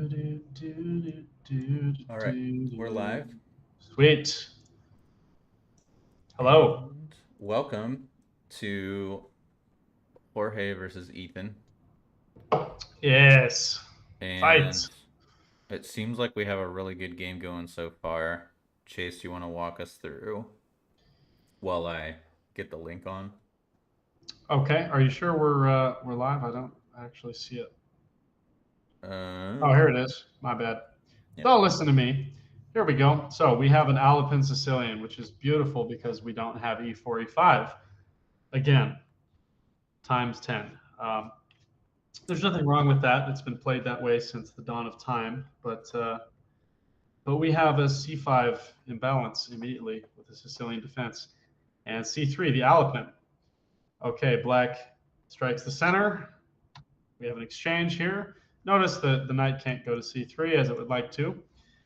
All right, we're live. Sweet. Hello. And welcome to Jorge versus Ethan. Yes. Fight. And it seems like we have a really good game going so far. Chase, you want to walk us through while I get the link on? Okay. Are you sure we're live? I don't actually see it. Oh, Uh, here it is. My bad. yep. Don't listen to me. Here we go. So we have an Alpine Sicilian, which is beautiful because we don't have E4, E5. Again, times 10. There's nothing wrong with that. It's been played that way since the dawn of time. But we have a C5 imbalance immediately with the Sicilian defense. And C3, the Alpine. Okay, black strikes the center. We have an exchange here. Notice that the knight can't go to C3 as it would like to.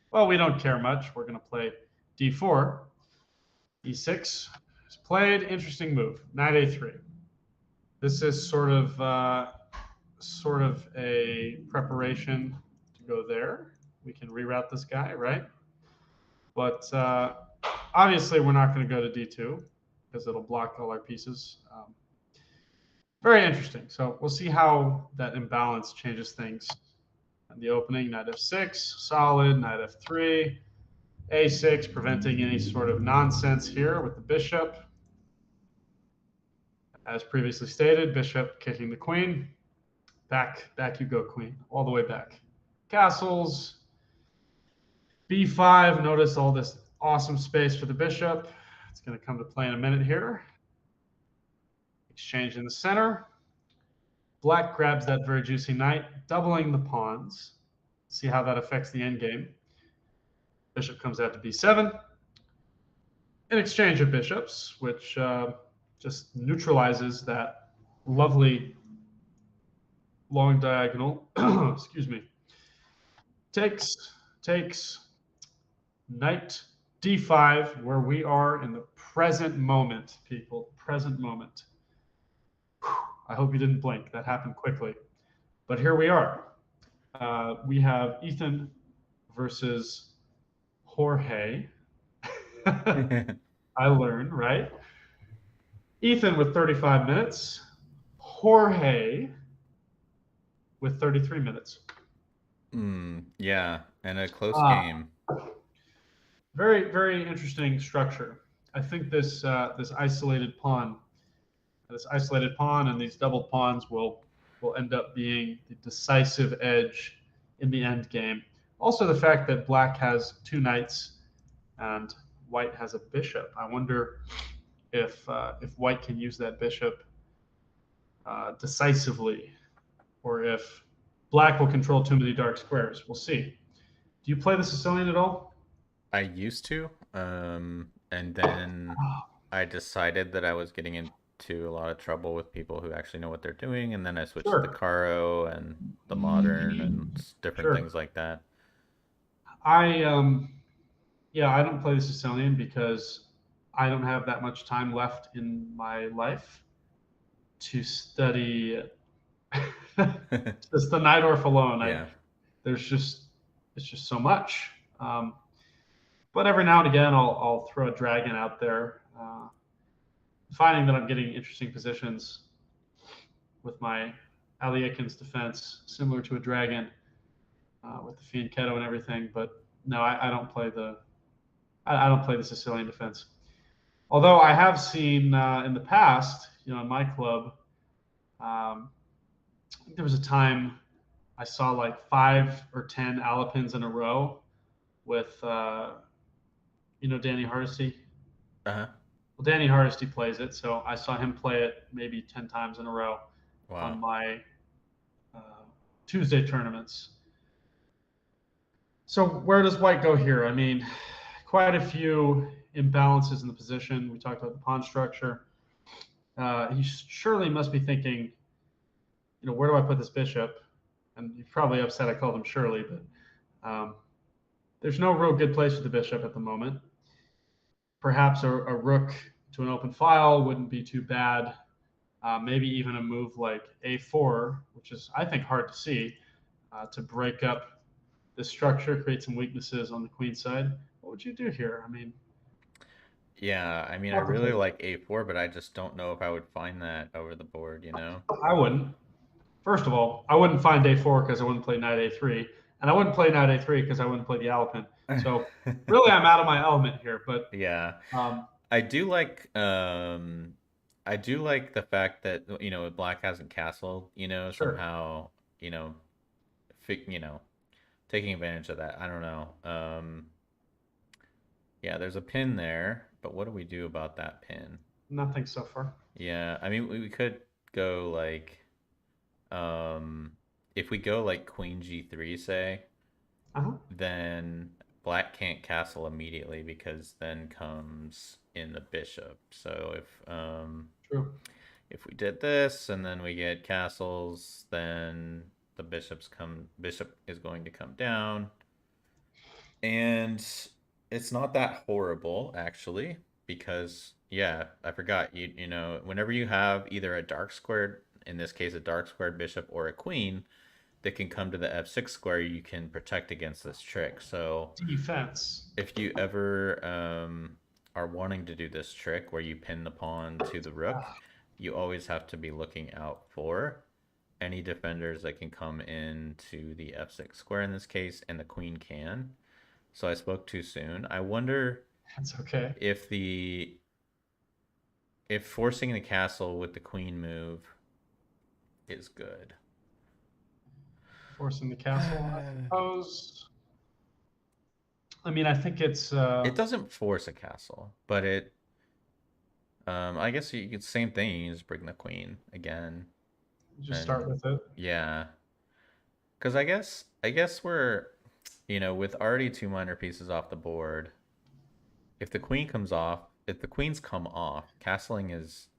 Well, we don't care much. We're going to play D4. E6 is played. Interesting move. Knight A3. This is sort of a preparation to go there. We can reroute this guy, right? But obviously, we're not going to go to D2 because it'll block all our pieces. Very interesting. So we'll see how that imbalance changes things. And the opening, knight f6, solid, knight f3, a6, preventing any sort of nonsense here with the bishop. As previously stated, bishop kicking the queen. Back you go, queen, all the way back. Castles, b5. Notice all this awesome space for the bishop. It's going to come to play in a minute here. Exchange in the center. Black grabs that very juicy knight, doubling the pawns. See how that affects the endgame. Bishop comes out to b7. An exchange of bishops, which just neutralizes that lovely long diagonal. Excuse me. Takes knight d5, where we are in the present moment, people. Present moment. I hope you didn't blink. That happened quickly. But here we are. We have Ethan versus Jorge. I learned, right? Ethan with 35 minutes. Jorge with 33 minutes. Yeah, and a close Uh, game. very, very interesting structure. I think this isolated pawn, and these double pawns will end up being the decisive edge in the end game. Also, the fact that black has two knights and white has a bishop. I wonder if white can use that bishop decisively, or if black will control too many dark squares. We'll see. Do you play the Sicilian at all? I used to, and then I decided that I was getting into a lot of trouble with people who actually know what they're doing, and then I switched to the Sure, Caro and the Modern and different sure. things like that. I Yeah, I don't play the Sicilian because I don't have that much time left in my life to study just the Najdorf alone. I Yeah. there's just It's just so much. Um, but every now and again, I'll throw a dragon out there, finding that I'm getting interesting positions with my Aliakin's defense, similar to a dragon with the Fianchetto and everything. But no, I don't play the Sicilian defense. Although I have seen in the past, in my club, I think there was a time I saw like 5 or 10 Alapins in a row with, Danny Hardesty. Uh-huh. Well, Danny Hardesty plays it, so I saw him play it maybe 10 times in a row on Wow. my uh, Tuesday tournaments. So where does white go here? I mean, quite a few imbalances in the position. We talked about the pawn structure. He surely must be thinking, where do I put this bishop? And he's probably upset I called him Shirley, but there's no real good place for the bishop at the moment. Perhaps a rook to an open file wouldn't be too bad. Maybe even a move like a4, which is, I think, hard to see, to break up the structure, create some weaknesses on the queen side. What would you do here? I mean, Yeah, I mean, I not to really think. like a4, but I just don't know if I would find that over the board, you know? I wouldn't. First of all, I wouldn't find a4 because I wouldn't play knight a3, and I wouldn't play knight a3 because I wouldn't play the Alpin. So really, I'm out of my element here. But Yeah. um, I do like I do like the fact that Black hasn't castled, sure, somehow, you know, you know, taking advantage of that. I don't know. Yeah, there's a pin there, but what do we do about that pin? nothing so far. Yeah, I mean we could go like um if we go like Queen G3, say, Uh-huh. then Black can't castle immediately because then comes in the bishop. So True. if we did this and then we get castles, then the bishop is going to come down. And it's not that horrible actually, because yeah, I forgot, whenever you have either a dark squared, in this case a dark squared bishop, or a queen that can come to the f6 square, you can protect against this trick. So Defense. if you ever are wanting to do this trick where you pin the pawn to the rook, you always have to be looking out for any defenders that can come into the f6 square in this case, and the queen can. So I spoke too soon. I wonder That's okay. if if forcing the castle with the queen move is good. Forcing the castle, I suppose. I mean, I think it's It doesn't force a castle, but I guess you could, same thing. You just bring the queen again, just start and with it. yeah, because I guess we're, with already two minor pieces off the board. If the queens come off, castling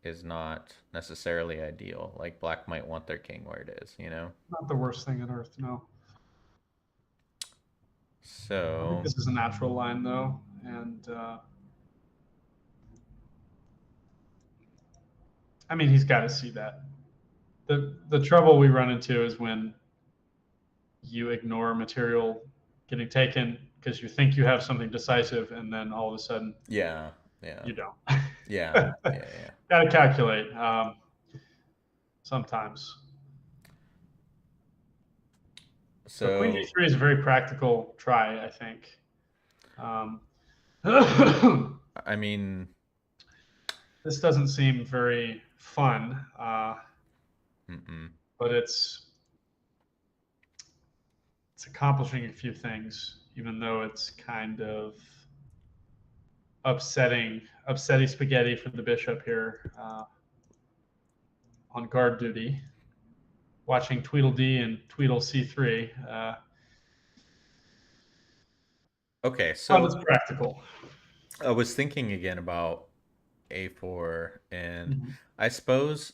is not necessarily ideal. Like Black might want their king where it is. Not the worst thing on earth, no. I think So this is a natural line though, and I mean he's got to see that. The trouble we run into is when you ignore material getting taken because you think you have something decisive, and then all of a sudden yeah, yeah, you don't. yeah, yeah, yeah. Got to calculate sometimes. But Queen So G3 is a very practical try, I think. Um, I mean, this doesn't seem very fun, mm-mm. but it's accomplishing a few things, even though it's kind of upsetting spaghetti for the bishop here on guard duty, watching Tweedledee and Tweedle C3. Okay, But it's so practical. I was thinking again about A4, and Mm-hmm. I suppose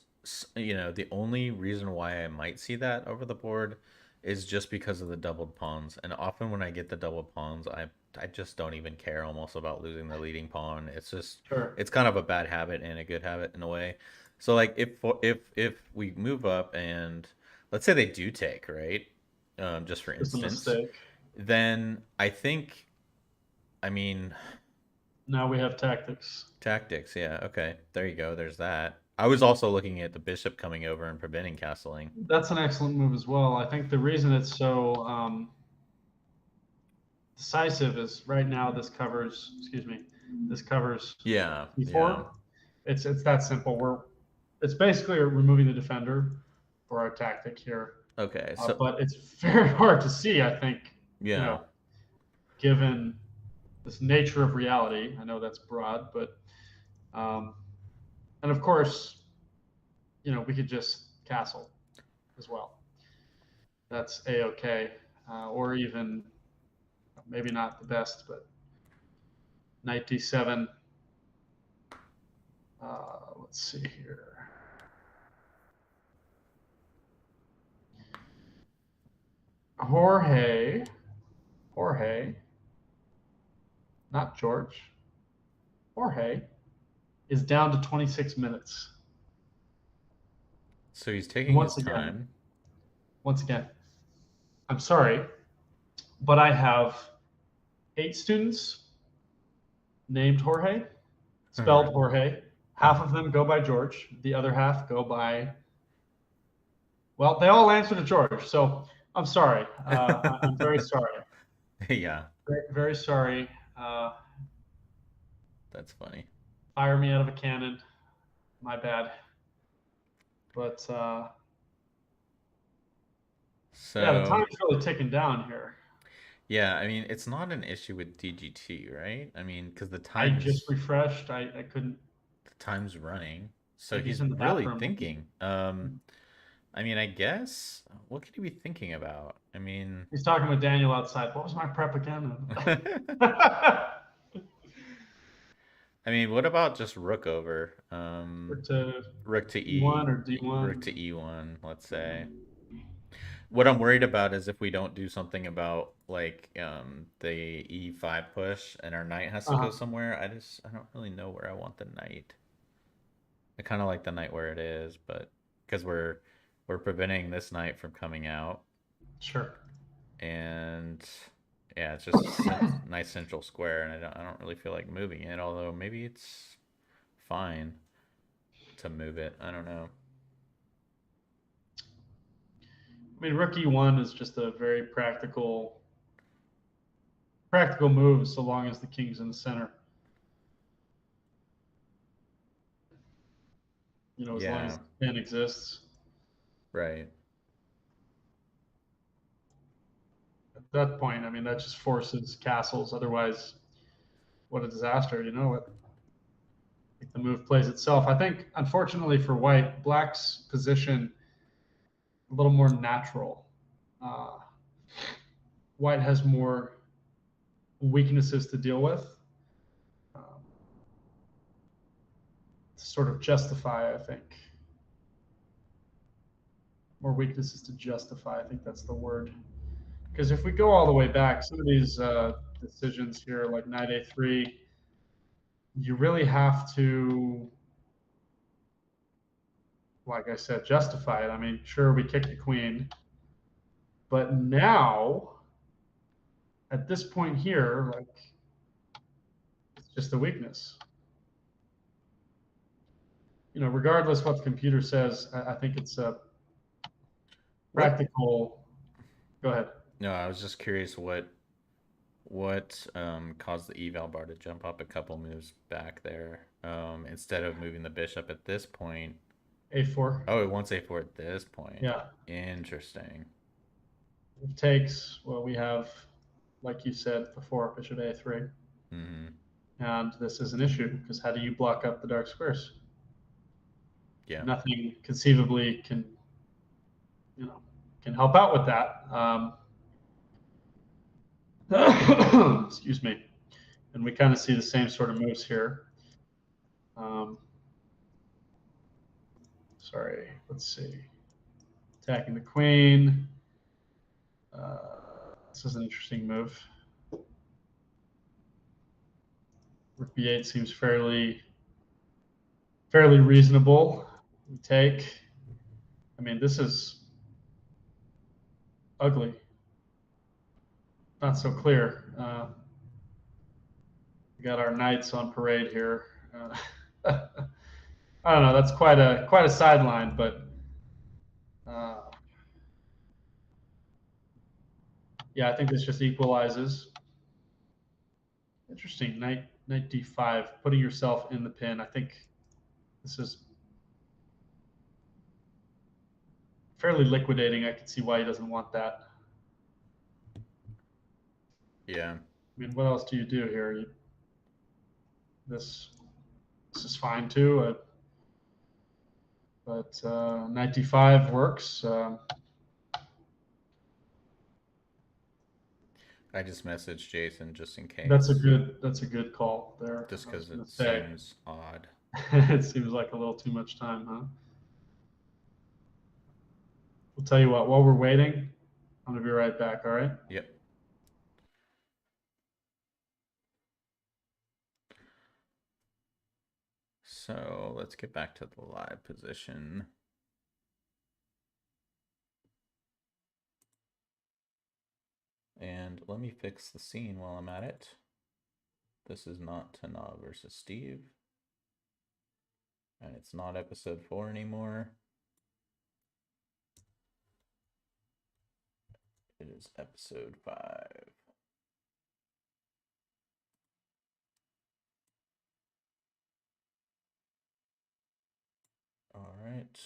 the only reason why I might see that over the board is just because of the doubled pawns. And often when I get the doubled pawns, I just don't even care almost about losing the leading pawn. Sure. It's kind of a bad habit and a good habit in a way. So like if we move up and let's say they do take, right? Just for It's a instance, mistake. then I mean, Now we have tactics. tactics, yeah, okay. There you go. There's that. I was also looking at the bishop coming over and preventing castling. That's an excellent move as well. I think the reason it's so decisive is right now this covers Yeah, yeah. e4. It's that simple. It's basically removing the defender for our tactic here, Okay, so but it's very hard to see. I think you yeah. know, given this nature of reality. I know that's broad, but um, and of course, we could just castle as well. That's a okay, or even maybe not the best, but knight d7. Let's see here. Jorge, not George. Jorge is down to 26 minutes. So he's And taking his once again, time. once again, I'm sorry. but I have 8 students named Jorge, All spelled right. Jorge. Half of them go by George. The other half go by, well, they all answer to George. So I'm sorry. I'm very sorry. Yeah, Very, very sorry. Uh, that's funny. Fire me out of a cannon. My bad. But yeah, the So, time's really ticking down here. yeah, I mean, it's not an issue with DGT, right? I mean, because I just refreshed. I couldn't. the time's running. So Maybe he's he's in the really bathroom. thinking. I mean, I guess what could he be thinking about? I mean, He's talking with Daniel outside. What was my prep again? I mean, what about just rook over? Or to Rook to E1 E, or rook D1. to E1, let's say. What I'm worried about is if we don't do something about like the E5 push and our knight has to go Uh-huh. somewhere. I don't really know where I want the knight. I kind of like the knight where it is, but because we're preventing this knight from coming out, Sure. and yeah, it's just nice central square, and I don't really feel like moving it. Although maybe it's fine to move it. I don't know. I mean, Rook E1 is just a very practical move so long as the king's in the center. As long as Yeah, the pin exists. right. At that point, I mean, that just forces castles. Otherwise, what a disaster. I think the move plays itself. I think, unfortunately for white, black's position a little more natural. Uh, white has more weaknesses to deal with, to sort of justify, I think. More weaknesses to justify. I think that's the word. Because if we go all the way back, some of these decisions here, like knight a3, you really have to, like I said, justify it. I mean, sure, we kicked the queen, but now at this point here, like, it's just a weakness. Regardless what the computer says, I think it's a What? practical. Go ahead. No, I was just curious what caused the eval bar to jump up a couple moves back there instead of moving the bishop at this point. A4. Oh, it wants a4 at this point. Yeah. Interesting. It takes, well, we have, like you said before, bishop a3. Hmm. And this is an issue because how do you block up the dark squares? Yeah. Nothing conceivably you know, can help out with that. Excuse me. And we kind of see the same sort of moves here. Um, sorry, let's see. Attacking the queen. This is an interesting move. Rook b8 seems fairly reasonable. We take. I mean, this is ugly. Not so clear. We got our knights on parade here. I don't know. That's quite a sideline, but uh, yeah, I think this just equalizes. Interesting. Knight d5, putting yourself in the pin. I think this is fairly liquidating. I can see why he doesn't want that. Yeah. I mean, what else do you do here? This this is fine too, but knight d5 works. I just messaged Jason just in That's a case, good call there. just I was because it going to say seems odd. it seems like a little too much time, huh? We'll tell you what. While we're waiting, I'm going to be right back. All right. Yep. So let's get back to the live position. And let me fix the scene while I'm at it. This is not Tana versus Steve. And it's not episode 4 anymore. It is episode 5. All right.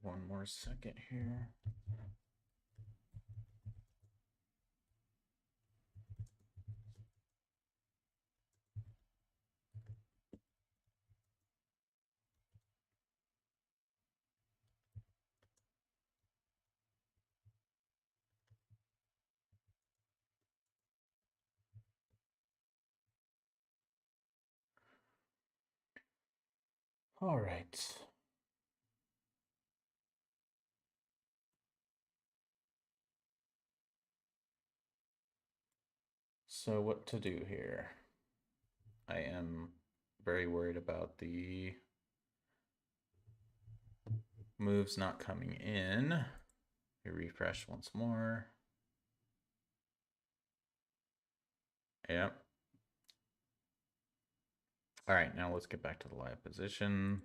One more second here. All right. So what to do here? I am very worried about the moves not coming in. We refresh once more. Yep. All right, now let's get back to the live position,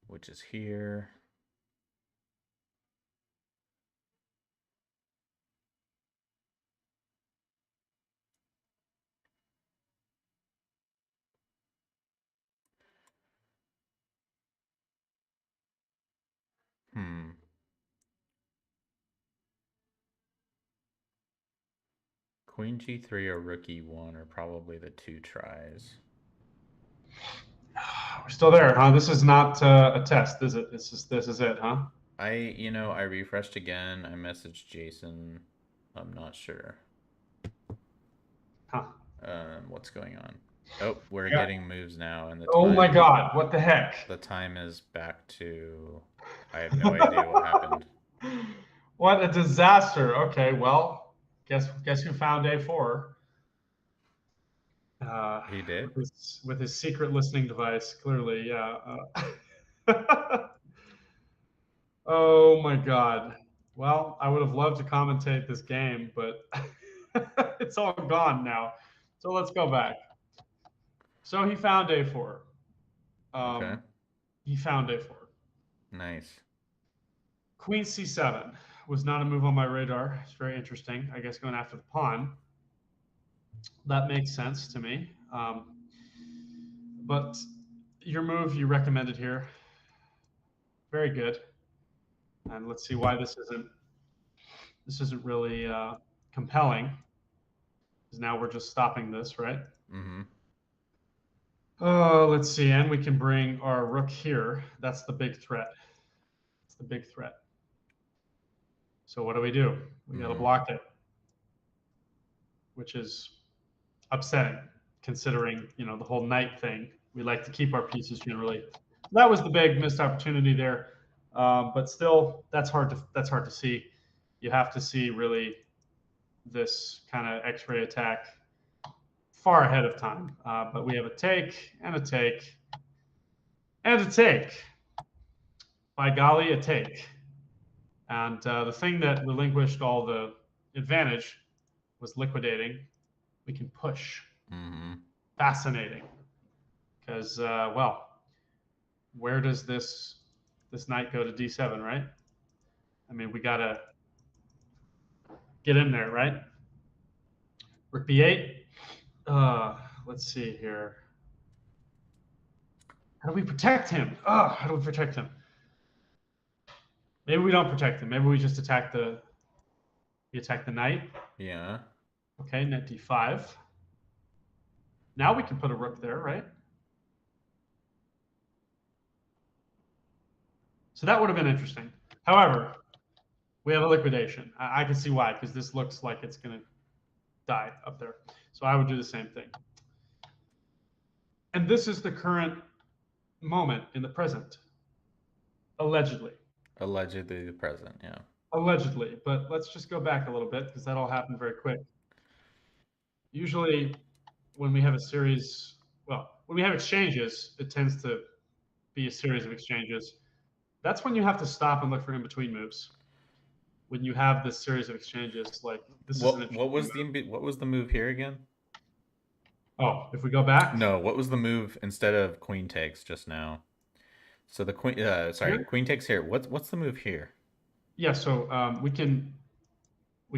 which is here. Queen G3 or Rook E1 are probably the two tries. We're still there, huh? This is not a test, is it? This is it, huh? I refreshed again. I messaged Jason. I'm not sure. Huh. What's going on? Oh, we're Yeah. getting moves now, and Oh my God! What the heck? the time is back to. I have no idea what happened. What a disaster. Okay, well, guess who found A4? He did? With his secret listening device, clearly, yeah. Oh my God. Well, I would have loved to commentate this game, but it's all gone now. So let's go back. So he found A4. Okay. He found A4. Nice. Queen C7 was not a move on my radar. It's very interesting. I guess going after the pawn. That makes sense to me. But your move you recommended here, very good. And let's see why this isn't really compelling. Because now we're just stopping this, right? Mm-hmm. Oh, let's see. And we can bring our rook here. That's the big threat. It's the big threat. So what do? We got to block it, which is upsetting considering, the whole knight thing. We like to keep our pieces generally. That was the big missed opportunity there. But still, that's hard to see. You have to see really this kind of X-ray attack far ahead of time. But we have a take and a take and a take. By golly, a take. And the thing that relinquished all the advantage was liquidating. We can push. Mm-hmm. Fascinating. Because, well, where does this knight go to d7, right? I mean, we got to get in there, right? Rook b8. Let's see here. How do we protect him? How do we protect him? Maybe we don't protect him. Maybe we just attack the knight. Yeah. Okay, knight d5. Now we can put a rook there, right? So that would have been interesting. However, we have a liquidation. I can see why, because this looks like it's going to die up there. So I would do the same thing. And this is the current moment in the present, allegedly. Allegedly the president, yeah. allegedly. But let's just go back a little bit because that all happened very quick. Usually, when we have a series, well, when we have exchanges, it tends to be a series of exchanges. That's when you have to stop and look for in between moves. When you have this series of exchanges, like this is an What interesting was move. the move here again? Oh, if we go back No, what was the move instead of queen takes just now? So the queen, sorry, here, queen takes here. What's the move here? yeah. So we can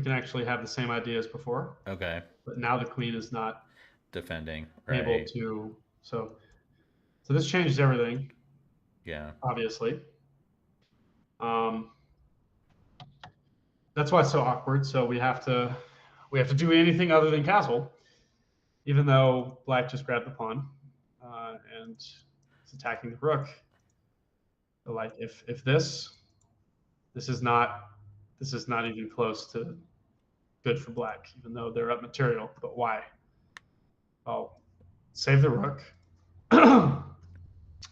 actually have the same idea as before, Okay, but now the queen is not defending, able right? to. So this changes everything, Yeah, obviously. Um, that's why it's so awkward. So we have to do anything other than castle, even though black just grabbed the pawn and is attacking the rook. So like if this is not even close to good for black, even though they're up material. But why? Oh, save the rook.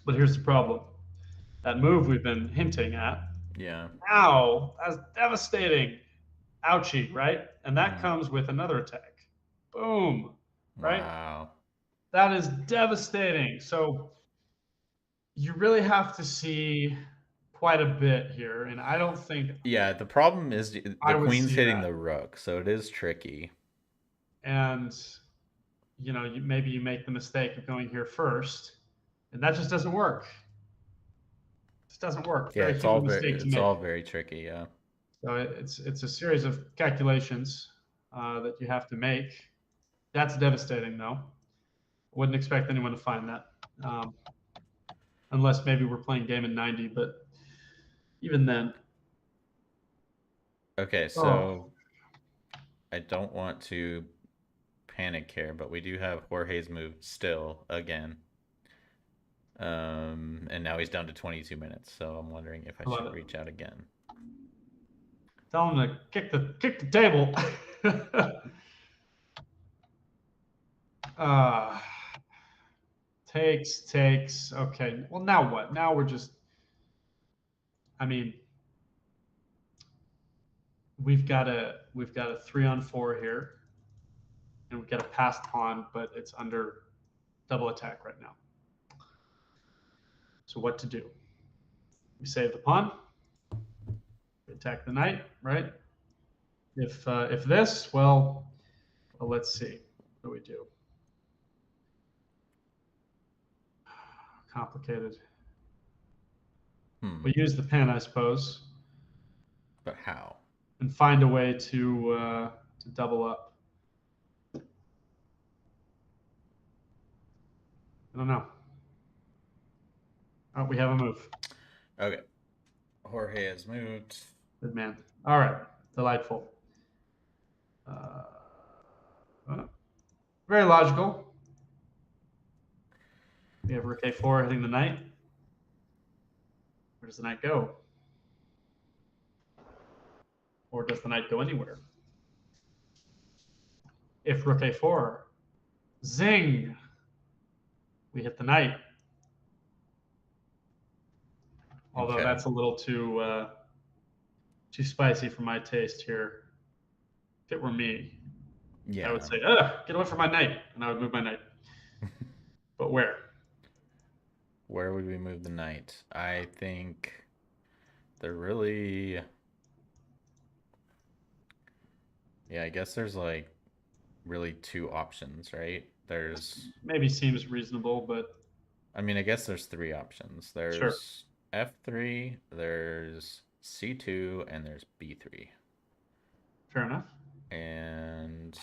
But here's the problem. That move we've been hinting at. yeah. Ow, that's devastating. Ouchie, right? And that Hmm. comes with another attack. Boom, right? Wow. That is devastating. So you really have to see quite a bit here. And I don't think Yeah, the problem is I the would queen's see hitting that. the rook, so it is tricky. And, maybe you make the mistake of going here first. And that just doesn't work. It just doesn't work. Yeah, Very human mistake to it's make. all very tricky. Yeah. So it's a series of calculations that you have to make. That's devastating, though. Wouldn't expect anyone to find that, um, unless maybe we're playing game in 90. But even then, Okay, oh, so I don't want to panic here, but we do have Jorge's move still again. And now he's down to 22 minutes, so I'm wondering if I I love should it. reach out again. Tell him to kick the table. uh, takes. Okay. Well, now what? Now we're just. I mean, we've got a 3-on-4 here, and we've got a passed pawn, but it's under double attack right now. So what to do? We save the pawn. We attack the knight, right? If this, well, let's see. What do we do? Complicated. Hmm. We use the pen, I suppose, But how? and find a way to double up. I don't know. Oh, we have a move. Okay. Jorge has moved. Good man. All right. Delightful. Uh, very logical. We have rook a4 hitting the knight. Where does the knight go? Or does the knight go anywhere? If rook a4, zing, we hit the knight. Although Okay. that's a little too spicy for my taste here. If it were me, I would Yeah. say, get away from my knight, and I would move my knight. But where? Where would we move the knight? I think they're really. Yeah, I guess there's like really two options, right? Maybe seems reasonable, but I mean, I guess there's three options. sure, There's F3, there's C2, and there's B3. fair enough. And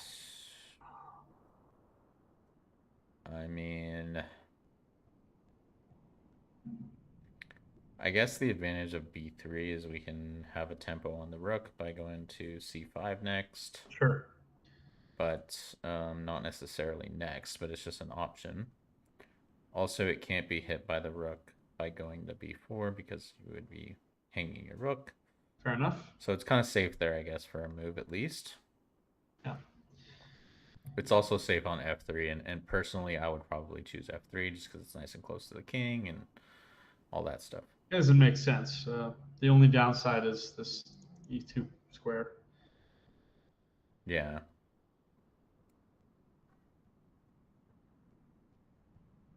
I mean, I guess the advantage of B3 is we can have a tempo on the rook by going to C5 next, Sure, but not necessarily next, but it's just an option. Also, it can't be hit by the rook by going to B4 because you would be hanging your rook. fair enough. So it's kind of safe there, I guess, for a move at least. Yeah, It's also safe on F3, and personally, I would probably choose F3 just because it's nice and close to the king and all that stuff. it doesn't make sense. The only downside is this E2 square. Yeah.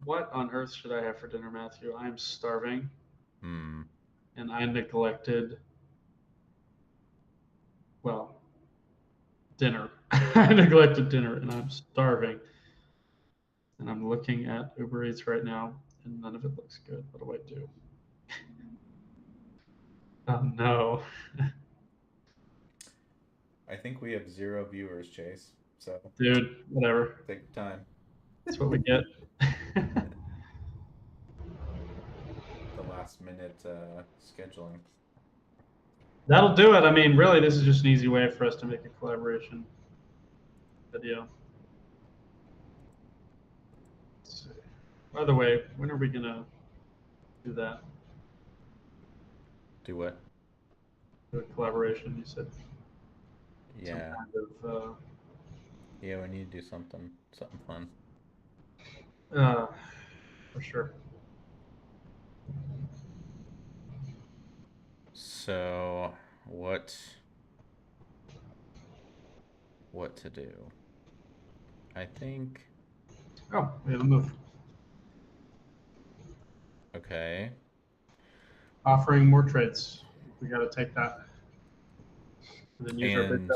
What on earth should I have for dinner, Matthew? I'm starving, Hmm. and I neglected, well, dinner. I neglected dinner, and I'm starving. And I'm looking at Uber Eats right now, and none of it looks good. What do I do? Oh no. I think we have 0 viewers, Chase. So Dude, whatever. take your time. That's what we get. The last minute scheduling. That'll do it. I mean, really, this is just an easy way for us to make a collaboration video. Let's see. By the way, when are we gonna do that? Do what? Do a collaboration? You said some Yeah. kind of. Yeah, we need to do something fun. For sure. So, what to do? I think Oh, we have a move. okay. Offering more trades. We got to take that. And then use our big And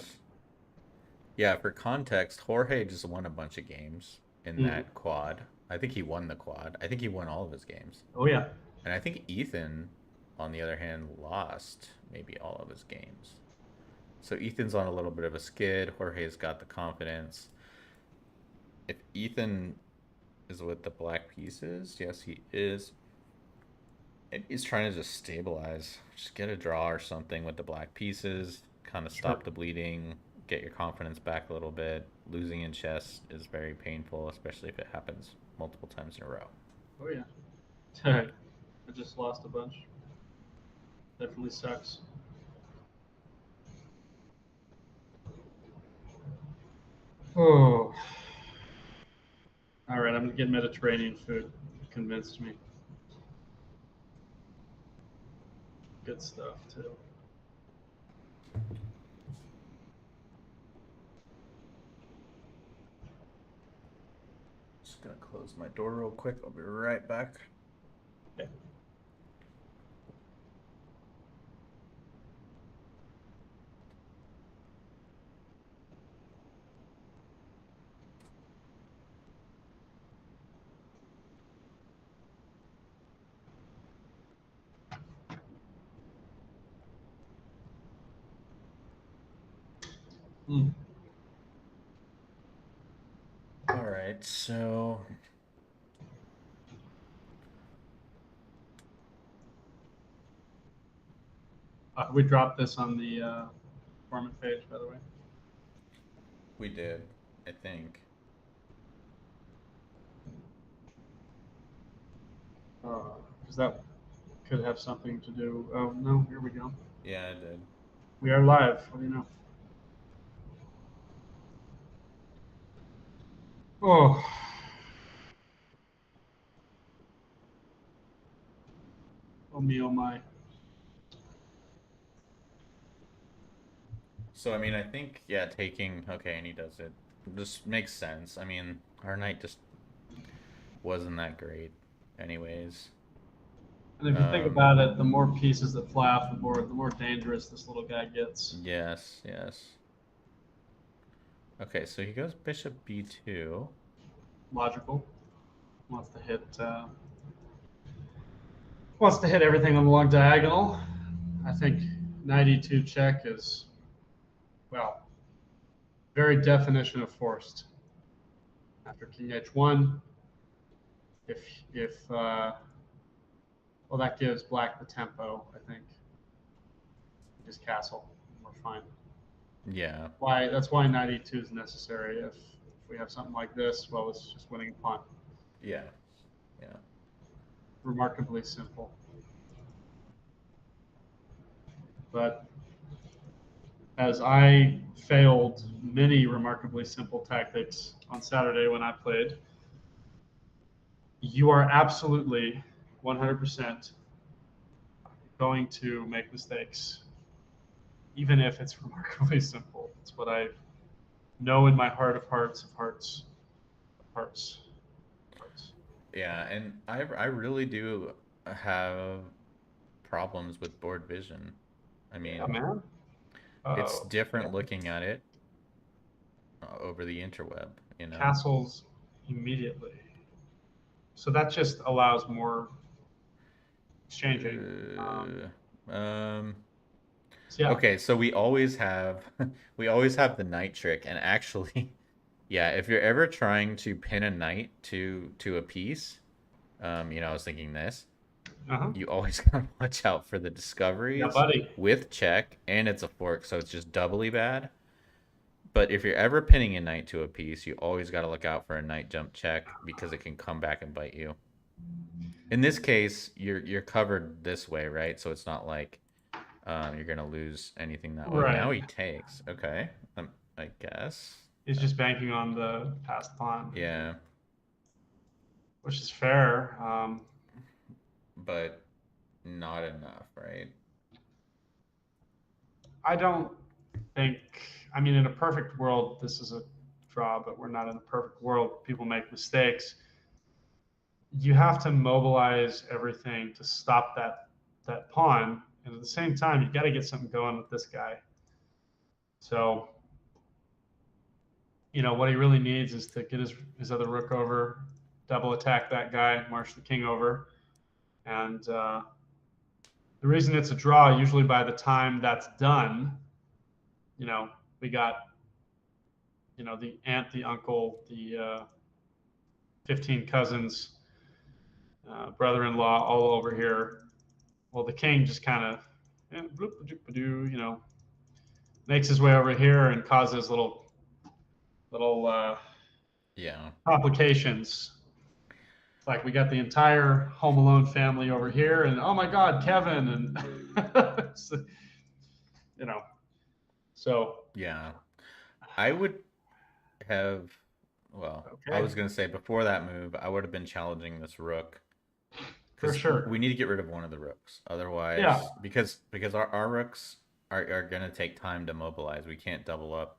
yeah, for context, Jorge just won a bunch of games in Mm. that quad. I think he won the quad. I think he won all of his games. Oh, yeah. And I think Ethan, on the other hand, lost maybe all of his games. So Ethan's on a little bit of a skid. Jorge's got the confidence. If Ethan is with the black pieces, yes, he is. Maybe he's trying to just stabilize, just get a draw or something with the black pieces, kind of Sure. stop the bleeding, get your confidence back a little bit. Losing in chess is very painful, especially if it happens multiple times in a row. Oh, yeah. I just lost a bunch. Definitely sucks. Oh. All right, I'm gonna get Mediterranean food. You convinced me. Good stuff too. Just gonna close my door real quick. I'll be right back. Okay. Mm. All right, so We dropped this on the performance page, by the way. we did, I think. Because that could have something to do. Oh no, here we go. Yeah, I did. We are live. What do you know? Oh. Oh me, oh my. So I mean, I think yeah, taking okay, and he does it. Just makes sense. I mean, our night just wasn't that great, anyways. And if you think Um, about it, the more pieces that fly off the board, the more dangerous this little guy gets. yes, yes. Okay, so he goes bishop b2. Logical. Wants to hit. Wants to hit everything on the long diagonal. I think knight e2 check is, well, very definition of forced. After king h1, if well, that gives black the tempo. I think just castle, we're fine. Yeah, Why that's why knight e2 is necessary. If we have something like this, well, it's just winning a pawn. yeah, yeah. Remarkably simple. But as I failed many remarkably simple tactics on Saturday when I played, you are absolutely 100% going to make mistakes, even if it's remarkably simple. It's what I know in my heart of hearts of hearts of hearts of hearts. Yeah, and I really do have problems with board vision. I Yeah, mean, man. it's Okay. different looking at it over the interweb, you know? Castles immediately. So that just allows more exchanging. Uh, um, So yeah. okay, so we always have we always have the knight trick, and actually, yeah, if you're ever trying to pin a knight to a piece, I was thinking this, Uh-huh. you always gotta watch out for the Yeah, discoveries buddy. with check, and it's a fork, so it's just doubly bad. But if you're ever pinning a knight to a piece, you always gotta look out for a knight jump check because it can come back and bite you. In this case, you're covered this way, right? So it's not like you're gonna lose anything that way. Right. Now he takes. Okay, I guess. He's just banking on the passed pawn, Yeah, which is fair. but not enough, right? I don't think, I mean, in a perfect world, this is a draw, but we're not in a perfect world. People make mistakes. You have to mobilize everything to stop that pawn, and at the same time, you got to get something going with this guy. So, what he really needs is to get his other rook over, double attack that guy, march the king over, and the reason it's a draw, usually by the time that's done, we got the aunt, the uncle, the 15 cousins, brother-in-law all over here. Well, the king just kind of makes his way over here and causes little Yeah, complications. It's like we got the entire Home Alone family over here, and oh my God, Kevin, and so, you know. So yeah. I would have. Well, I okay, was gonna say before that move, I would have been challenging this rook for because sure. we need to get rid of one of the rooks. Yeah, Otherwise, because our rooks are gonna take time to mobilize. We can't double up.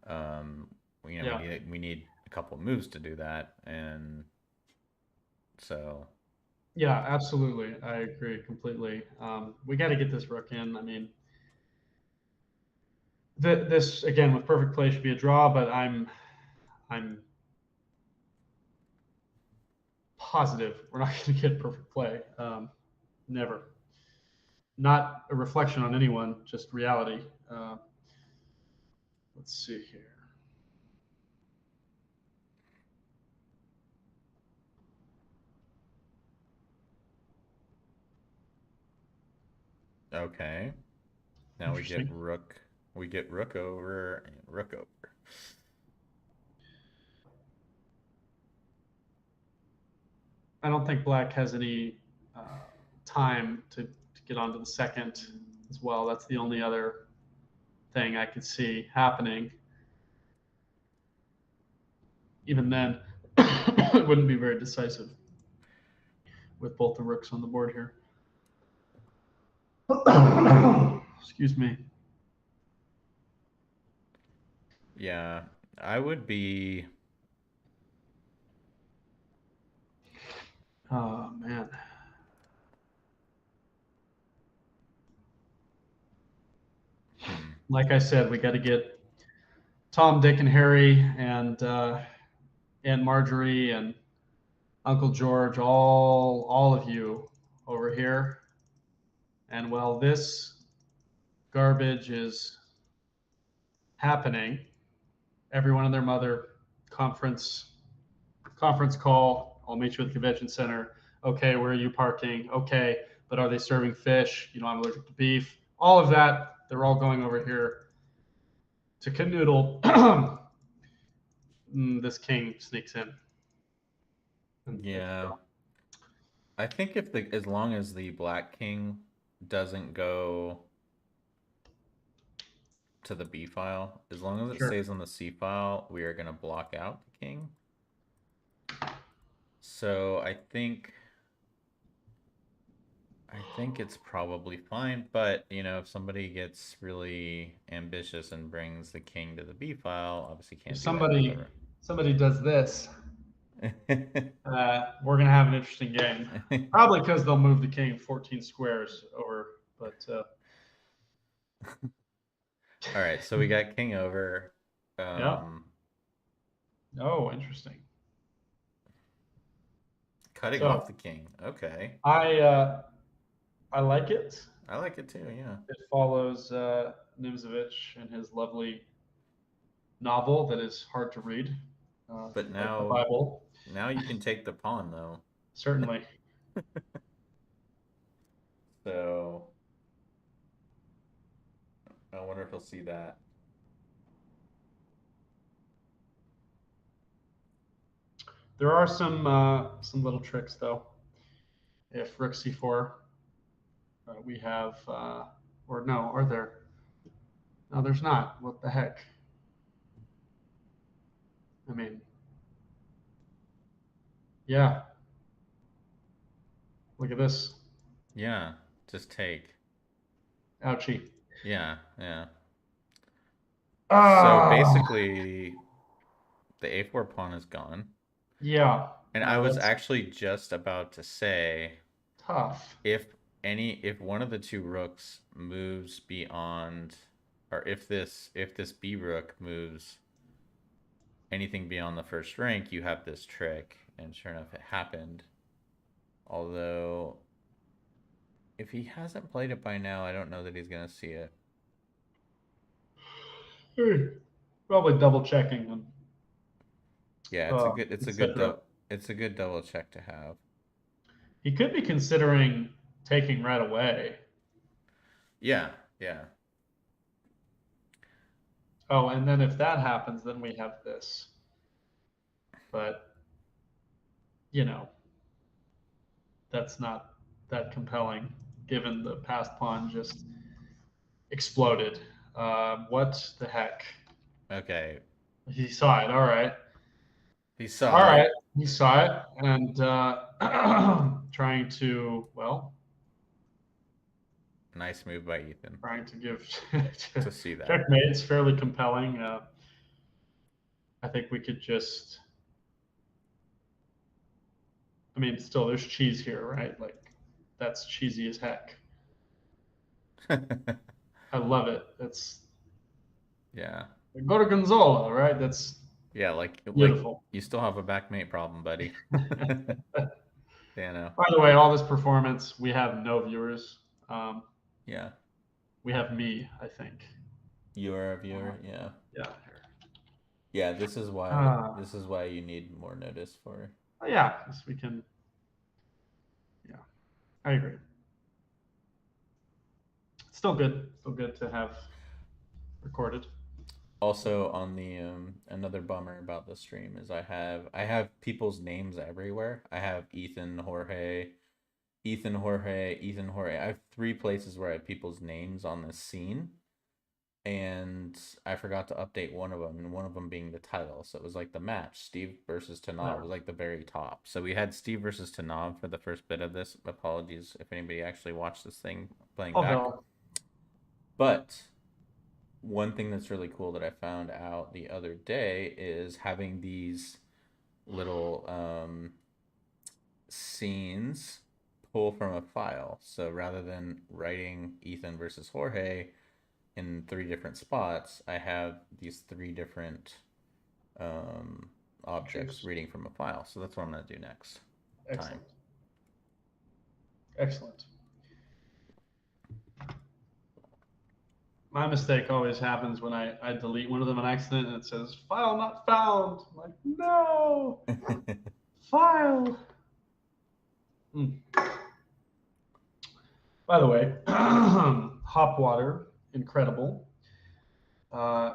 Um, we yeah, need a couple of moves to do that, and so yeah. Absolutely, I agree completely. We got to get this rook in. I mean, this again with perfect play should be a draw, but I'm positive we're not going to get perfect play. Never. Not a reflection on anyone, just reality. Let's see here. okay. Now Interesting. we get rook over and rook over. I don't think Black has any time to get onto the second as well. That's the only other thing I could see happening. Even then, it wouldn't be very decisive with both the rooks on the board here. Excuse me. Yeah, I would be. Oh man. Hmm. Like I said, we got to get Tom, Dick, and Harry, and Aunt Marjorie, and Uncle George, all of you over here. And while this garbage is happening, everyone and their mother conference conference call. I'll meet you at the convention center. Okay, where are you parking? Okay, but are they serving fish? I'm allergic to beef. All of that, they're all going over here to canoodle. This king sneaks in, and it's a Yeah, draw. I think if the as long as the Black King doesn't go to the B file, as long as it Sure. stays on the C file, we are gonna block out the king. So I think it's probably fine, but if somebody gets really ambitious and brings the king to the B file, obviously If can't do that with somebody does this, the. we're gonna have an interesting game. Probably because they'll move the king 14 squares over, but All right, so we got king over. yeah. Um, Oh, interesting. Cutting off So the king. Okay, I uh, I like it. I like it too. Yeah, It follows Nimzovich and his lovely novel that is hard to read, but like the now Bible. now you can take the pawn though. Certainly. So I wonder if he'll see that. There are some little tricks though. If Rook C4, we have or no, are there? No, there's not. What the heck? I mean, yeah. Look at this. Yeah, just take. Ouchie. Yeah, yeah. So Ah, basically, the a4 pawn is gone. yeah. And I No, was that's actually just about to say tough. if one of the two rooks moves beyond, or if this B rook moves anything beyond the first rank, you have this trick. And sure enough, it happened. Although if he hasn't played it by now, I don't know that he's gonna see it. Probably double checking and Yeah, etc. it's a good double check to have. He could be considering taking right away. Yeah, yeah. Oh, and then if that happens, then we have this. But you know, that's not that compelling given the passed pawn just exploded. What the heck? Okay. He saw it. All right. He All saw right. it. He saw it and trying to, well, Nice move by Ethan trying to give to see that. checkmate. It's fairly compelling. I think we could just, I mean, still, there's cheese here, right? Like, that's cheesy as heck. I love it. It's Yeah. go to Gonzola, right? That's Yeah, like beautiful. you still have a backmate problem, buddy. You know. By the way, all this performance, we have no viewers. Um, Yeah. we have me, I think. You're a viewer, yeah. Yeah. Yeah, Uh, this is why you need more notice for. yeah, we can. Yeah, I agree. Still good. Still good to have recorded. Also on the another bummer about the stream is I have people's names everywhere. I have Ethan, Jorge, Ethan, Jorge, Ethan, Jorge. I have three places where I have people's names on this scene, and I forgot to update one of them, and one of them being the title. So it was like the match, Steve versus Tanav, Yeah. was like the very top. So we had Steve versus Tanav for the first bit of this. Apologies if anybody actually watched this thing playing Oh back. hell. But one thing that's really cool that I found out the other day is having these little scenes pull from a file. So rather than writing Ethan versus Jorge in three different spots, I have these three different objects Pictures. reading from a file. So that's what I'm going to do next time. Excellent. Excellent. My mistake always happens when I delete one of them on accident and it says file not found. I'm like, no, file. Hmm. By the way, hop water, incredible. Uh,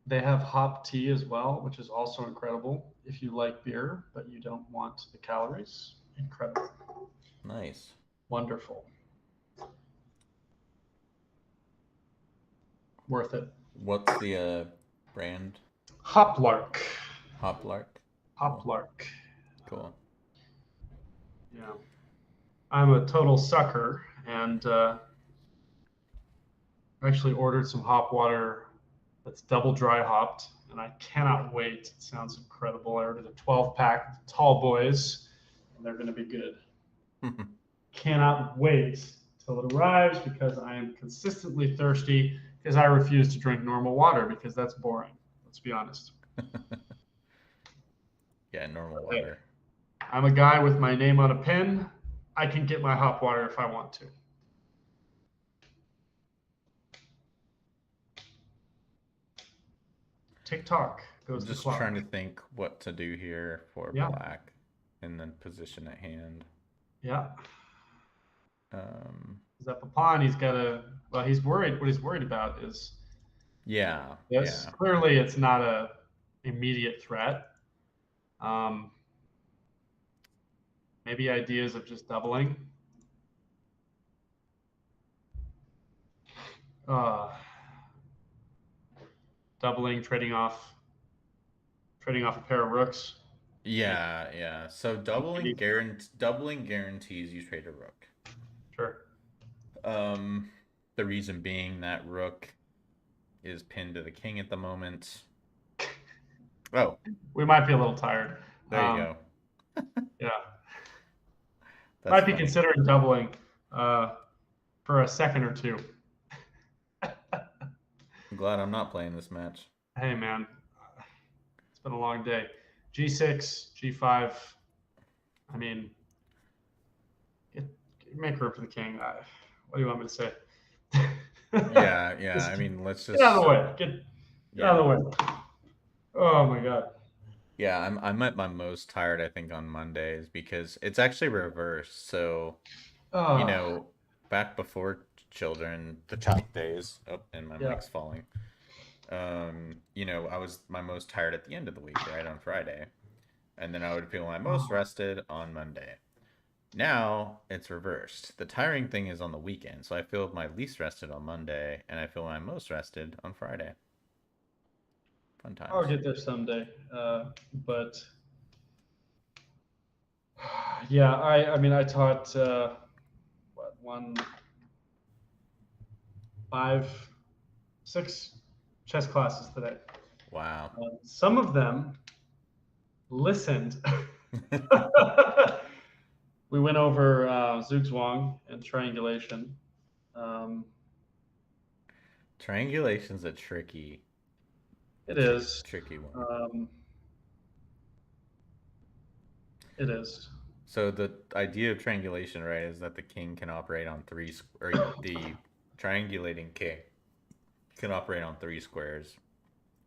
they have hop tea as well, which is also incredible. If you like beer, but you don't want the calories, incredible. Nice. Wonderful. Worth it. What's the brand? Hoplark. Hoplark. Cool. Hoplark. Cool. Yeah. I'm a total sucker, and actually ordered some hop water that's double dry hopped, and I cannot wait. It sounds incredible. I ordered a 12 pack, tall boys, and they're going to be good. Cannot wait till it arrives because I am consistently thirsty because I refuse to drink normal water because that's boring. Let's be honest. Yeah, normal Hey, water. I'm a guy with my name on a pin. I can get my hot water if I want to. TikTok I'm goes the just trying clock. to think what to do here for Yeah, black and then position at hand. yeah. Um, He's up a pawn. He's got a. Well, he's worried. What he's worried about is yeah, this. yeah. Clearly, it's not a immediate threat. Um, maybe ideas of just doubling. Uh, doubling, trading off a pair of rooks. Maybe, Yeah, yeah. So maybe. doubling guarantees you trade a rook. Sure. Um, the reason being that rook is pinned to the king at the moment. Oh, We might be a little tired. there you go. Yeah, That's might be funny. considering doubling uh, for a second or two. I'm glad I'm not playing this match. Hey, man, it's been a long day. G6, G5. I mean, get, make room for the king. What do you want me to say? Yeah, yeah. Just I mean, let's get out of just the way. Get out of yeah. the way. Oh my god. Yeah, I'm at my most tired, I think, on Mondays because it's actually reversed. So, you Oh, know, back before children, the child days, oh, and my yeah. mic's falling. I was my most tired at the end of the week, right, on Friday. And then I would feel my most Oh, rested on Monday. Now it's reversed. The tiring thing is on the weekend, so I feel my least rested on Monday, and I feel my most rested on Friday. Fun I'll times. get there someday. But yeah, I mean, I taught what, one, five, six chess classes today. Wow. Some of them listened. We went over Zugzwang and triangulation. Um, Triangulation's a tricky, it is. tricky one. Um, it is. So the idea of triangulation, right, is that the king can operate on or the triangulating king can operate on three squares,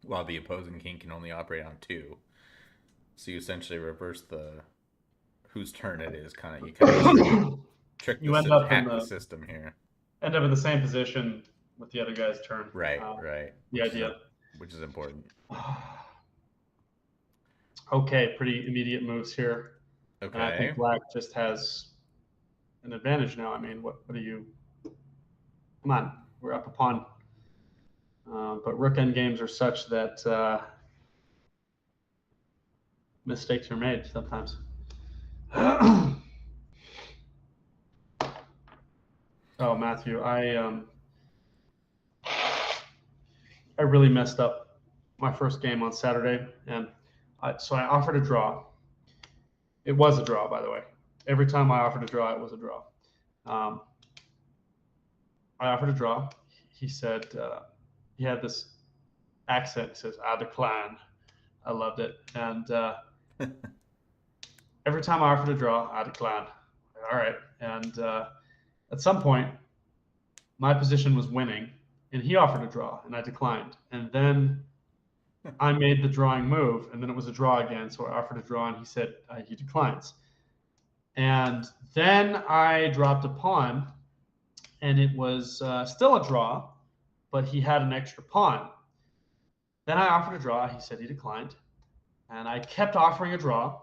while the opposing king can only operate on two. So you essentially reverse the whose turn it is. You kind of You end up in hack the the system here. same position with the other guy's turn. Right, right. The idea. Which is important. Okay, pretty immediate moves here, and I think Okay. Black just has an advantage now. I mean, what do you? Come on, we're up a pawn. But rook end games are such that mistakes are made sometimes. Oh, Matthew, I really messed up my first game on Saturday, and so I offered a draw. It was a draw, by the way. Every time I offered a draw, it was a draw. Um, I offered a draw. He said he had this accent. He says, "I decline." I loved it, and every time I offered a draw, I declined. All right, and at some point, my position was winning, and he offered a draw, and I declined. And then I made the drawing move, and then it was a draw again. So I offered a draw, and he said he declines. And then I dropped a pawn, and it was still a draw, but he had an extra pawn. Then I offered a draw. He said he declined, and I kept offering a draw.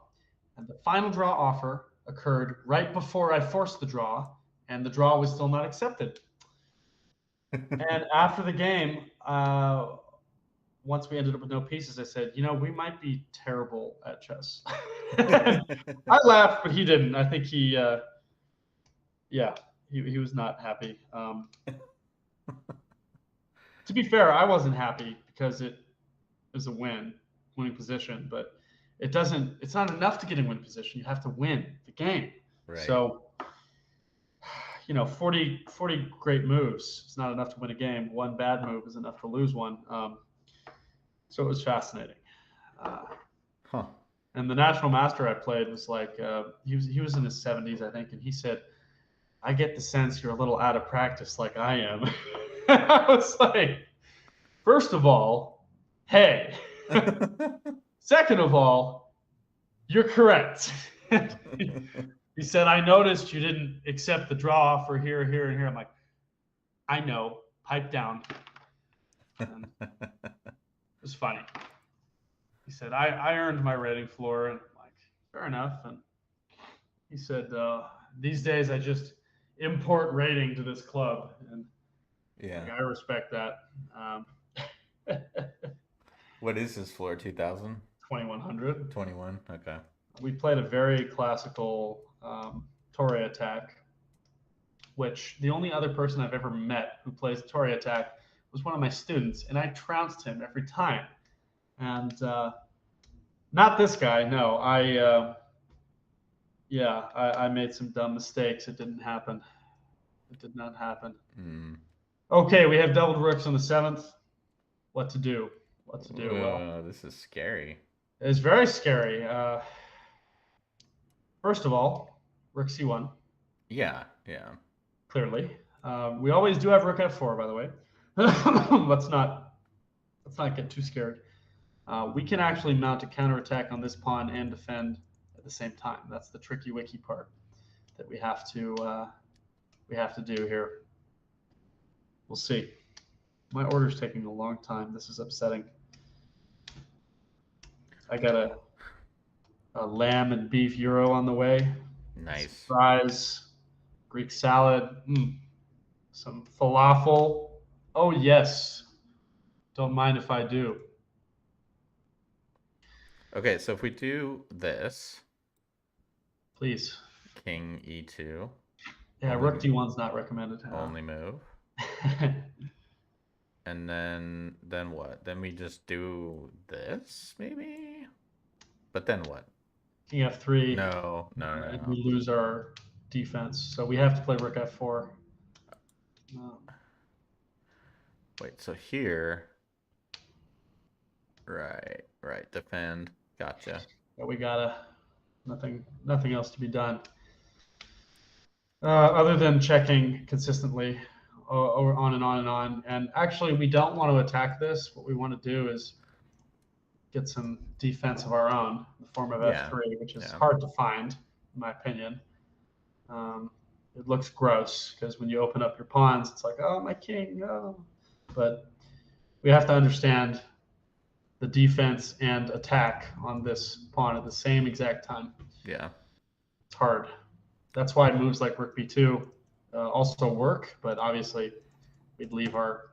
And the final draw offer occurred right before I forced the draw, and the draw was still not accepted. And after the game, once we ended up with no pieces, I said, we might be terrible at chess. I laughed, but he didn't. I think Yeah, he was not happy. To be fair, I wasn't happy because it was a winning position, but it doesn't. It's not enough to get in win position. You have to win the game. Right. So 40 great moves is not enough to win a game. One bad move is enough to lose one. So it was fascinating. Uh, Huh. and the national master I played was like he was in his 70s, I think, and he said, "I get the sense you're a little out of practice, like I am." I was like, first of all, hey. Second of all, you're correct. He said, I noticed you didn't accept the draw offer here, here, and here. I'm like, I know, pipe down. And it was funny. He said, I earned my rating floor. And I'm like, fair enough. And he said, these days I just import rating to this club. And Yeah. like, I respect that. Um, What is his floor? 2000? 2100. 21? Okay. We played a very classical Torre attack, which the only other person I've ever met who plays Torre attack was one of my students, and I trounced him every time. And not this guy, no. I made some dumb mistakes. It didn't happen. It did not happen. Mm. Okay, we have doubled rooks on the 7th. What to do? What to do? Well, This is scary. it's very scary. First of all, rook c1, Yeah, yeah. clearly. We always do have rook f4, by the way. Let's not get too scared. We can actually mount a counterattack on this pawn and defend at the same time. That's the tricky wiki part that we have to do here. We'll see. My order's taking a long time. This is upsetting. I got a lamb and beef gyro on the way. Nice. Fries, Greek salad, some falafel. Oh yes, don't mind if I do. Okay, so if we do this, Please. king e2, Yeah, only, rook d1's not recommended. only move. And then what? Then we just do this, maybe? But then what? King f3. No, no, no, And no. we lose our defense, so we have to play rook f4. Wait, so here. Right, defend. Gotcha. But we gotta nothing else to be done. Other than checking consistently or on and on and on. And actually, we don't want to attack this. What we want to do is get some defense of our own in the form of Yeah. f3, which is Yeah. hard to find, in my opinion. It looks gross because when you open up your pawns, it's like, oh, my king, oh. But we have to understand the defense and attack on this pawn at the same exact time. Yeah. It's hard. That's why moves like rook b2 also work, but obviously we'd leave our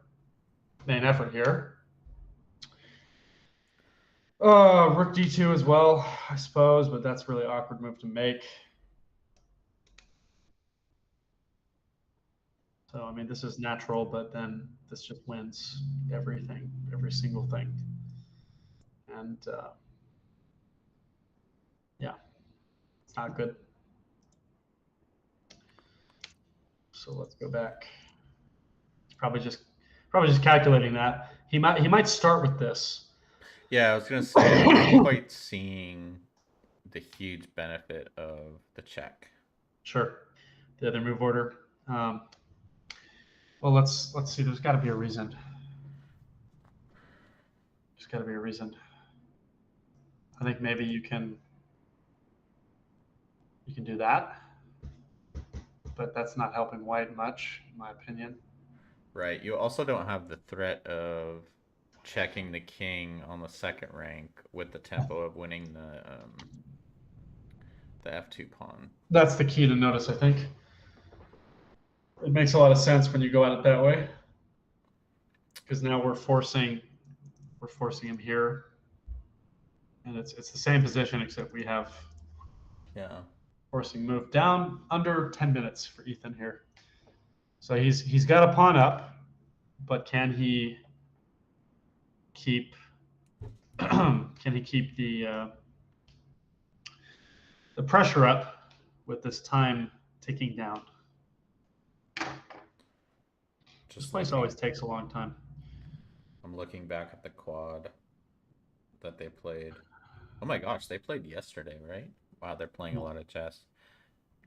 main effort here. Rook d2 as well, I suppose, but that's a really awkward move to make. So, I mean, this is natural, but then this just wins everything, every single thing. And yeah, it's not good. So let's go back. It's probably just calculating that. He might start with this. Yeah, I was gonna say I'm not quite seeing the huge benefit of the check. Sure. The other move order. Well, let's see. There's got to be a reason. There's got to be a reason. I think maybe you can do that, but that's not helping white much, in my opinion. Right. You also don't have the threat of checking the king on the second rank with the tempo of winning the f2 pawn. That's the key to notice, I think. It makes a lot of sense when you go at it that way, because now we're forcing him here, and it's the same position except we have Yeah. Forcing move down under 10 minutes for Ethan here. So he's got a pawn up, but can he keep can he keep the pressure up with this time ticking down? This Just place always looking. takes a long time. I'm looking back at the quad that they played. Oh my gosh, they played yesterday, right? Wow, they're playing a lot of chess.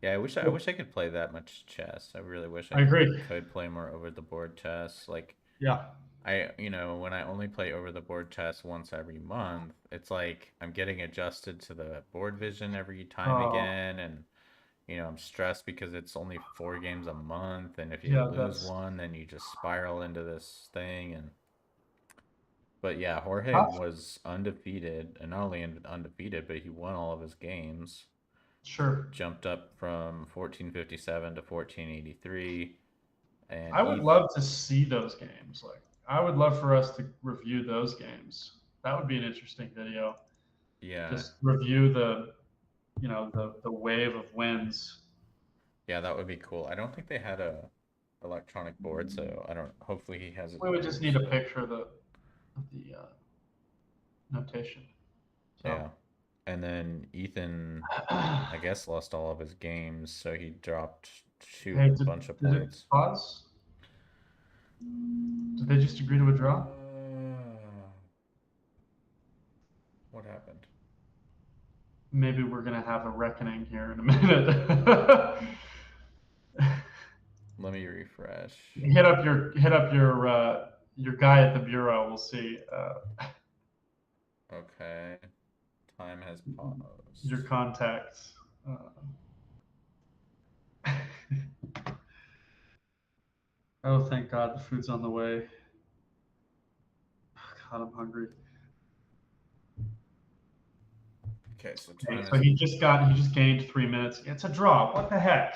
Yeah, I wish I could play that much chess. I really wish I I agree. could play more over the board chess. Like Yeah. when I only play over the board chess once every month, it's like I'm getting adjusted to the board vision every time Oh, again, and I'm stressed because it's only 4 games a month, and if you yeah. lose That's one, then you just spiral into this thing. And but yeah, Jorge tough. was undefeated, and not only undefeated, but he won all of his games. Sure. Jumped up from 1457 to 1483, and I would love to see those games. Like, I would love for us to review those games. That would be an interesting video. yeah, Just review the wave of wins. yeah, that would be cool. I don't think they had a electronic board, so I don't. Hopefully, he has it We would here. just need a So picture of the notation. So, yeah, and then Ethan, I guess, lost all of his games, so he dropped shoot hey, a did, bunch of did it points. pause? Did they just agree to a draw? What happened? Maybe we're gonna have a reckoning here in a minute. Let me refresh. hit up your guy at the bureau. We'll see Okay, time has your paused. contacts. Oh, thank God, the food's on the way. God, I'm hungry. Okay, so Okay, time so has. he just gained 3 minutes. It's a draw. What the heck?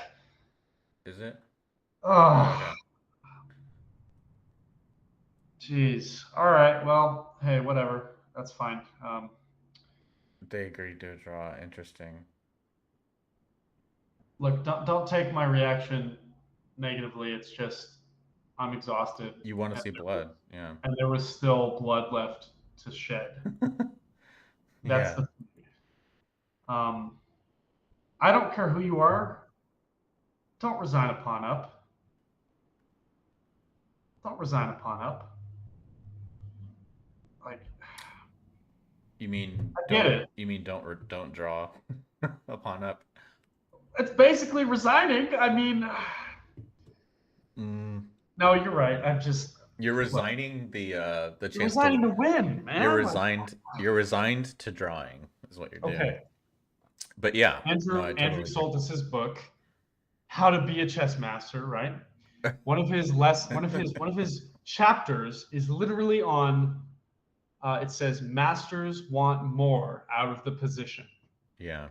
Is it? Oh, Oh, okay. jeez. All right. Well, hey, whatever. That's fine. They agreed to a draw. Interesting. Look, don't take my reaction negatively. It's just I'm exhausted, You want to and see blood? Yeah. there was still blood left to shed. That's Yeah. the. Um, I don't care who you are. Don't resign a pawn up. Don't resign a pawn up. Like, You mean I get don't? it. You mean don't draw upon up? It's basically resigning. I mean, Mm, no, you're right. I'm just you're look. resigning the You're chance to. resigning to win, You're man. Like, resigned. You're resigned to drawing is what you're doing. okay. But yeah, no, I Andrew totally get. Soltis' book, How to Be a Chess Master, right? One of his chapters is literally on. It says masters want more out of the position. Yeah.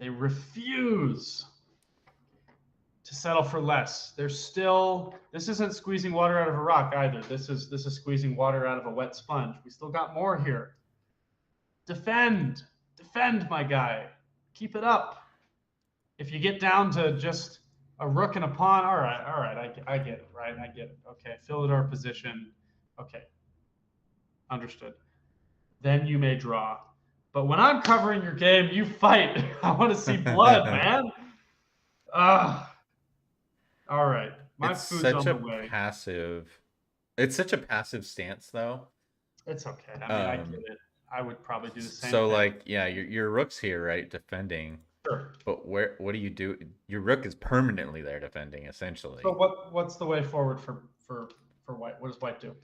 They refuse to settle for less. They're still. This isn't squeezing water out of a rock either. This is squeezing water out of a wet sponge. We still got more here. Defend, defend, my guy. Keep it up. If you get down to just a rook and a pawn, all right, I get it, right? I get it. Okay, Philidor position. Okay, understood. Then you may draw. But when I'm covering your game, you fight. I want to see blood, man. Ah, all right. My It's food's such on the a way. passive. It's such a passive stance, though. It's okay. I mean, I get Um, it. I would probably do the same so thing. like, yeah, your rook's here, right, defending. Sure. But what do you do? Your rook is permanently there defending, So essentially. what's the way forward for white? What does white do?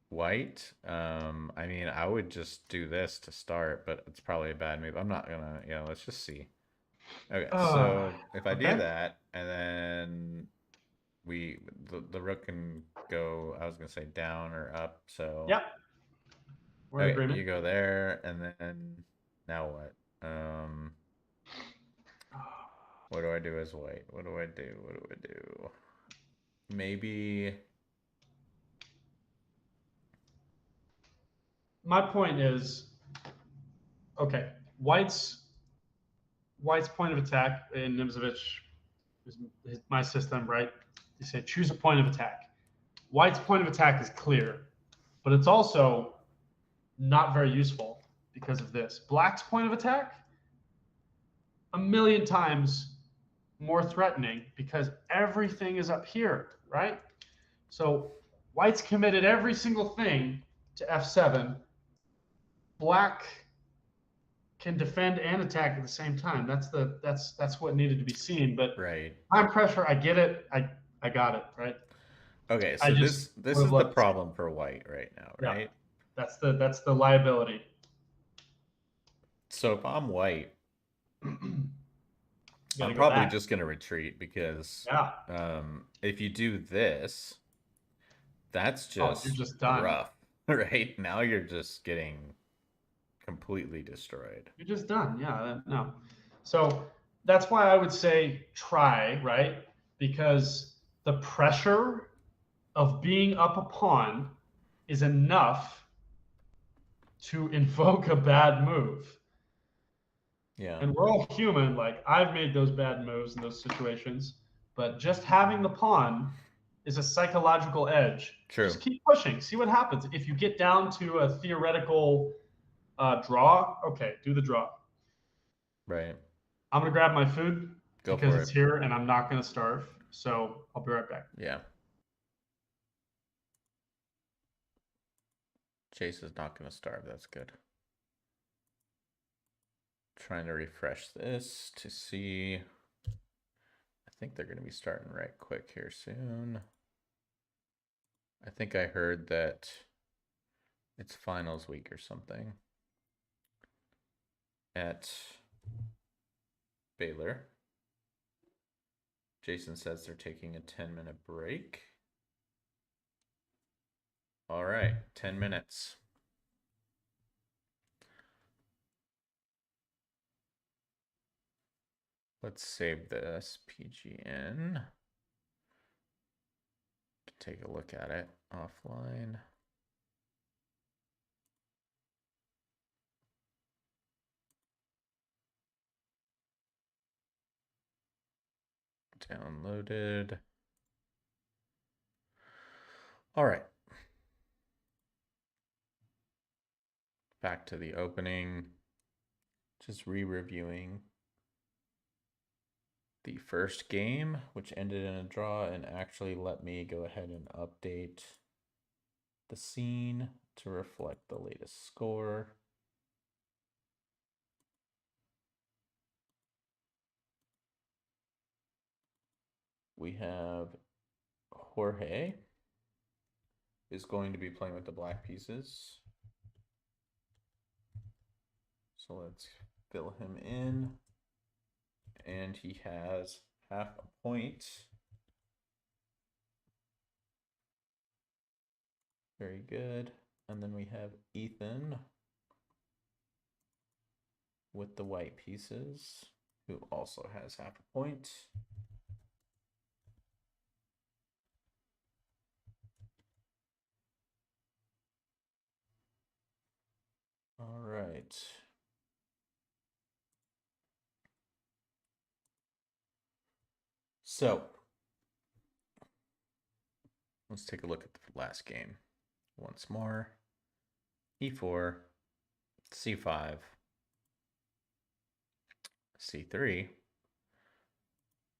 White, I mean, I would just do this to start, but it's probably a bad move. I'm not gonna, let's just see. Okay, Uh, so if I do okay. that, and then the rook can go, I was gonna say down or up. So Yep. We're in okay, agreement. you go there, and then now what? What do I do as white? What do I do? What do I do? Maybe. My point is, okay, white's White's point of attack in Nimzovich is my system, right? You say choose a point of attack. White's point of attack is clear, but it's also not very useful because of this. Black's point of attack, a million times more threatening because everything is up here, right? So White's committed every single thing to f7. Black can defend and attack at the same time. That's what needed to be seen. But Right. time pressure, I get it. I got it, right? Okay, I so just this would have is the loved to see it. problem for white right now, Yeah, right? that's the liability. So if I'm white, You got I'm to go probably back. just gonna retreat because Yeah. if you do this, that's Oh, you're just just done. rough, right? Now you're just getting completely destroyed. You're just done. Yeah. No. So that's why I would say try, right? Because the pressure of being up a pawn is enough to invoke a bad move. Yeah, And we're all human. Like I've made those bad moves in those situations, but just having the pawn is a psychological edge. true. Just keep pushing, see what happens. If you get down to a theoretical draw, okay, do the draw. Right. I'm gonna grab my food Go because for it's it. here and I'm not gonna starve. So I'll be right back. Yeah. Chase is not gonna starve. That's good. Trying to refresh this to see. I think they're gonna be starting right quick here soon. I think I heard that it's finals week or something at Baylor. Jason says they're taking a 10-minute break. All right, 10 minutes. Let's save this PGN to take a look at it offline. Downloaded. All right. Back to the opening. Just re-reviewing the first game, which ended in a draw, and actually let me go ahead and update the scene to reflect the latest score. We have Jorge is going to be playing with the black pieces. So let's fill him in. And he has half a point. Very good. And then we have Ethan with the white pieces, who also has half a point. All right. So let's take a look at the last game once more. E4, C5, C3.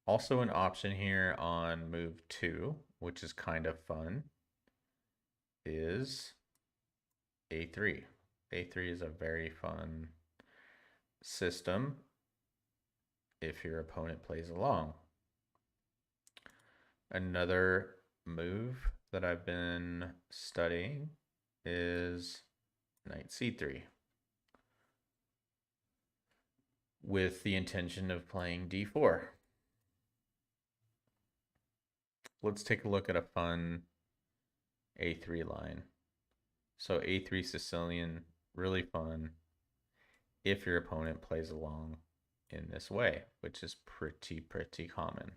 Also an option here on move 2, which is kind of fun, is A3. A3 is a very fun system if your opponent plays along. Another move that I've been studying is knight c3 with the intention of playing d4. Let's take a look at a fun a3 line. So a3 Sicilian, really fun if your opponent plays along in this way, which is pretty common.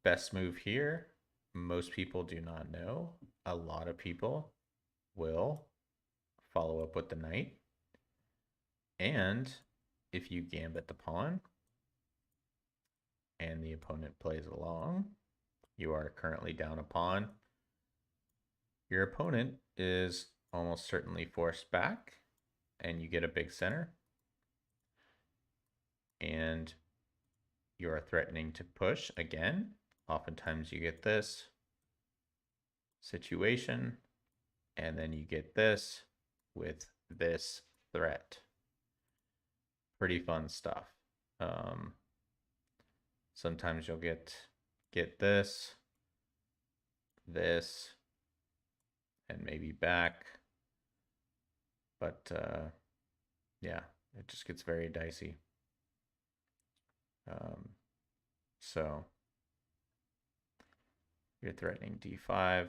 Best move here, most people do not know. A lot of people will follow up with the knight. And if you gambit the pawn and the opponent plays along, you are currently down a pawn. Your opponent is almost certainly forced back, and you get a big center. And you are threatening to push again. Oftentimes you get this situation, and then you get this with this threat. Pretty fun stuff. Sometimes you'll get this, and maybe back. But yeah, it just gets very dicey. So you're threatening d5.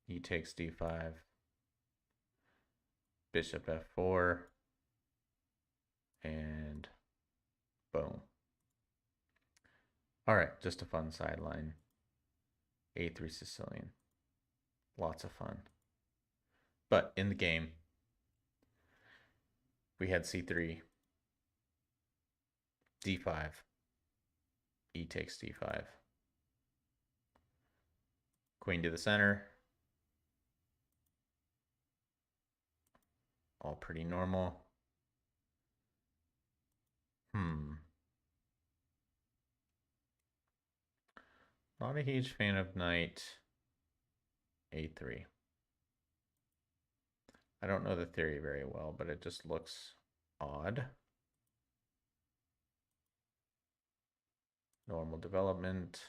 He takes d5. Bishop f4. And boom. All right, just a fun sideline. A3 Sicilian. Lots of fun. But in the game, we had c3, d5, e takes d5, queen to the center. All pretty normal. Not a huge fan of knight a3. I don't know the theory very well, but it just looks odd. Normal development.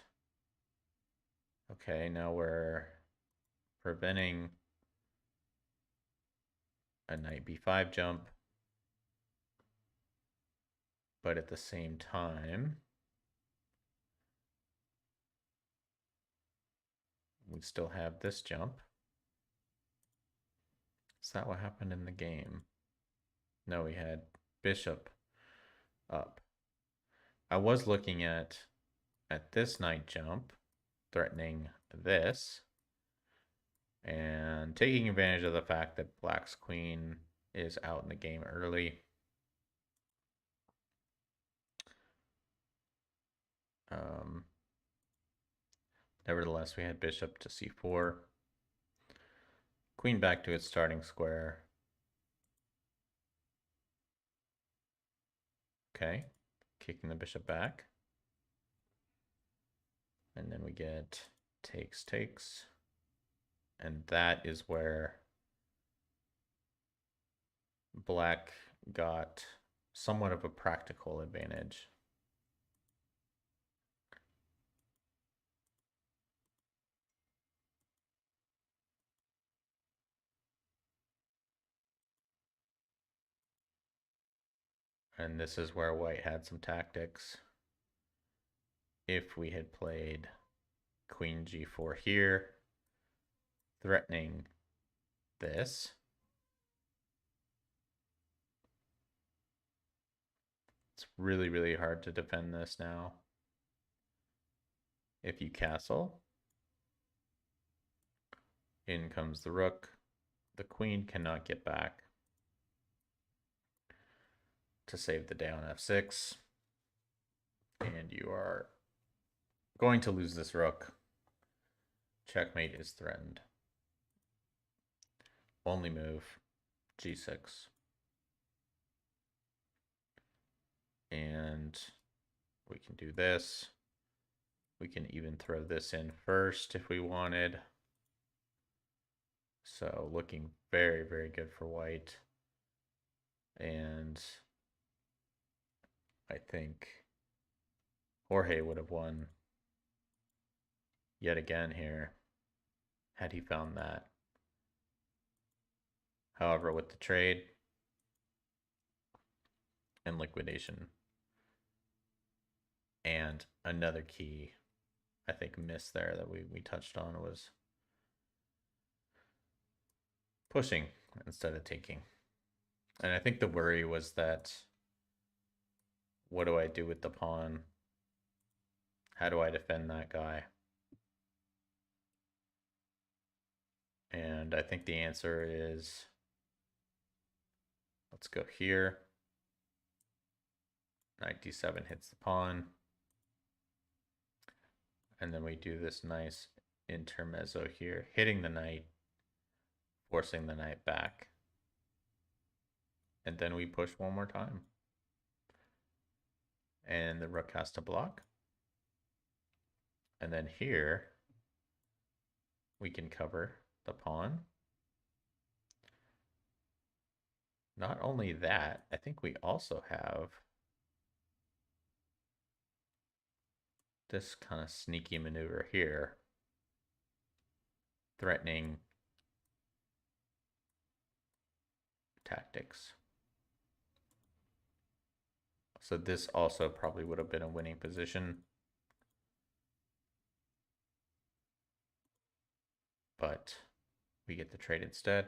Okay, now we're preventing a knight b5 jump. But at the same time, we still have this jump. Is that what happened in the game? No, we had bishop up. I was looking at this knight jump, threatening this, and taking advantage of the fact that black's queen is out in the game early. Nevertheless, we had bishop to c4, queen back to its starting square. Okay, kicking the bishop back. And then we get takes. And that is where black got somewhat of a practical advantage. And this is where white had some tactics. If we had played queen g4 here, threatening this, it's really, really hard to defend this now. If you castle, in comes the rook. The queen cannot get back to save the day on f6. And you are going to lose this rook. Checkmate is threatened. Only move, g6. And we can do this. We can even throw this in first if we wanted. So looking very, very good for white. And I think Jorge would have won yet again here had he found that. However, with the trade and liquidation and another key, I think, miss there that we touched on was pushing instead of taking. And I think the worry was that, what do I do with the pawn? How do I defend that guy? And I think the answer is, let's go here. Knight d7 hits the pawn. And then we do this nice intermezzo here, hitting the knight, forcing the knight back. And then we push one more time. And the rook has to block. And then here, we can cover the pawn. Not only that, I think we also have this kind of sneaky maneuver here, threatening tactics. So this also probably would have been a winning position. But we get the trade instead.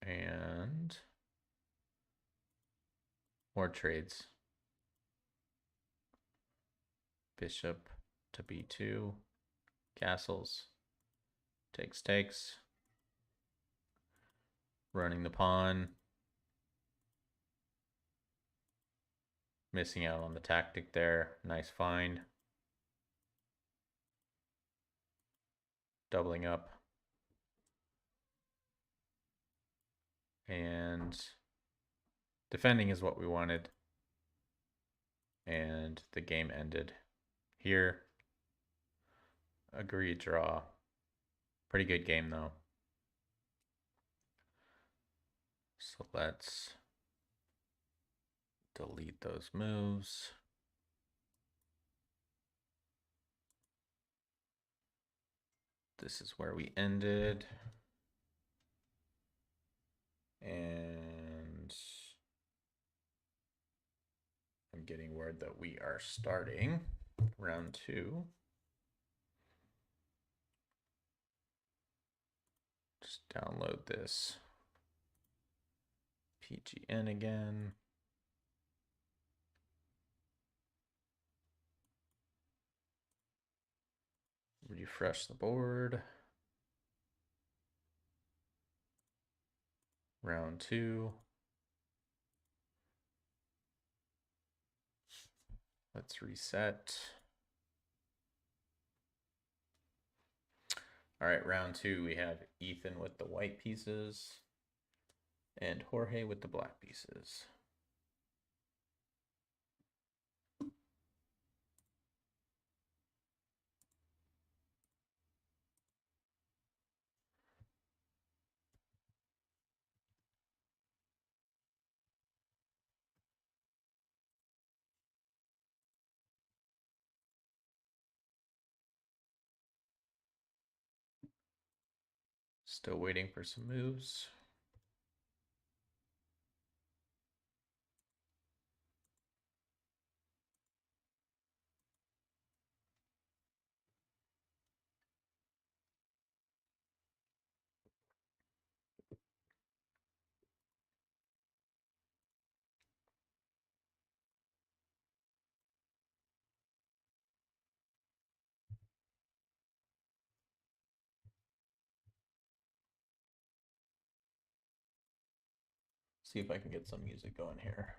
And more trades. Bishop to b2. Castles. Takes. Running the pawn. Missing out on the tactic there. Nice find. Doubling up. And defending is what we wanted. And the game ended here. Agreed draw. Pretty good game though. So let's delete those moves. This is where we ended. And I'm getting word that we are starting round 2. Just download this PGN again. Refresh the board. Round 2. Let's reset. All right, round 2, we have Ethan with the white pieces and Jorge with the black pieces. Still waiting for some moves. See if I can get some music going here.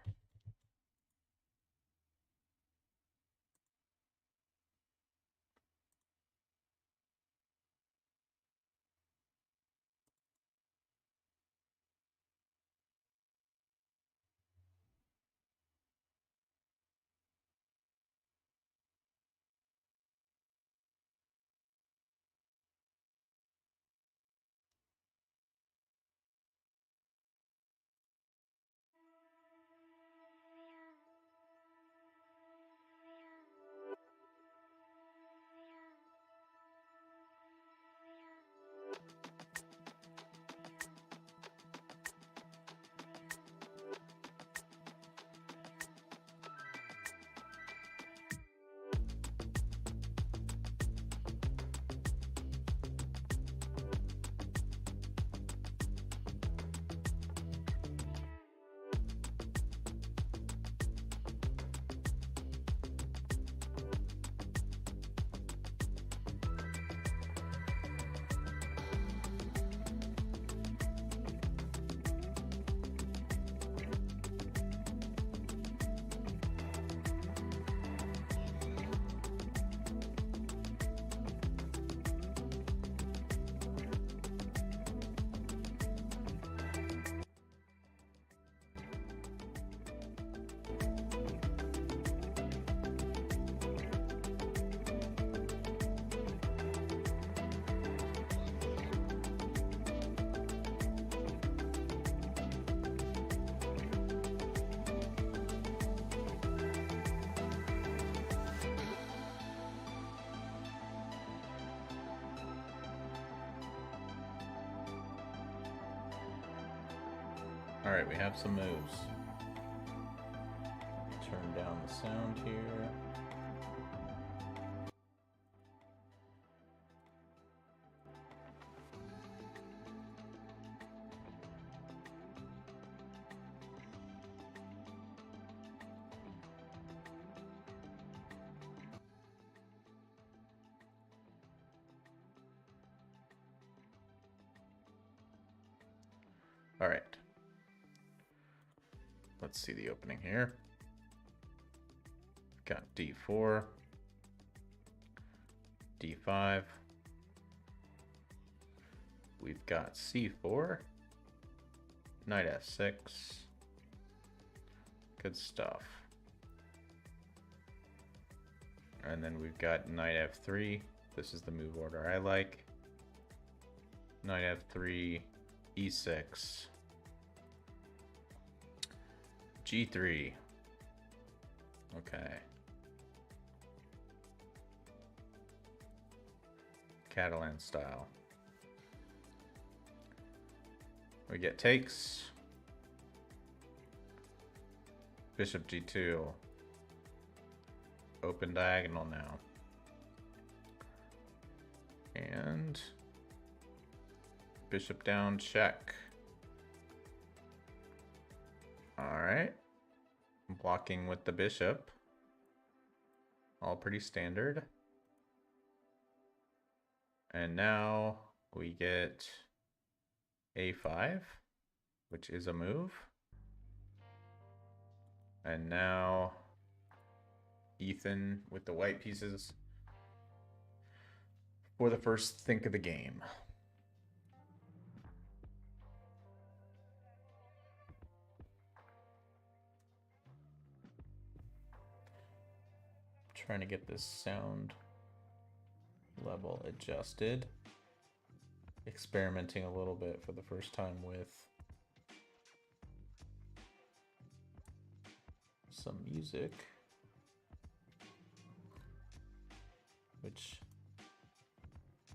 Alright, we have some moves. Turn down the sound here. All right. Let's see the opening here. Got D4, D5. We've got C4, Knight F6. Good stuff. And then we've got Knight F3. This is the move order I like. Knight F3, E6, G3. Okay. Catalan style. We get takes. Bishop G2. Open diagonal now. And bishop down, check. Alright. Blocking with the bishop. All pretty standard. And now we get A5, which is a move. And now Ethan with the white pieces for the first think of the game. Trying to get this sound level adjusted. Experimenting a little bit for the first time with some music, which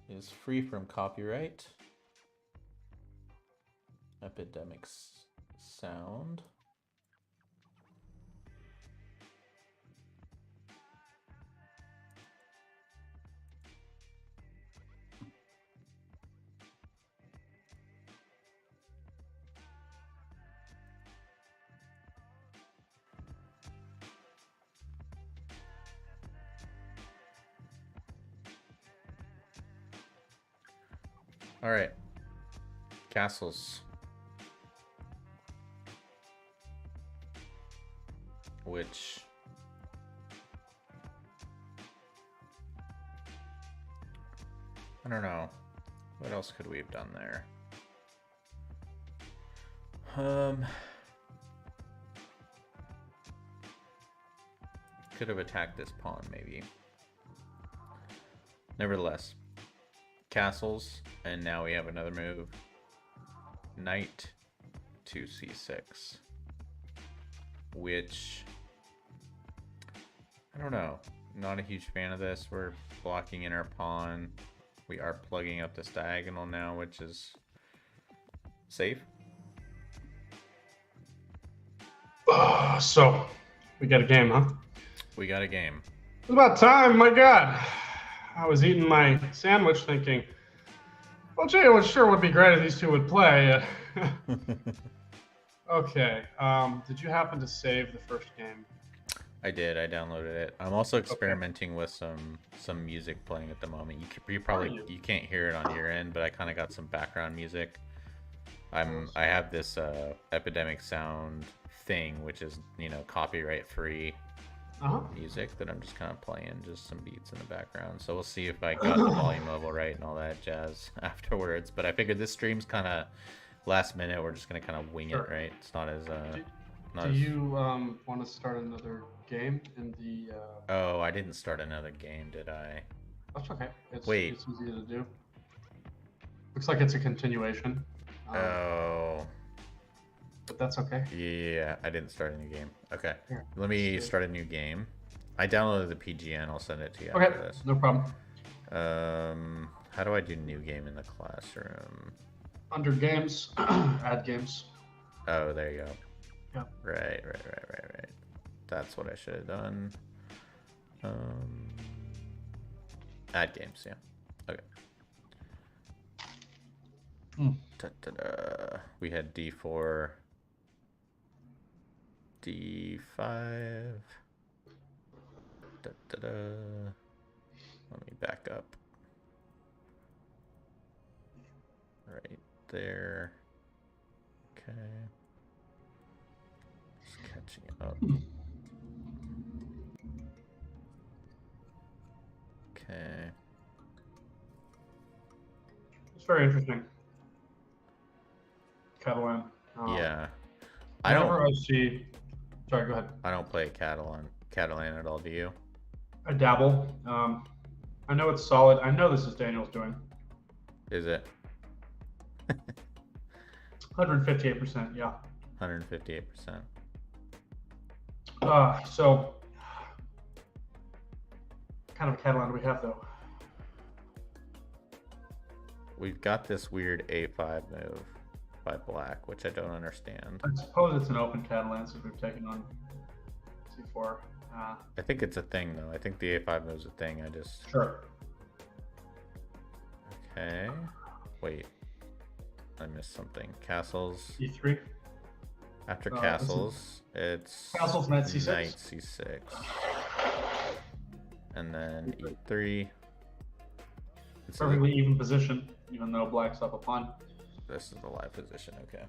is free from copyright. Epidemic sound. All right, castles, which I don't know. What else could we have done there? Could have attacked this pawn maybe. Nevertheless, castles, and now we have another move. Knight to C6, which I don't know. Not a huge fan of this. We're blocking in our pawn. We are plugging up this diagonal now, which is safe. So we got a game, huh? We got a game. It's about time, my God. I was eating my sandwich thinking, well, gee, it sure would be great if these two would play. Okay. Did you happen to save the first game? I did. I downloaded it. I'm also experimenting with some music playing at the moment. You probably you can't hear it on your end, but I kind of got some background music. I have this Epidemic Sound thing, which is copyright free music that I'm just kind of playing, just some beats in the background. So we'll see if I got the volume level right and all that jazz afterwards. But I figured this stream's kind of last minute. We're just gonna kind of wing it, right? It's not as Do you want to start another game in the? Oh, I didn't start another game, did I? That's okay. It's easy to do. Looks like it's a continuation. Oh. But that's okay. Yeah, I didn't start a new game. Okay. Here, Let me start a new game. I downloaded the PGN. I'll send it to you okay, after this. No problem. How do I do new game in the classroom? Under games, add games. Oh, there you go. Yep. Right. That's what I should have done. Um, add games, yeah. Okay. Da-da-da. We had D4, D5. Da-da-da. Let me back up. Right there. Okay. Just catching up. Okay. It's very interesting. Catalan. Yeah. Whenever I see, sorry, go ahead. I don't play Catalan at all, do you? I dabble. I know it's solid. I know this is Daniel's doing. Is it? 158%, yeah. 158%. So, kind of a Catalan do we have, though? We've got this weird A5 move by black, which I don't understand. I suppose it's an open Catalan since we've taken on C4. I think it's a thing, though. I think the A5 move's a thing. I just... Sure. Okay. Wait. I missed something. Castles. E3. After castles, it's... Castles, knight C6. Knight C6. And then E3. It's Perfectly even position, even though black's up a pawn. This is the live position, okay.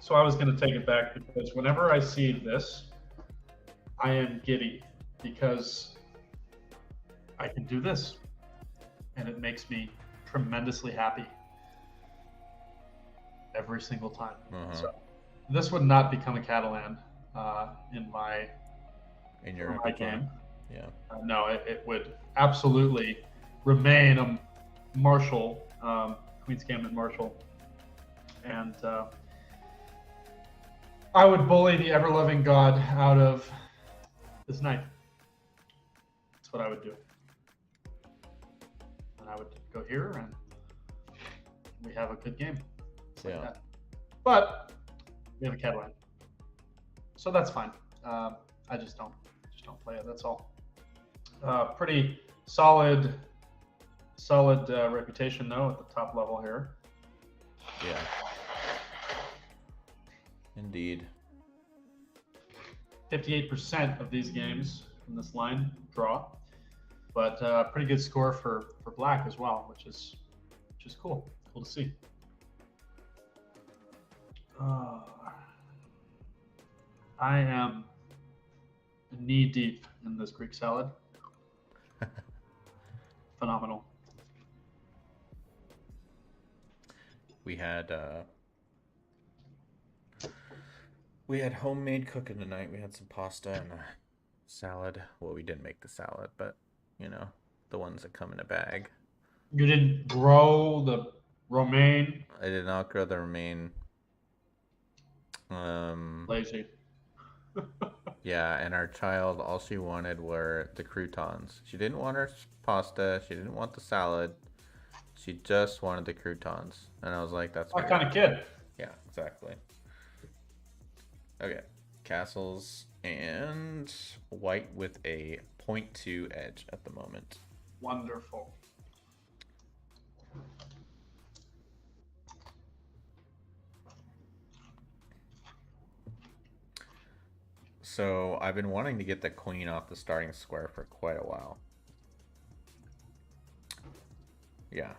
So I was going to take it back because whenever I see this, I am giddy because I can do this. And it makes me tremendously happy every single time. So this would not become a Catalan in your game. Yeah. No, it would absolutely remain a Marshall, Queen's Gambit Marshall. And I would bully the ever-loving God out of this knight. That's what I would do. And I would go here, and we have a good game. Yeah. Like that. But we have a Catalan, so that's fine. I just don't play it. That's all. Pretty solid reputation though at the top level here. Yeah. Indeed. 58% of these games from this line draw, but pretty good score for black as well, which is cool. Cool to see. I am knee deep in this Greek salad. Phenomenal. We had homemade cooking tonight. We had some pasta and a salad. Well, we didn't make the salad, but you know, the ones that come in a bag. You didn't grow the romaine? I did not grow the romaine. Lazy. Yeah, and our child, all she wanted were the croutons. She didn't want her pasta. She didn't want the salad. She just wanted the croutons. And I was like, that's what kind of kid? Yeah, exactly. Okay, castles and white with a 0.2 edge at the moment. Wonderful. So I've been wanting to get the queen off the starting square for quite a while. Yeah.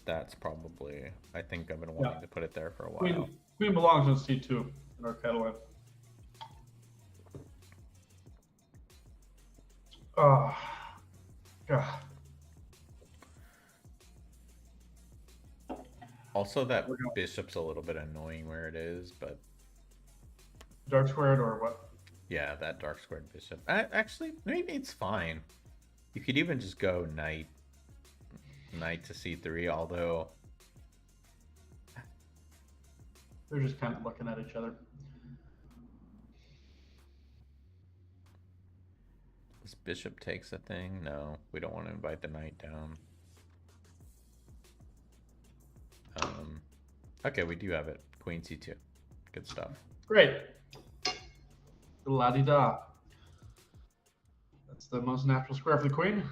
That's probably, I think I've been wanting to put it there for a while. Queen belongs in C2 in our Catalan. Oh, God. Also, that bishop's a little bit annoying where it is, but... Dark squared or what? Yeah, that dark squared bishop. Actually, maybe it's fine. You could even just go knight to c3, although... They're just kind of looking at each other. This bishop takes a thing? No, we don't want to invite the knight down. Okay, we do have it. Queen c2. Good stuff. Great. La-di-da. That's the most natural square for the queen.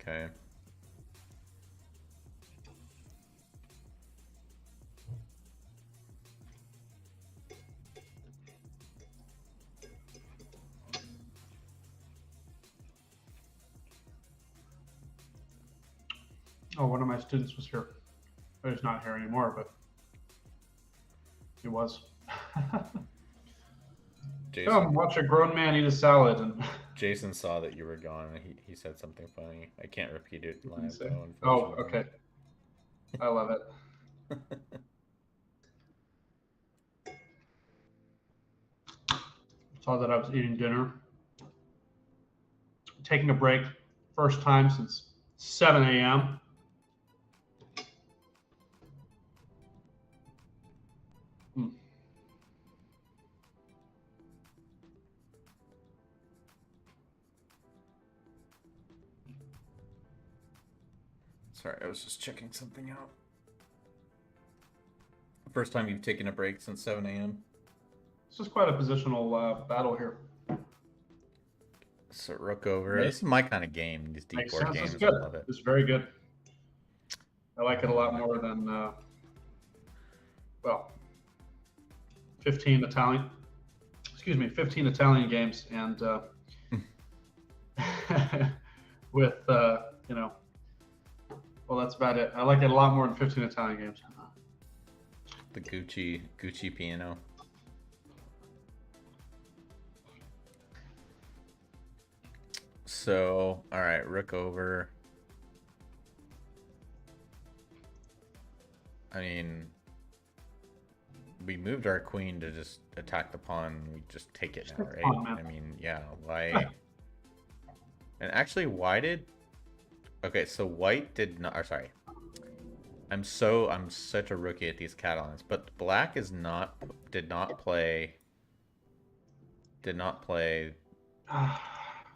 Okay. Oh, one of my students was here. He's not here anymore, but he was. Jason, Come watch a grown man eat a salad. And Jason saw that you were gone. And he said something funny. I can't repeat it live though, oh, unfortunately. okay. I love it. Saw that I was eating dinner, taking a break, first time since 7 a.m. Sorry, I was just checking something out. First time you've taken a break since 7 a.m. This is quite a positional battle here. So rook over. This is my kind of game. These deep Makes board sense. games, It's good. I love it. It's very good. I like it a lot more than, well, 15 Italian. Excuse me, 15 Italian games, and with you know, well, that's about it. I like it a lot more than 15 Italian games. The Gucci piano. So, all right, rook over. I mean, we moved our queen to just attack the pawn. We just take it now, right? Pawn, I mean, yeah, why? And actually, why did... Okay, so white did not... Or sorry. I'm such a rookie at these Catalans. But black is not... Did not play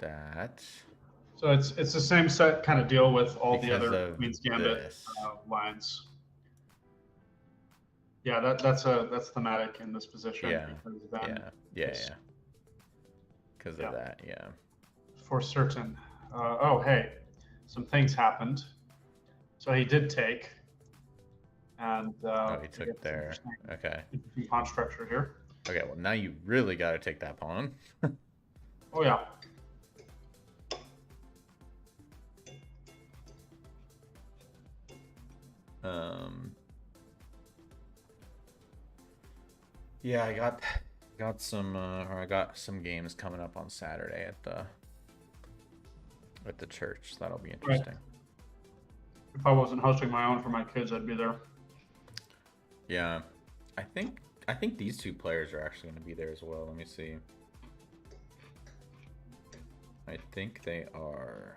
that. So it's the same set kind of deal with all the Because other of Queen's Gambit this. lines. Yeah, that's thematic in this position. Yeah, Because then yeah. Because of that, yeah. For certain. Oh, hey, some things happened. So he did take, and Oh, he took there. Okay. Pawn structure here. Okay, well now you really got to take that pawn. Oh yeah. Yeah, I got some I got some games coming up on Saturday at the church. That'll be interesting. Right. If I wasn't hosting my own for my kids, I'd be there. Yeah. I think these two players are actually going to be there as well. Let me see. I think they are.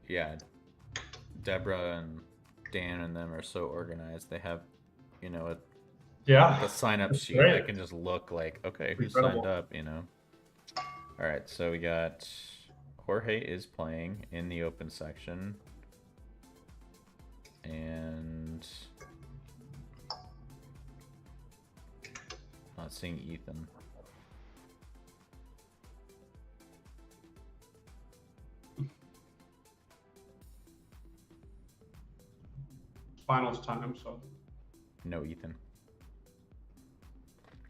Yeah. Deborah and Dan and them are so organized. They have, you know, the sign-up sheet. Great. I can just look like, okay, who signed up, you know. All right, so we got Jorge is playing in the open section. And not seeing Ethan. Finals time, so. No Ethan.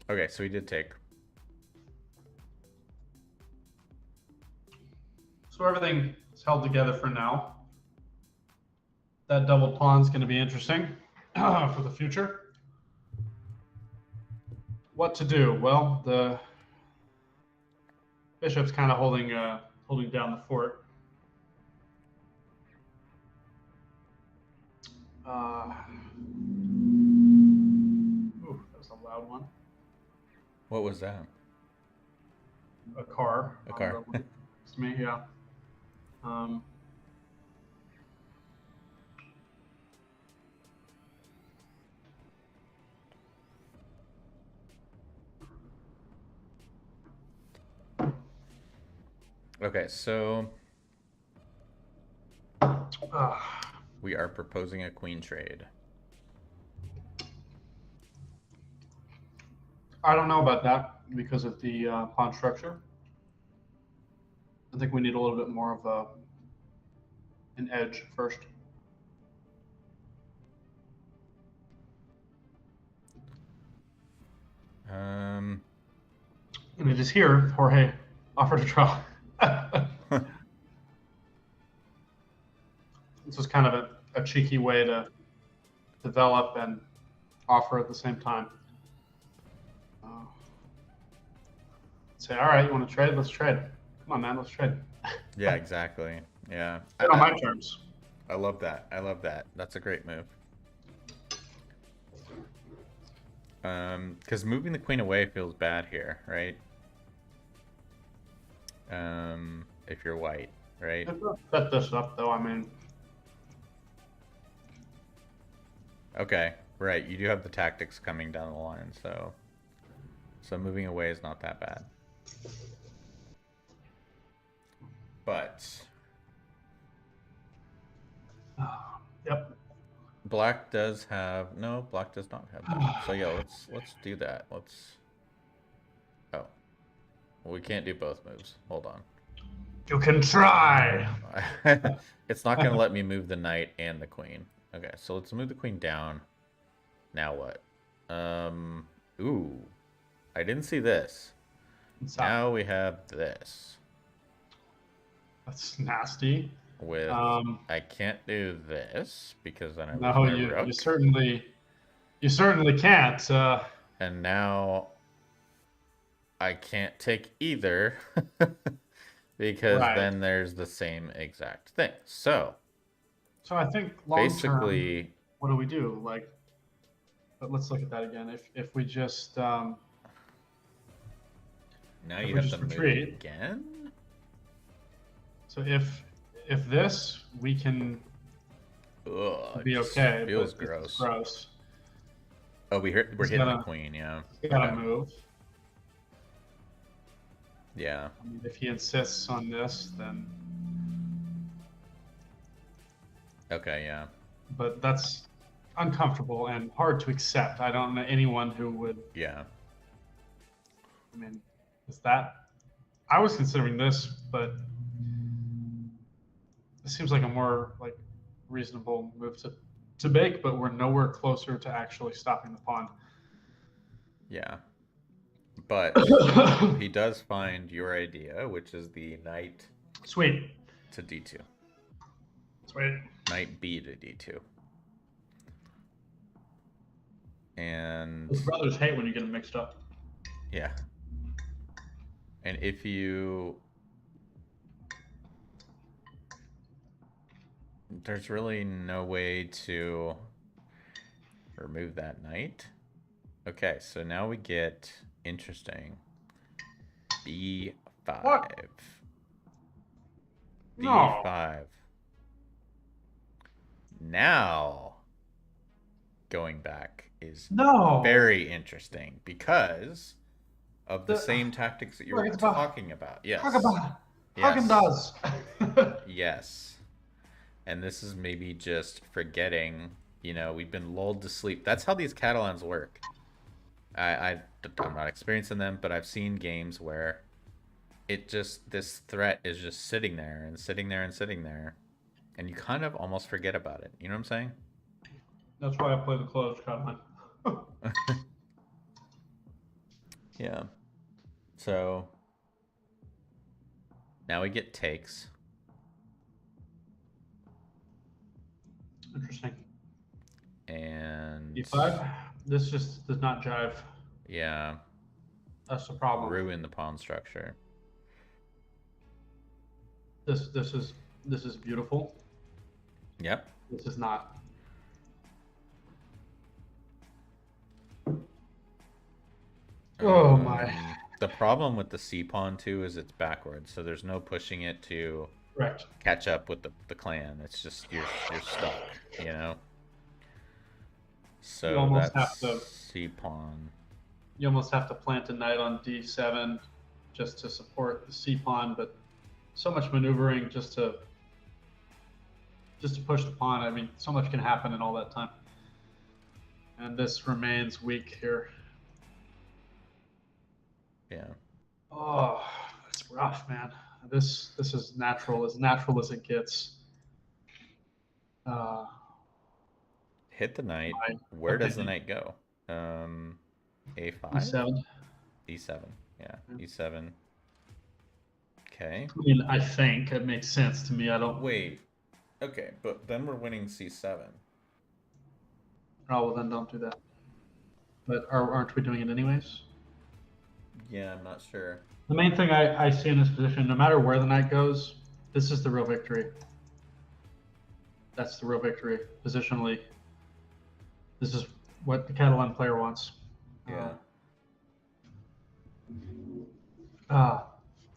Okay, so he did take. So everything is held together for now. That double pawn is going to be interesting for the future. What to do? Well, the bishop's kind of holding down the fort. Ooh, that was a loud one. What was that? A car. A car. It's me, yeah. Okay, so We are proposing a queen trade. I don't know about that because of the pawn structure. I think we need a little bit more of an edge first. And it is here Jorge offered to draw. This is kind of a cheeky way to develop and offer at the same time. Say, all right, you want to trade? Let's trade. Come on, man, let's trade. Yeah, exactly. Yeah. On my terms. I love that. I love that. That's a great move. Because moving the queen away feels bad here, right? If you're white, right? Set this up, though. I mean, okay, right. You do have the tactics coming down the line, so moving away is not that bad. But yep. Black does have Black does not have that. So yeah, let's do that. Oh, well, we can't do both moves. Hold on. You can try. It's not gonna let me move the knight and the queen. Okay, so let's move the queen down. Now what? Ooh, I didn't see this. Now we have this. That's nasty. With I can't do this because then I lose my rook. You certainly can't. And now I can't take either because then there's the same exact thing. So I think basically, term, what do we do? Like, but let's look at that again. If we just now you have to retreat move again. So if this, we can be okay. Feels gross. Gross. Oh, we're hitting the queen, yeah. Gotta move. Yeah. I mean, if he insists on this, then. Okay, yeah. But that's uncomfortable and hard to accept. I don't know anyone who would. Yeah. I mean, is that? I was considering this, but it seems like a more reasonable move to make, but we're nowhere closer to actually stopping the pawn. Yeah. But he does find your idea, which is the knight Sweet. To D2. Sweet. Knight B to D2. And his brothers hate when you get them mixed up. Yeah. And if you there's really no way to remove that knight. Okay, so now we get interesting. B5. What? B5. No. Now going back is very interesting because of the same tactics that you were talking about. Yes. Hagen does. Yes. And this is maybe just forgetting, we've been lulled to sleep. That's how these Catalans work. I'm not experiencing them, but I've seen games where this threat is just sitting there and sitting there and sitting there. And you kind of almost forget about it. You know what I'm saying? That's why I play the closed Catalan. Yeah. So now we get takes. Interesting. And E5. This just does not jive. Yeah. That's the problem. Ruin the pawn structure. This is beautiful. Yep. This is not. Oh my. The problem with the C pawn too is it's backwards, so there's no pushing it to catch up with the clan. It's just you're stuck, So you almost that's have to C pawn. You almost have to plant a knight on D7 just to support the C pawn, but so much maneuvering just to just to push the pawn. I mean, so much can happen in all that time. And this remains weak here. Yeah. Oh, that's rough, man. This is natural as it gets. Uh, Hit the knight. my Where does the opinion. knight go? A5? E7. E7. Yeah, Yeah. E7. Okay. I mean, I think it makes sense to me. I don't. Wait. Okay, but then we're winning C7. Oh well, then don't do that. But aren't we doing it anyways? Yeah, I'm not sure. The main thing I see in this position, no matter where the knight goes, this is the real victory. That's the real victory positionally. This is what the Catalan player wants. Yeah. Uh,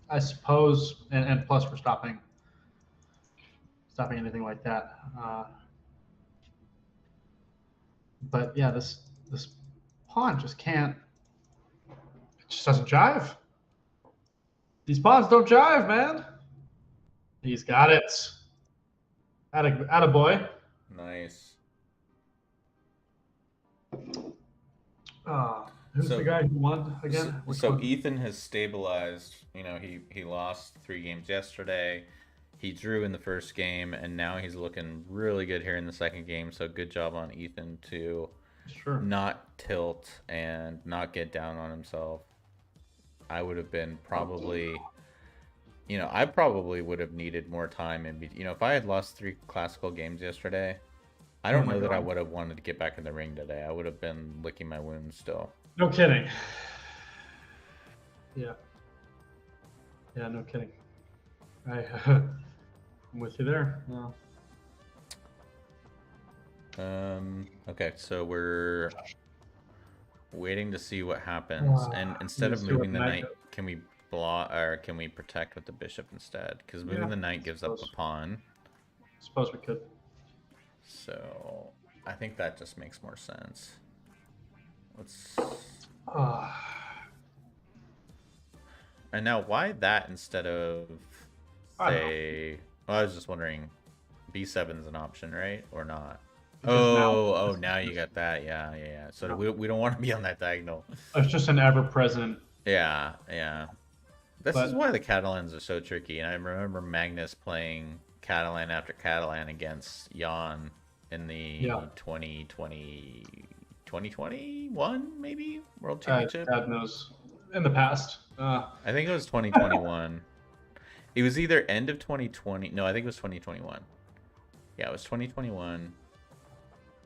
I suppose, and plus we're stopping anything like that. But yeah, this pawn just can't. It just doesn't jive. These pawns don't jive, man. He's got it. Atta boy. Nice. Who's the So guy who won again? Which so one? Ethan has stabilized. You know, he lost 3 games yesterday. He drew in the first game, and now he's looking really good here in the second game. So good job on Ethan to Sure. not tilt and not get down on himself. I would have been probably, I probably would have needed more time. And, if I had lost 3 classical games yesterday, I Oh don't my know that I god. would have wanted to get back in the ring today. I would have been licking my wounds still. No kidding. Yeah. Yeah. No kidding. I'm with you there. No. Okay, so we're waiting to see what happens. And instead of Let's see what moving the the knight knight, goes. can we block or can we protect with the bishop instead? Because moving Yeah. the knight gives up a Suppose. pawn. Suppose we could. So I think that just makes more sense. Let's. Uh, And now, why that instead of I don't know. say? Well, I was just wondering. B7 is an option, right, or not? Because now Oh, now you got that. Yeah, yeah, yeah. So no. we don't want to be on that diagonal. It's just an ever-present. Yeah, yeah. This is But why the Catalans are so tricky. And I remember Magnus playing Catalan after Catalan against Jan in the yeah, 2021 maybe World Championship. God knows. In the past. I think it was 2021. It was either end of 2020. No, I think it was 2021. Yeah, it was 2021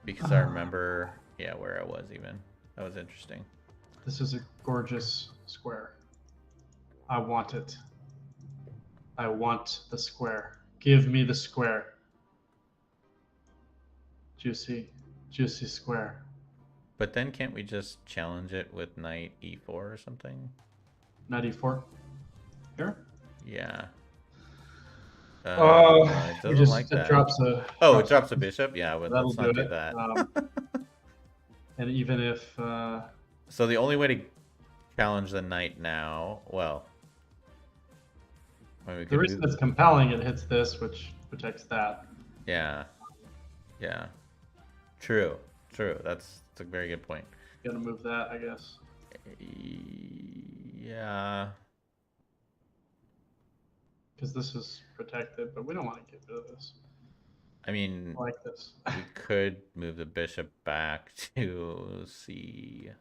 because I remember, yeah, where I was even. That was interesting. This is a gorgeous square. I want it. I want the square. Give me the square. Juicy, juicy square. But then can't we just challenge it with knight e4 or something? Knight e4. Here. Yeah. It We doesn't just like it that. drops a. Oh, it drops a bishop? Yeah, but That'll let's not do do it. that. And even if So the only way to challenge the knight now, well, I mean, we the could reason move. it's compelling, it hits this, which protects that. Yeah, yeah. True, true. That's a very good point. Gonna move that, I guess. Yeah. Because this is protected, but we don't want to get rid of this. I mean, I like this. we could move the bishop back to c8,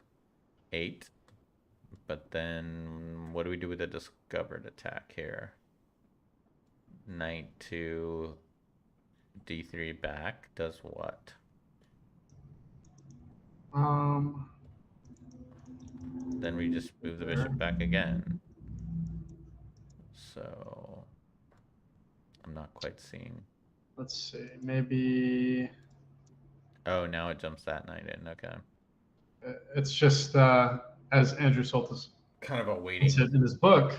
but then what do we do with the discovered attack here? Knight to d3 back does what? Then we just move the bishop back again. So I'm not quite seeing. Let's see, maybe Oh, now it jumps that knight in. Okay. it's just as Andrew Soltis Kind of a puts waiting. it in his book,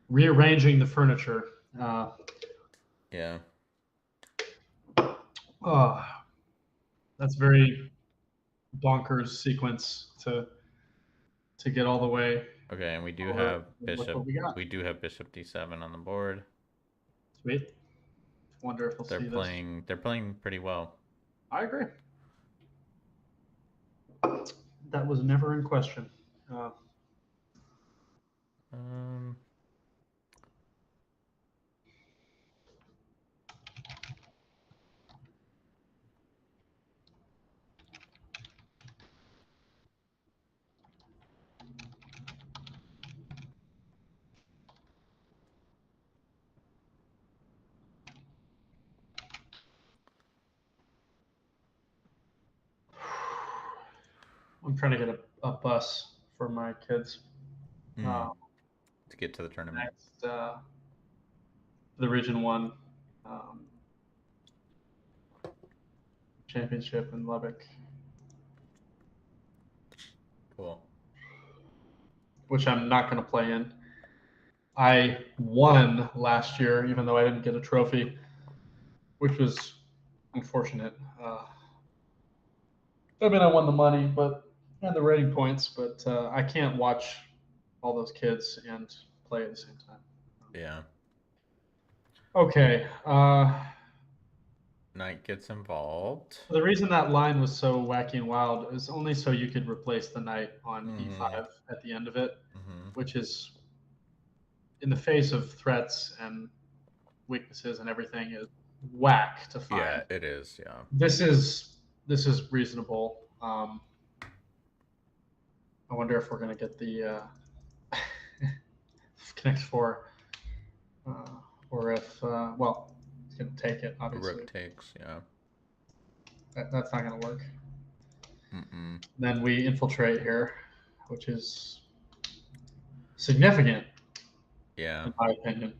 rearranging the furniture. Yeah. Oh, that's very bonkers sequence to get all the way. Okay, and we do over. have Look bishop. what we got. We do have bishop d7 on the board. Sweet. Wonder if we'll They're see this. playing. They're playing pretty well. I agree. That was never in question. Um, I'm trying to get a bus for my kids. mm, Uh, to get to the tournament. Next, the Region One um, championship in Lubbock, Cool. which I'm not going to play in. I won last year, even though I didn't get a trophy, which was unfortunate. I mean, I won the money, and the rating points, but I can't watch all those kids and play at the same time. Yeah. Okay. Knight gets involved. The reason that line was so wacky and wild is only so you could replace the knight on Mm-hmm. e5 at the end of it, Mm-hmm. which is in the face of threats and weaknesses and everything is whack to Yeah, find. it is. Yeah. This is reasonable. I wonder if we're gonna get the Connect Four, or if well, he's gonna take it. Obviously, Rook takes. Yeah. that's not gonna work. Mm-mm. Then we infiltrate here, which is significant Yeah. in my opinion.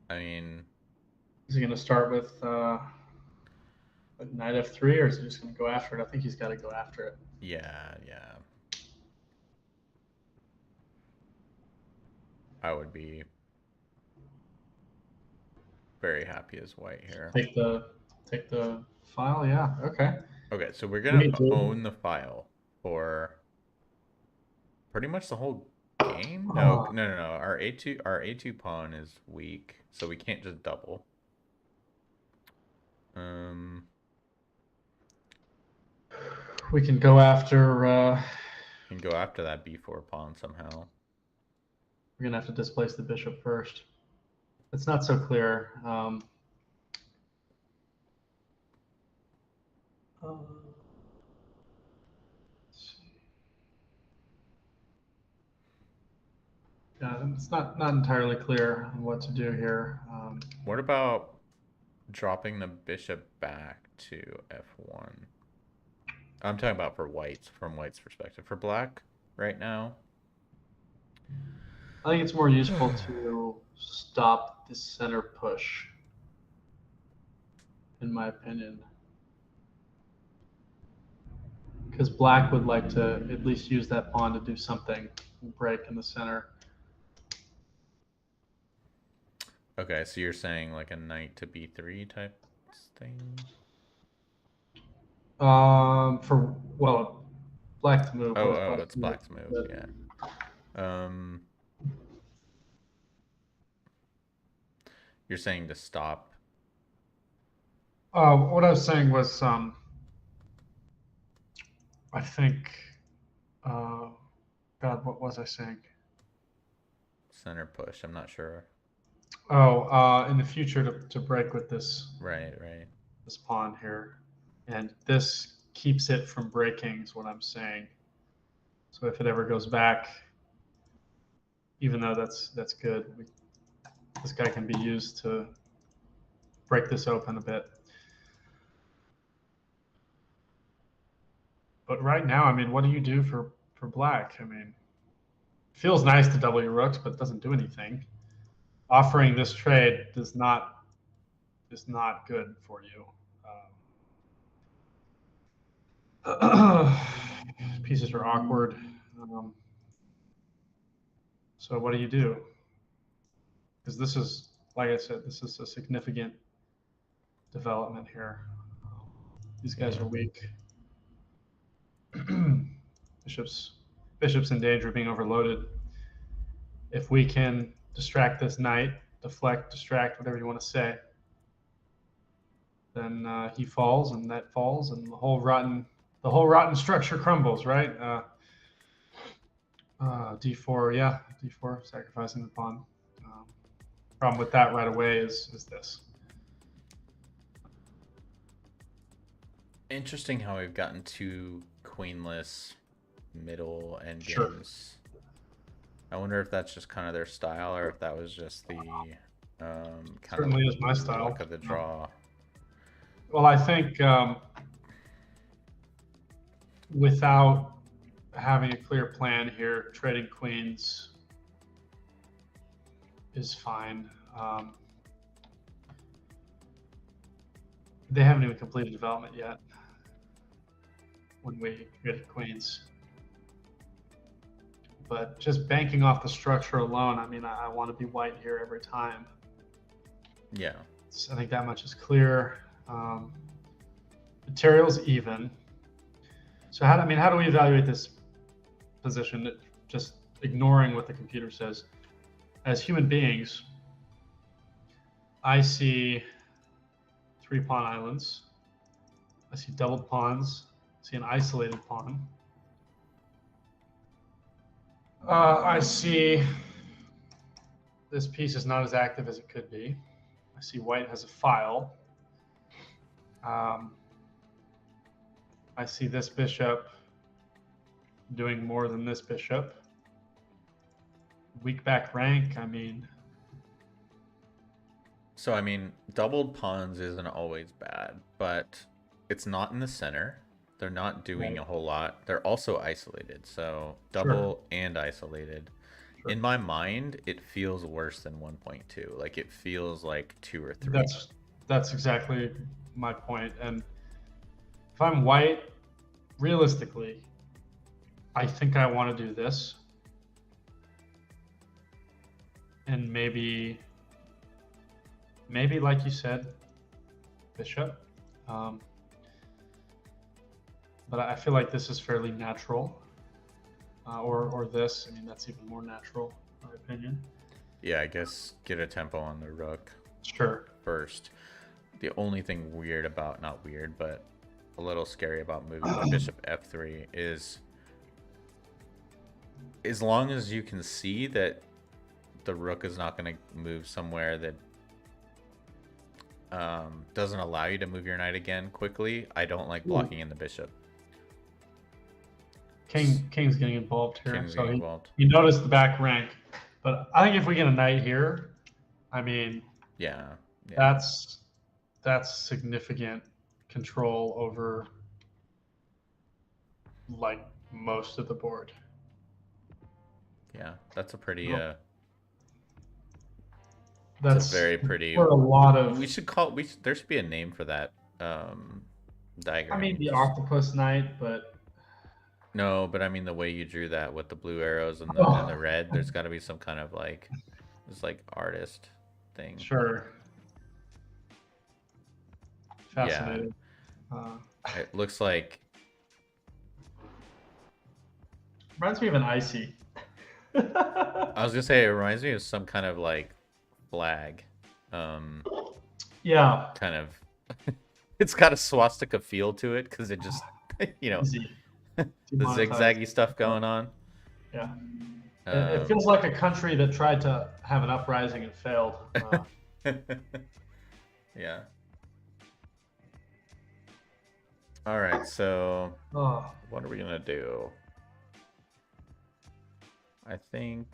I mean, Is he gonna start with like knight f3, or is he just gonna go after it? I think he's got to go after it. yeah, yeah. I would be very happy as white here. Take the file. Yeah. Okay. Okay, so we're gonna We did. own the file for pretty much the whole game. No, Uh, no, no, no. Our A2 pawn is weak, so we can't just double. Um, we can go after. can go after that B4 pawn somehow. We're gonna have to displace the bishop first. It's not so clear. Uh, yeah, it's not entirely clear on what to do here. What about dropping the bishop back to F1? I'm talking about for whites, from white's perspective. For black, right now. I think it's more useful to stop the center push, in my opinion, because black would like to at least use that pawn to do something, break in the center. Okay, so you're saying like a knight to B3 type thing? For well, black to move. Oh, What is oh, black it's to move? black's move, yeah. Um, you're saying to stop. What I was saying was, I think, uh, God, what was I saying? Center push. I'm not sure. Oh, in the future to break with Right, right. this pawn here, and this keeps it from breaking. Is what I'm saying. So if it ever goes back, even though that's good, this guy can be used to break this open a bit. But right now, I mean, what do you do for black? I mean, it feels nice to double your rooks, but it doesn't do anything. Offering this trade is not good for you. Pieces are awkward. Um, so what do you do? Because this is, like I said, this is a significant development here. These guys Yeah. are weak. Bishops, Bishop's in danger of being overloaded. If we can distract this knight, deflect, distract, whatever you want to say, then he falls, and that falls, and the whole rotten structure crumbles. Right? D4, yeah, D4, sacrificing the pawn. Um, Problem with that right away is this. Interesting how we've gotten two queenless middle end Sure. games. I wonder if that's just kind of their style, or if that was just the kind of Certainly is my luck style. of the draw. Well, I think without having a clear plan here, trading queens is fine. They haven't even completed development yet when we traded queens. But just banking off the structure alone, I mean, I want to be white here every time. Yeah. I think that much is clear. Materials even. So how do we evaluate this position? Just ignoring what the computer says. As human beings, I see 3 pawn islands. I see doubled pawns. I see an isolated pawn. I see this piece is not as active as it could be. I see white has a file. I see this bishop doing more than this bishop. Weak back rank, I mean. So, I mean, doubled pawns isn't always bad, but it's not in the center. They're not doing Right. a whole lot. They're also isolated. So, Sure. double and isolated. Sure. In my mind, it feels worse than 1.2. Like, it feels like 2 or 3. That's exactly my point. And if I'm white, realistically, I think I want to do this. And maybe like you said, bishop. But I feel like this is fairly natural. Or this. I mean, that's even more natural, in my opinion. Yeah, I guess get a tempo on the rook Sure. first. The only thing weird about, not weird, but a little scary about moving the bishop f3 is as long as you can see that the rook is not going to move somewhere that doesn't allow you to move your knight again quickly, I don't like blocking in the bishop. King's getting involved here. King's so getting involved. You notice the back rank. But I think if we get a knight here, I mean, Yeah. that's significant control over like most of the board. Yeah, that's a pretty That's a very pretty. for a lot of. We should call. There should be a name for that diagram. I mean, the octopus knight, but no, but I mean the way you drew that with the blue arrows and the red. There's got to be some kind of like, this like artist thing. Sure. Fascinating. Yeah. It looks like. Reminds me of an icy. I was gonna say it reminds me of some kind of like flag. Yeah. Kind of. It's got a swastika feel to it because it just, you know, the zigzaggy stuff going on. Yeah. It feels like a country that tried to have an uprising and failed. Yeah. All right, so what are we gonna do? I think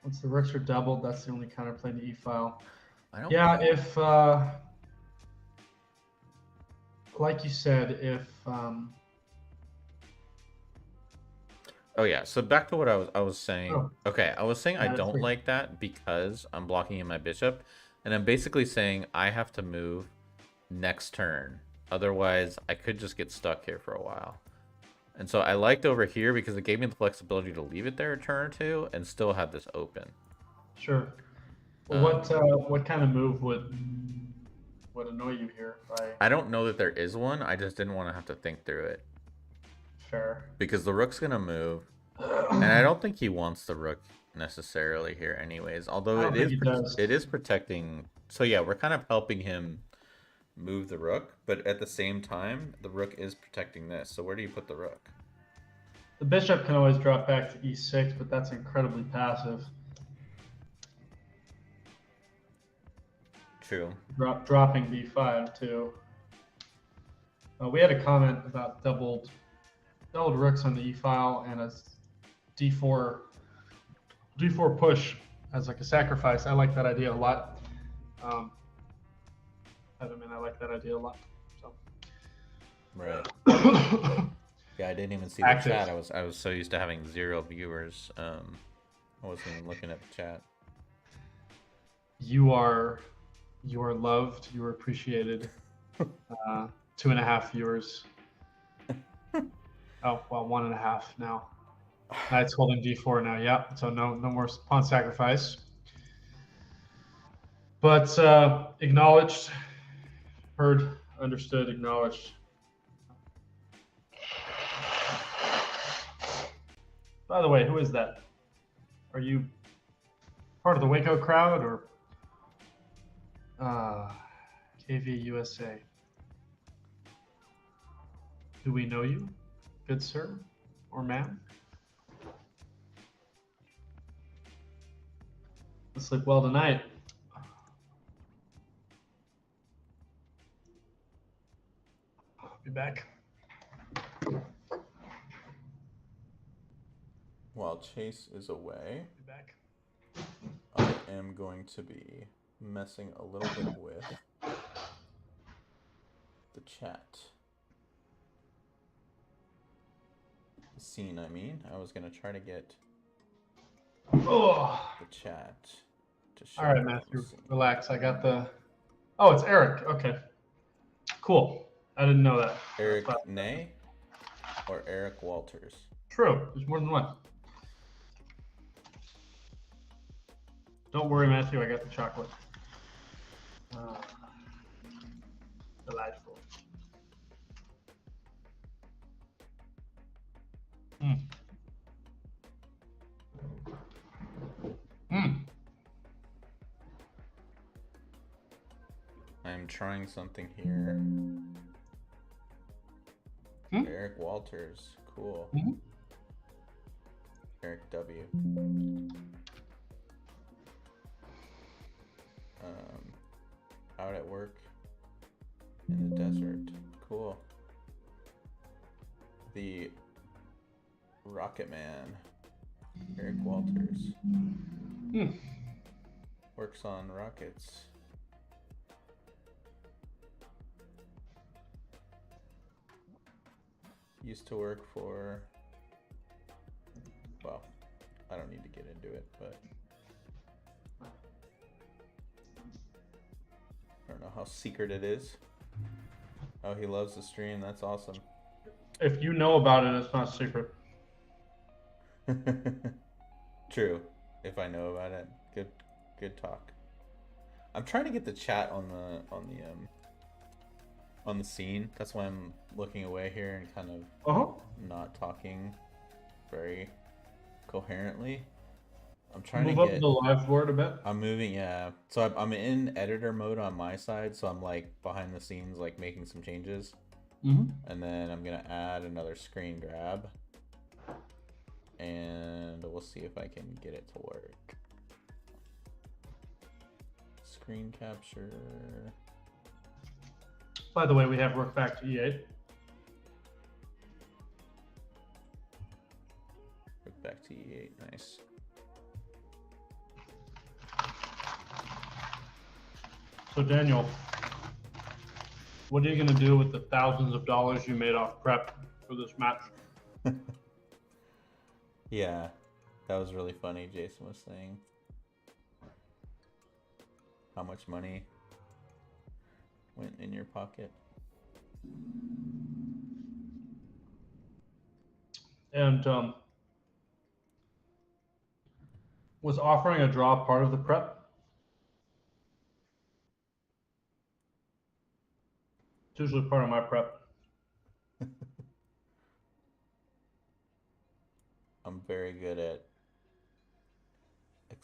once the rooks are doubled, that's the only counterplay in the e-file. Yeah, if like you said, if oh yeah, so back to what I was saying. Oh. Okay, I was saying I don't free. like that because I'm blocking in my bishop, and I'm basically saying I have to move next turn. Otherwise, I could just get stuck here for a while. And so I liked over here because it gave me the flexibility to leave it there a turn or two and still have this open. Sure. Well, what kind of move would annoy you here? I don't know that there is one. I just didn't want to have to think through it. Fair. Because the rook's gonna move, and I don't think he wants the rook necessarily here anyways. Although I don't think he does. it is protecting. So yeah, we're kind of helping him move the rook, but at the same time, the rook is protecting this. So where do you put the rook? The bishop can always drop back to e6, but that's incredibly passive. True. Dropping b5 too. We had a comment about doubled rooks on the e file and a d4 push as like a sacrifice. I like that idea a lot. I like that idea a lot. So. Right. Yeah, I didn't even see the Active. chat. I was so used to having 0 viewers. I wasn't even looking at the chat. You are loved. You are appreciated. 2.5 viewers. Oh well, 1.5 now. Knight's holding d4 now. Yeah, so no more pawn sacrifice. But acknowledged, heard, understood, acknowledged. By the way, who is that? Are you part of the Waco crowd or KV USA? Do we know you, good sir or ma'am? Let's sleep well tonight. I'll be back. While Chase is away, Be back. I am going to be messing a little bit with the chat. The scene, I mean. I was going to try to get the chat to show. All right, Matthew, relax. I got the... Oh, it's Eric. Okay. Cool. I didn't know that. Eric Ney or Eric Walters? True. There's more than one. Don't worry, Matthew. I got the chocolate. Delightful. Mm. Mm. I'm trying something here. Hmm? Eric Walters. Cool. Mm-hmm. Eric W. Out at work in the desert. Cool. The Rocket Man. Eric Walters. Works on rockets. Used to work for... Well, I don't need to get into it, but... I don't know how secret it is. Oh, he loves the stream. That's awesome. If you know about it, it's not secret. True. If I know about it, good talk. I'm trying to get the chat on the scene. That's why I'm looking away here and kind of not talking very coherently. I'm trying Move to up get the live board a bit. I'm moving, yeah. So I'm in editor mode on my side, so I'm like behind the scenes, like making some changes. And then I'm gonna add another screen grab, and we'll see if I can get it to work. Screen capture. By the way, we have rook back to e8. Rook back to e8, nice. So Daniel, what are you going to do with the thousands of dollars you made off prep for this match? Yeah, that was really funny. Jason was saying how much money went in your pocket. And was offering a draw part of the prep? It's usually part of my prep. I'm very good at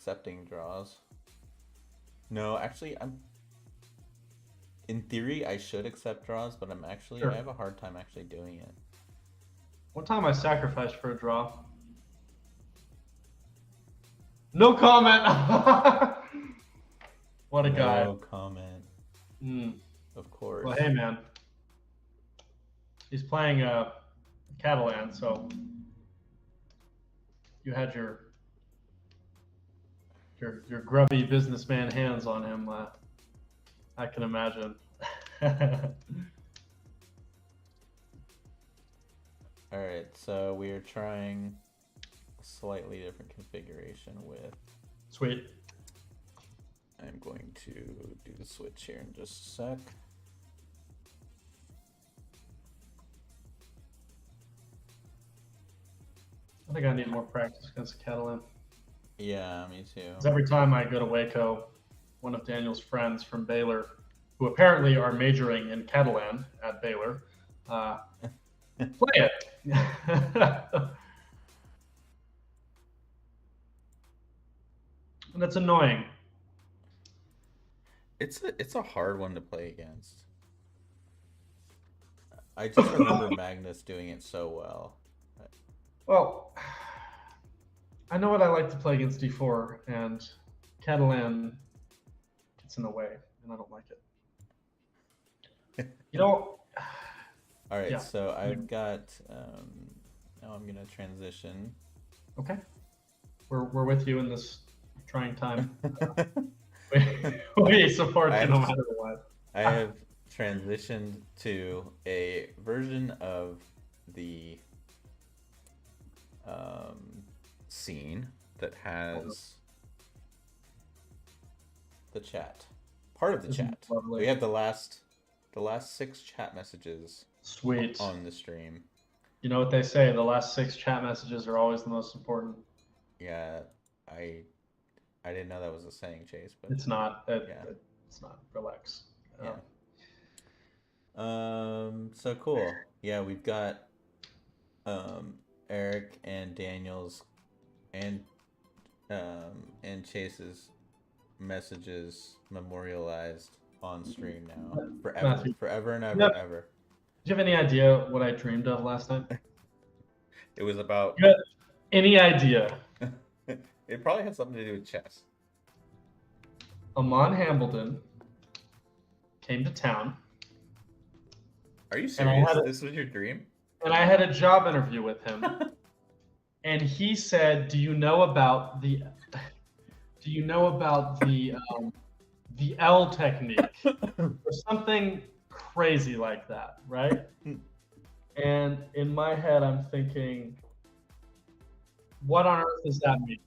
accepting draws. No, actually, in theory I should accept draws, but I Sure. have a hard time actually doing it. One time I sacrificed for a draw. No comment. What a guy. No comment. Mm. Of course. Well, hey man, he's playing Catalan, so you had your grubby businessman hands on him. I can imagine. All right, so we are trying a slightly different configuration with. Sweet. I'm going to do the switch here in just a sec. I think I need more practice against Catalan. Yeah, me too. Because every time I go to Waco, one of Daniel's friends from Baylor, who apparently are majoring in Catalan at Baylor, play it. And it's annoying. It's a hard one to play against. I just remember Magnus doing it so well. Well, I know what I like to play against D4, and Catalan gets in the way, and I don't like it. You know. All right, Yeah. so I've got. Now I'm gonna transition. Okay. We're with you in this trying time. We support you no matter what. I have transitioned to a version of the scene that has the chat. Part of the chat. Lovely. We have the last 6 chat messages. Sweet. On the stream. You know what they say, the last 6 chat messages are always the most important. Yeah, I didn't know that was a saying, Chase, but it's not. It's not. Relax. Yeah. So cool. Yeah, we've got Eric and Daniel's and Chase's messages memorialized on stream now forever, Matthew. forever and ever, Yep. ever. Do you have any idea what I dreamed of last night? It was about. You have any idea? It probably had something to do with chess. Amon Hambledon came to town. Are you serious? This was your dream? And I had a job interview with him. And he said, "Do you know about the L technique or something crazy like that, right?" And in my head, I'm thinking, what on earth does that mean?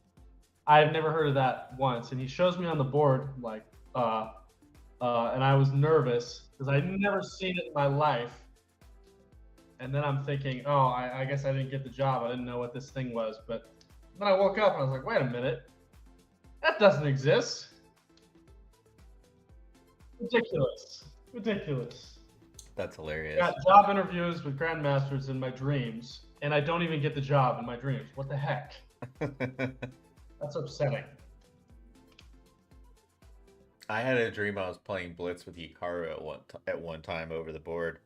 I've never heard of that once. And he shows me on the board, like, and I was nervous because I'd never seen it in my life. And then I'm thinking, oh, I guess I didn't get the job. I didn't know what this thing was. But then I woke up and I was like, wait a minute. That doesn't exist. Ridiculous. Ridiculous. That's hilarious. I got job interviews with grandmasters in my dreams, and I don't even get the job in my dreams. What the heck? That's upsetting. I had a dream I was playing Blitz with Hikaru at one time over the board.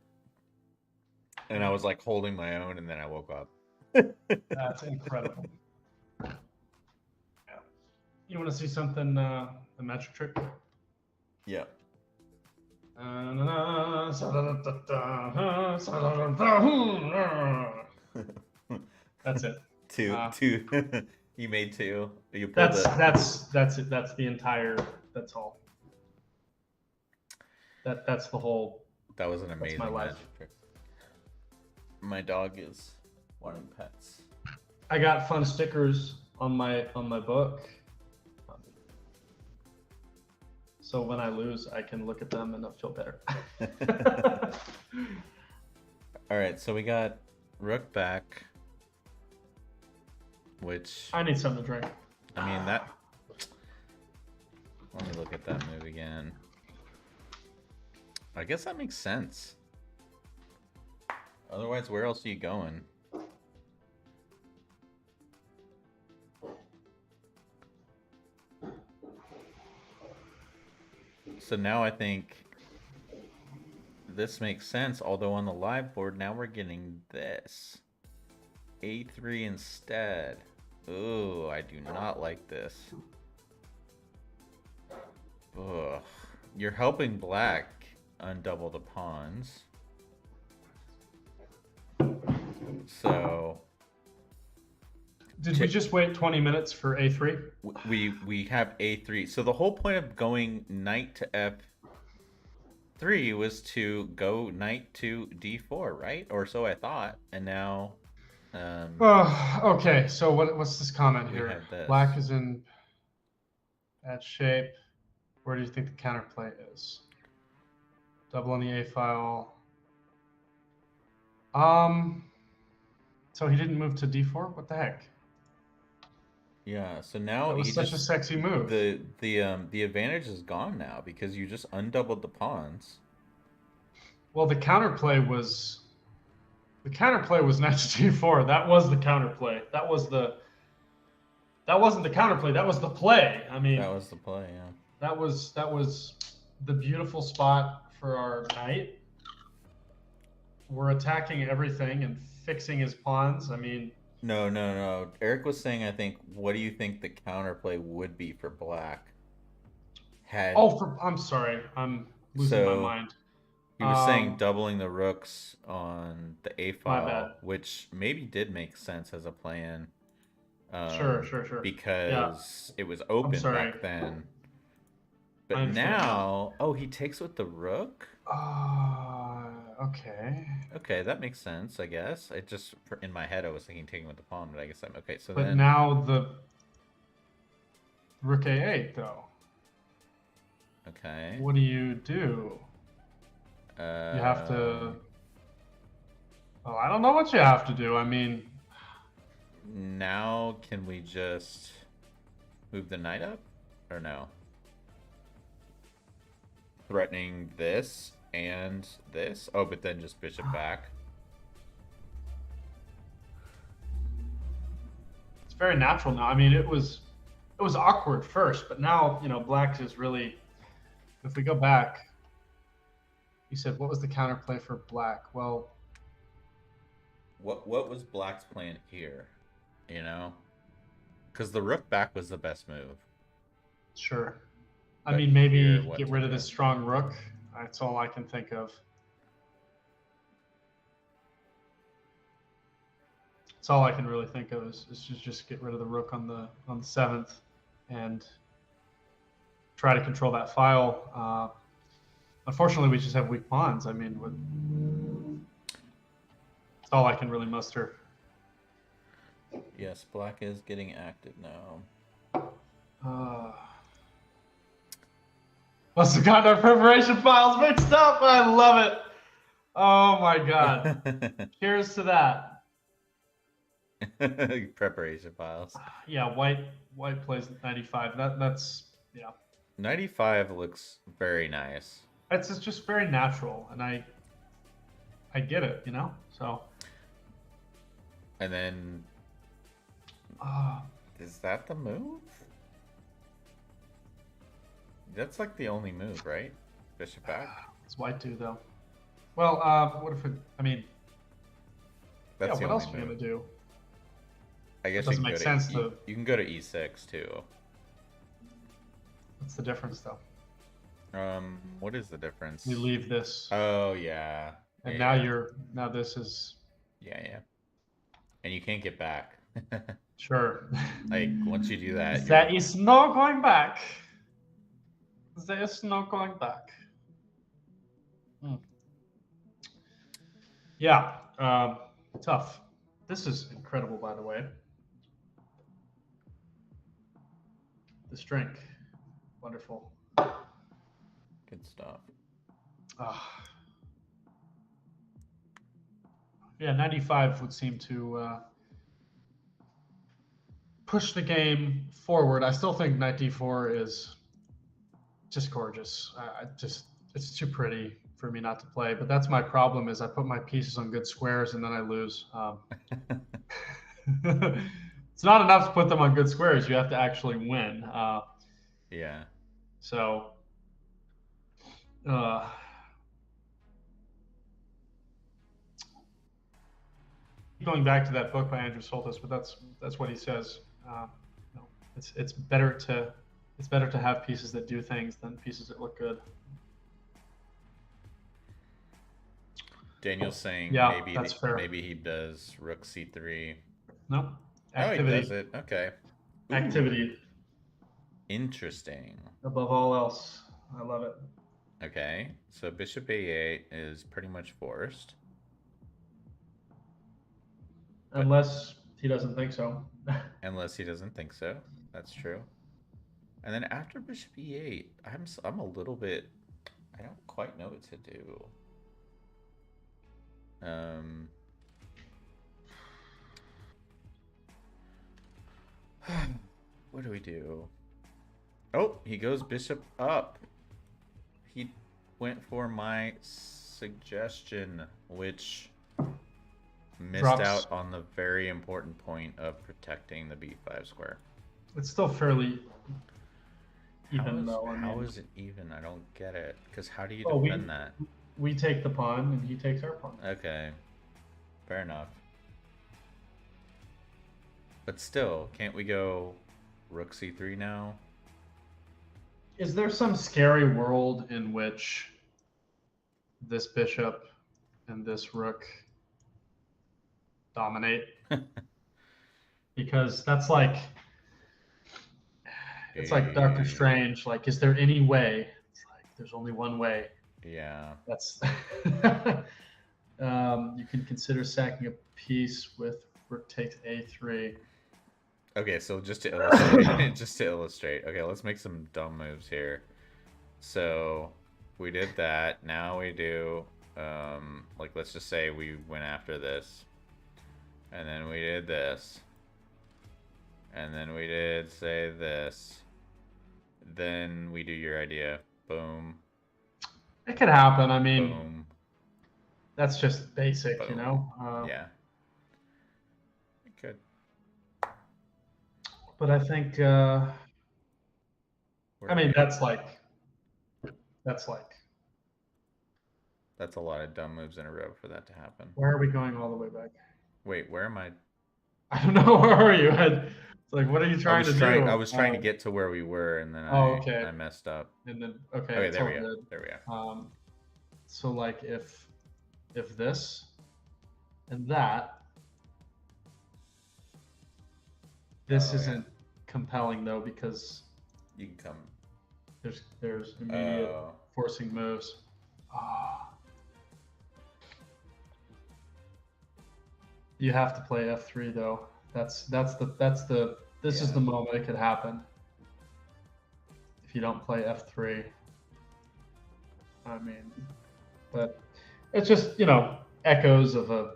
And I was like holding my own, and then I woke up. That's incredible. Yeah. You want to see something, a magic trick? Yeah. That's it. Two. You made 2. You pulled that's it. That's the entire. That's all. That's the whole. That was an amazing my life. magic trick. My dog is wanting pets. I got fun stickers on my book. So when I lose, I can look at them and I'll feel better. All right, so we got Rook back, which I need something to drink. I mean that. Let me look at that move again. I guess that makes sense. Otherwise, where else are you going? So now I think this makes sense. Although on the live board now we're getting this a3 instead. Ooh, I do not like this. Ugh. You're helping black undouble the pawns. So Did we just wait 20 minutes for a3? we have a3. So the whole point of going knight to f3 was to go knight to d4, right? Or so I thought. And now Oh, okay. So what's this comment we here? have this. Black is in bad shape. Where do you think the counterplay is? Double on the A file. So he didn't move to d4? What the heck? Yeah, so now That was such a sexy move. The advantage is gone now because you just undoubled the pawns. Well, the counterplay was knight to d4. That was the counterplay. That wasn't the counterplay. That was the play. I mean, That was the play, yeah. That was the beautiful spot for our knight. We're attacking everything and fixing his pawns. I mean, No. Eric was saying, I think, what do you think the counterplay would be for black? I'm sorry, I'm losing my mind. He was saying doubling the rooks on the A file, which maybe did make sense as a plan. Sure. Because it was open back then. But now, he takes with the rook? Okay. Okay, that makes sense, I guess. It just, in my head, I was thinking taking with the pawn, but I guess I'm okay. So but now the rook a8, though. Okay. What do you do? You have to. Well, I don't know what you have to do. I mean, now can we just move the knight up, or no? Threatening this and this. Oh, but then just bishop back. It's very natural now. I mean, it was awkward first, but now, black is really. If we go back, you said what was the counterplay for black? Well, what was black's plan here? Because the rook back was the best move. Sure. I mean, maybe get rid of this strong rook. That's all I can think of. That's all I can really think of is just get rid of the rook on the 7th and try to control that file. Unfortunately, we just have weak pawns. I mean, that's all I can really muster. Yes, black is getting active now. Must have gotten our preparation files mixed up. I love it. Oh my god. Cheers to that. Preparation files. Yeah, white plays 95. That's 95 looks very nice. It's just very natural, and I get it, So. And then. Is that the move? That's like the only move, right? Bishop back. It's white too, though. Well, what if it? I mean. That's what else are you gonna do? I guess it doesn't make sense to. You can go to e6 too. What's the difference, though? What is the difference? We leave this. Oh yeah. And now this is. Yeah. And you can't get back. Sure. Like once you do that. There is no going back. There's no going back. Yeah. Tough. This is incredible, by the way. This drink. Wonderful. Good stuff. Yeah, 95 would seem to push the game forward. I still think knight d4 is just gorgeous. It's too pretty for me not to play. But that's my problem is I put my pieces on good squares and then I lose. It's not enough to put them on good squares. You have to actually win. Yeah. So Uh, going back to that book by Andrew Soltis, but that's what he says. You know, it's better to have pieces that do things than pieces that look good. Daniel's saying Yeah, that's fair. maybe he does rook c3. No, Oh, he does activity, it. Okay. Ooh, activity interesting. above all else. I love it. Okay, so bishop a8 is pretty much forced, but Unless he doesn't think so. unless he doesn't think so, that's true. And then after bishop e8, I'm a little bit, I don't quite know what to do. Um, what do we do? Oh, he goes bishop up. He went for my suggestion, which missed Drops. out on the very important point of protecting the b5 square. It's still fairly even though. How is it even? I don't get it. Because how do you well, defend that? we take the pawn and he takes our pawn. Okay, fair enough. But still, can't we go rook c3 now? Is there some scary world in which this bishop and this rook dominate? Because that's like it's like Doctor Strange. Like, is there any way? It's like there's only one way. Yeah. That's you can consider sacking a piece with rook takes a3. Okay, so just to illustrate, okay, let's make some dumb moves here. So we did that. Now we do, like, let's just say we went after this, and then we did this, and then we did say this. Then we do your idea. Boom. It could happen. I mean, boom. That's just basic, Boom. you know. Yeah. It could. But I think, I mean, that's like that's a lot of dumb moves in a row for that to happen. Where are we going all the way back? Wait, where am I? I don't know. Where are you? It's like, what are you trying to do? I was trying to get to where we were, and then I messed up. And then okay, there we go. There we go. So like if this and that, this isn't compelling though because you can come. There's immediate forcing moves. You have to play f3 though. This is the moment it could happen. If you don't play f3, I mean, but it's just, you know, echoes of a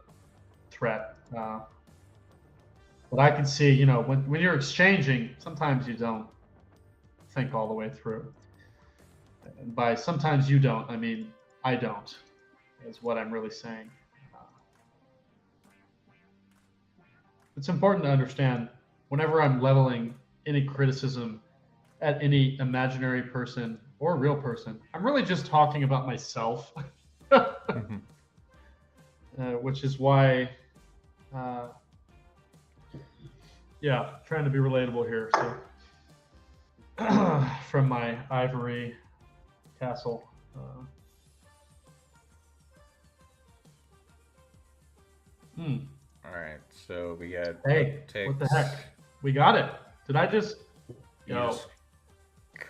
threat. But I can see, you know, when you're exchanging, sometimes you don't think all the way through. And by sometimes you don't, I mean I don't, is what I'm really saying. It's important to understand whenever I'm leveling any criticism at any imaginary person or real person, I'm really just talking about myself, which is why, yeah, trying to be relatable here. So, from my ivory castle. All right, so we got. Hey, what the heck? We got it. Did I just? No.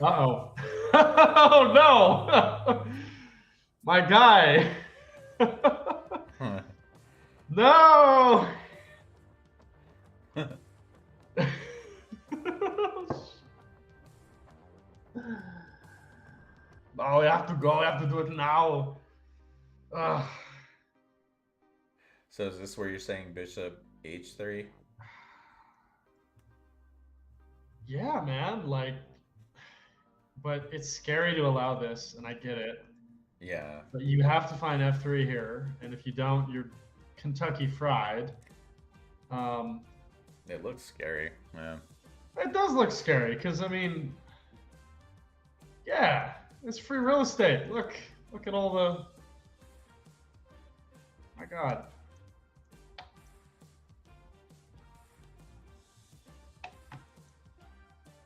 Uh-oh. Oh no! My guy. No. Oh, we have to go. We have to do it now. So is this where you're saying bishop h3? Yeah, man. Like, but it's scary to allow this, and I get it. Yeah. But you have to find f3 here, and if you don't, you're Kentucky fried. It looks scary. Yeah. It does look scary because I mean, yeah, it's free real estate. Look, Look at all the. My God.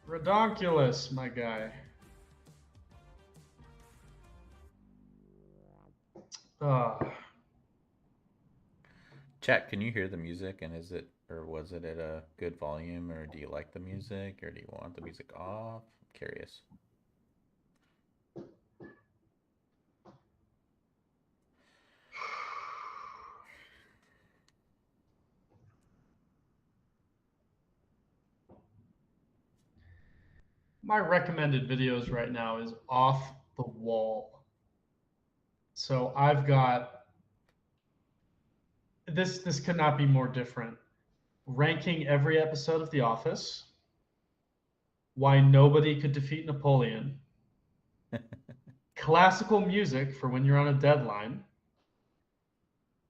Redonkulous, my guy. Uh, Chat, can you hear the music? And is it, or was it at a good volume? Or do you like the music? Or do you want the music off? I'm curious. my recommended videos right now is off the wall. So I've got this. This could not be more different. Ranking every episode of The Office, why nobody could defeat Napoleon, classical music for when you're on a deadline,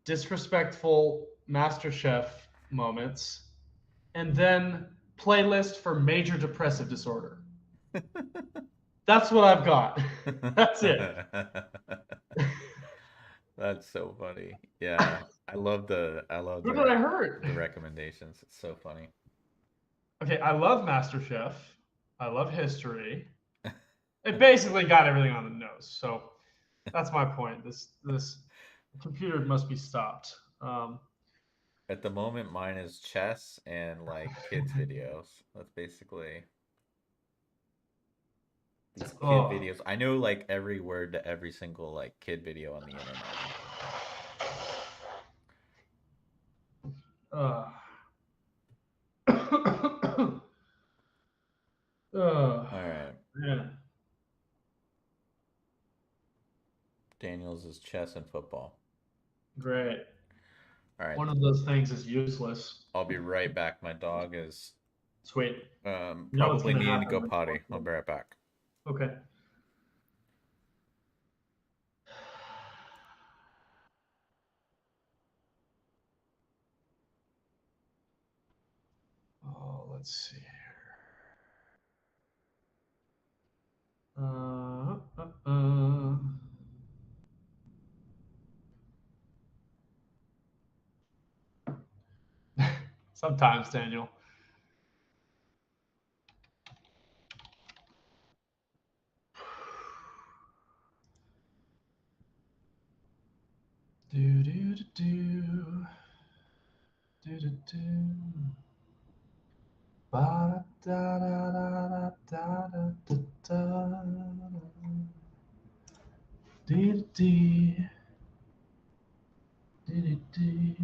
disrespectful MasterChef moments, and then playlist for major depressive disorder. That's what I've got. That's it. That's so funny. Yeah, I love Who did I hurt? the recommendations. It's so funny. Okay, I love MasterChef. I love history. It basically got everything on the nose. So that's my point. This computer must be stopped. At the moment, mine is chess and like kids videos. That's basically these kid Oh, videos. I know like every word to every single like kid video on the internet. uh, uh, All right. man, Daniel's is chess and football. great. All right. One of those things is useless. I'll be right back. My dog is Sweet. You know what's probably going to needing to happen go when potty. I'll be right back. Okay. Oh, let's see here. Uh. Sometimes, Daniel. Do do do do do do do. Ba da da da da da da da. Dee dee dee dee.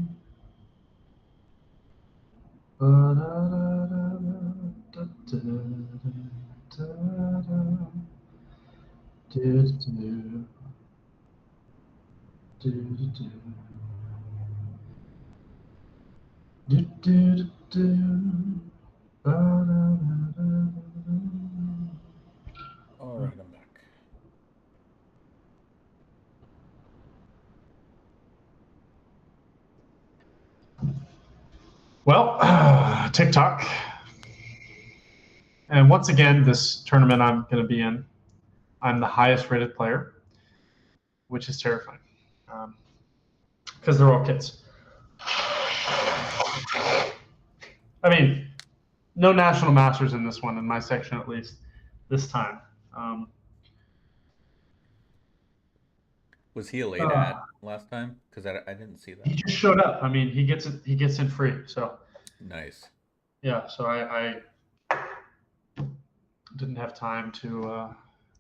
Ba da da da da da da da. Do do do do do. Do do do do. Ba da da da da. All right, I'm back. Well, TikTok. And once again, this tournament I'm going to be in, I'm the highest rated player, which is terrifying because they're all kids. Yeah. I mean, no national masters in this one, in my section at least, this time. Was he a late Uh, ad last time? Because I didn't see he that. just showed up. I mean, he gets it. He gets in free. So Nice. yeah. So I didn't have time to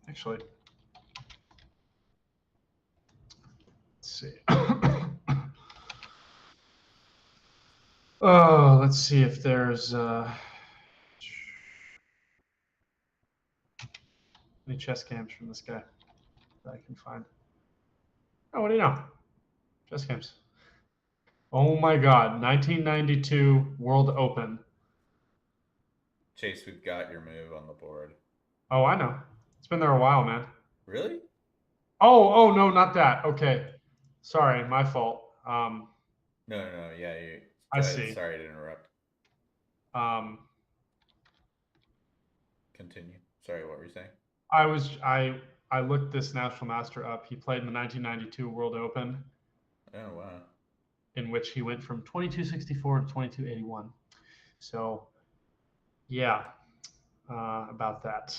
actually. Let's see. Oh, let's see if there's any chess games from this guy that I can find. Oh, what do you know? Chess games. Oh my God, 1992 World Open. Chase, we've got your move on the board. Oh, I know. It's been there a while, man. Really? Oh no, not that. Okay, sorry, my fault. No. Yeah, you I go ahead. see. Sorry to interrupt. Um, Continue. Sorry, what were you saying? I I looked this National Master up. He played in the 1992 World Open, Oh wow. in which he went from 2264 to 2281. So, yeah, about that.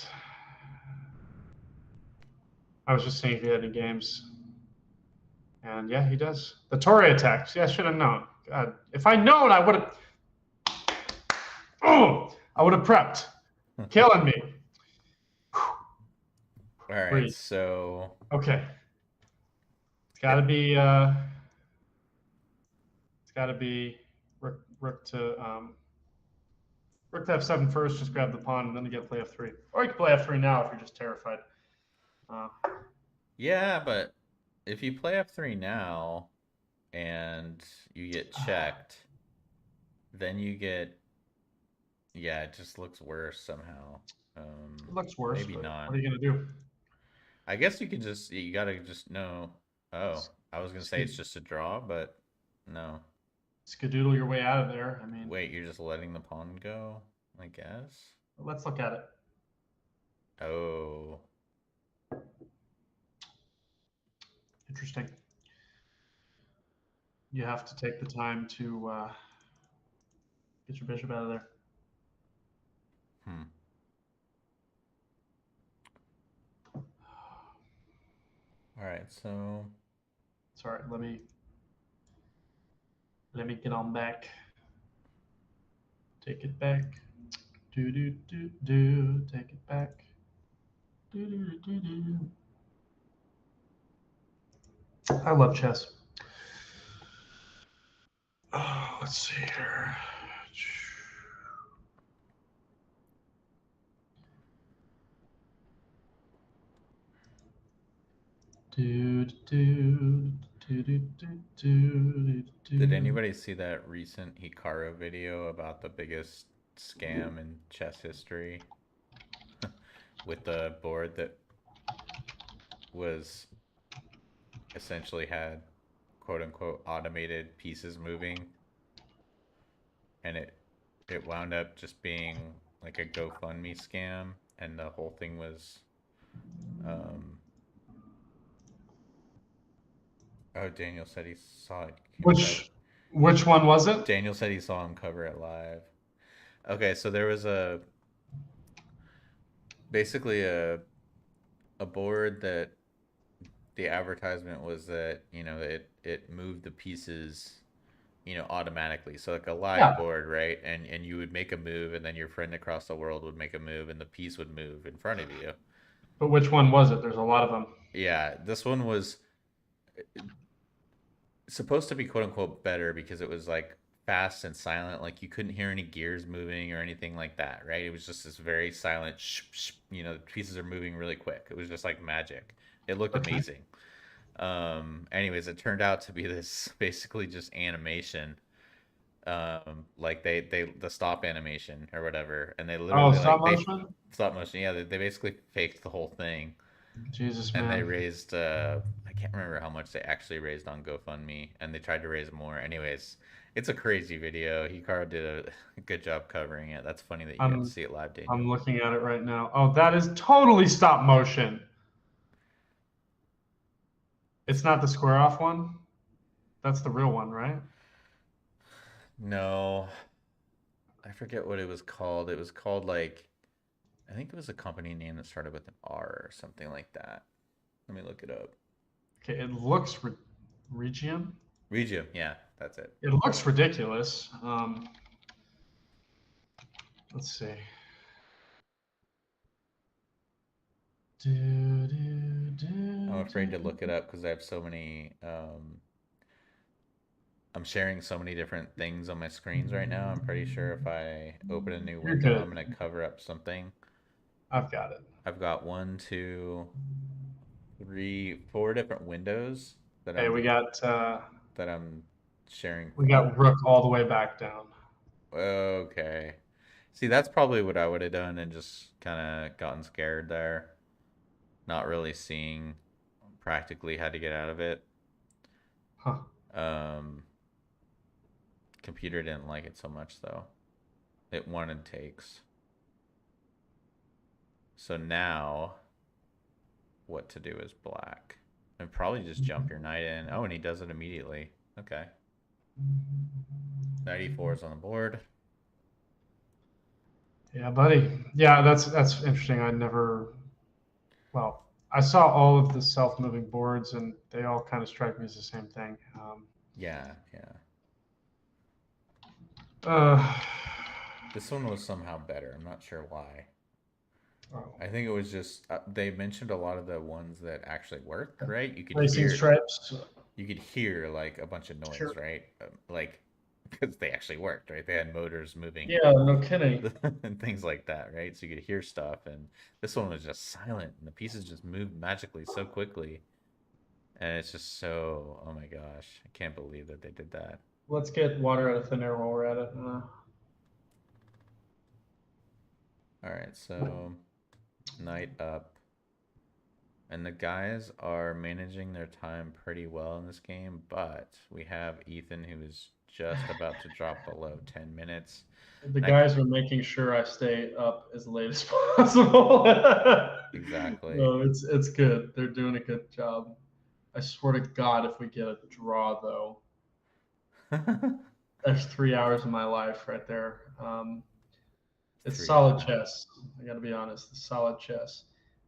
I was just seeing if he had any games. And yeah, he does. The Torre attacks. Yeah, I should have known. God, if I known, I would have. Oh, I would have prepped. Killing me. All right, Breathe. so Okay. It's got to it, be. It's got to be rook to rook to f7 first. Just grab the pawn, and then you get play f3. Or you can play f3 now if you're just terrified. Uh, yeah, but if you play f3 now and you get checked, then you get yeah, it just looks worse somehow. it looks worse, Maybe but not. what are you gonna do? I guess you can just you gotta just know. Oh, I was gonna say it's Sk- just a draw, but no. Skadoodle your way out of there. I mean, Wait, you're just letting the pawn go, I guess. let's look at it. Oh, Interesting. You have to take the time to get your bishop out of there. hmm. All right, so Sorry, let me get on back. Take it back. Do do do do. Take it back. Do do do do do. I love chess. Oh, let's see here. Do do do do do do did do. anybody see that recent Hikaru video about the biggest scam in chess history with the board that was essentially had quote unquote automated pieces moving and it wound up just being like a GoFundMe scam and the whole thing was um oh Daniel said he saw him cover Which one was it? Daniel said he saw him cover it live. Okay, so there was a basically a board that the advertisement was that it moved the pieces automatically, so like a live Yeah, board, right? And you would make a move and then your friend across the world would make a move and the piece would move in front of you. but which one was it? There's a lot of them. Yeah, this one was supposed to be quote unquote better because it was like fast and silent, like you couldn't hear any gears moving or anything like that, right? It was just this very silent the pieces are moving really quick. It was just like magic. It looked Okay. amazing. Anyways, it turned out to be this basically just animation, like they the stop animation or whatever, and they Oh, literally stop like they motion. stop motion, yeah, they basically faked the whole thing. Jesus, And they man. raised I can't remember how much they actually raised on GoFundMe, and they tried to raise more. Anyways, it's a crazy video. Hikaru did a good job covering it. That's funny that you got to I'm see it live, Daniel. I'm looking at it right now. Oh, that is totally stop motion. It's not the square off one. That's the real one, right? No, I forget what it was called. It was called like I think it was a company name that started with an R or something like that. Let me look it up. Okay, it looks Regium. Regium, yeah, that's it. It looks ridiculous. Let's see. Do, do, I'm do, afraid to do. look it up because I have so many. I'm sharing so many different things on my screens right now. I'm pretty sure if I open a new You're window, I'm good. gonna cover up something. I've got it. I've got one, two, three, four different windows that Okay, I'm sharing. we Oh, got Rook all the way back down. okay. See, that's probably what I would have done and just kind of gotten scared there, not really seeing practically how to get out of it. Huh. Um, Computer didn't like it so much though. It wanted takes. So now what to do as black. And probably just jump your knight in. Oh, and he does it immediately. Okay. Knight e4 is on the board. Yeah, buddy. Yeah, that's interesting. I never. Well, I saw all of the self-moving boards, and they all kind of strike me as the same thing. Yeah, yeah. Uh, This one was somehow better. I'm not sure why. oh, I think it was just they mentioned a lot of the ones that actually worked, right? racing stripes. You could hear like a bunch of noise, Sure. right? Like because they actually worked, right? They had motors moving Yeah, no kidding. and things like that, right? So you could hear stuff, and this one was just silent, and the pieces just moved magically so quickly, and it's just so, oh my gosh, I can't believe that they did that. Let's get water out of thin air while we're at it. All right, so knight up, and the guys are managing their time pretty well in this game, but we have Ethan who is just about to drop below 10 minutes. The That guys are making sure I stay up as late as possible. exactly. No, it's good. They're doing a good job. I swear to God, if we get a draw, though, that's 3 hours of my life right there. It's Three solid hours. chess. I got to be honest, it's solid chess.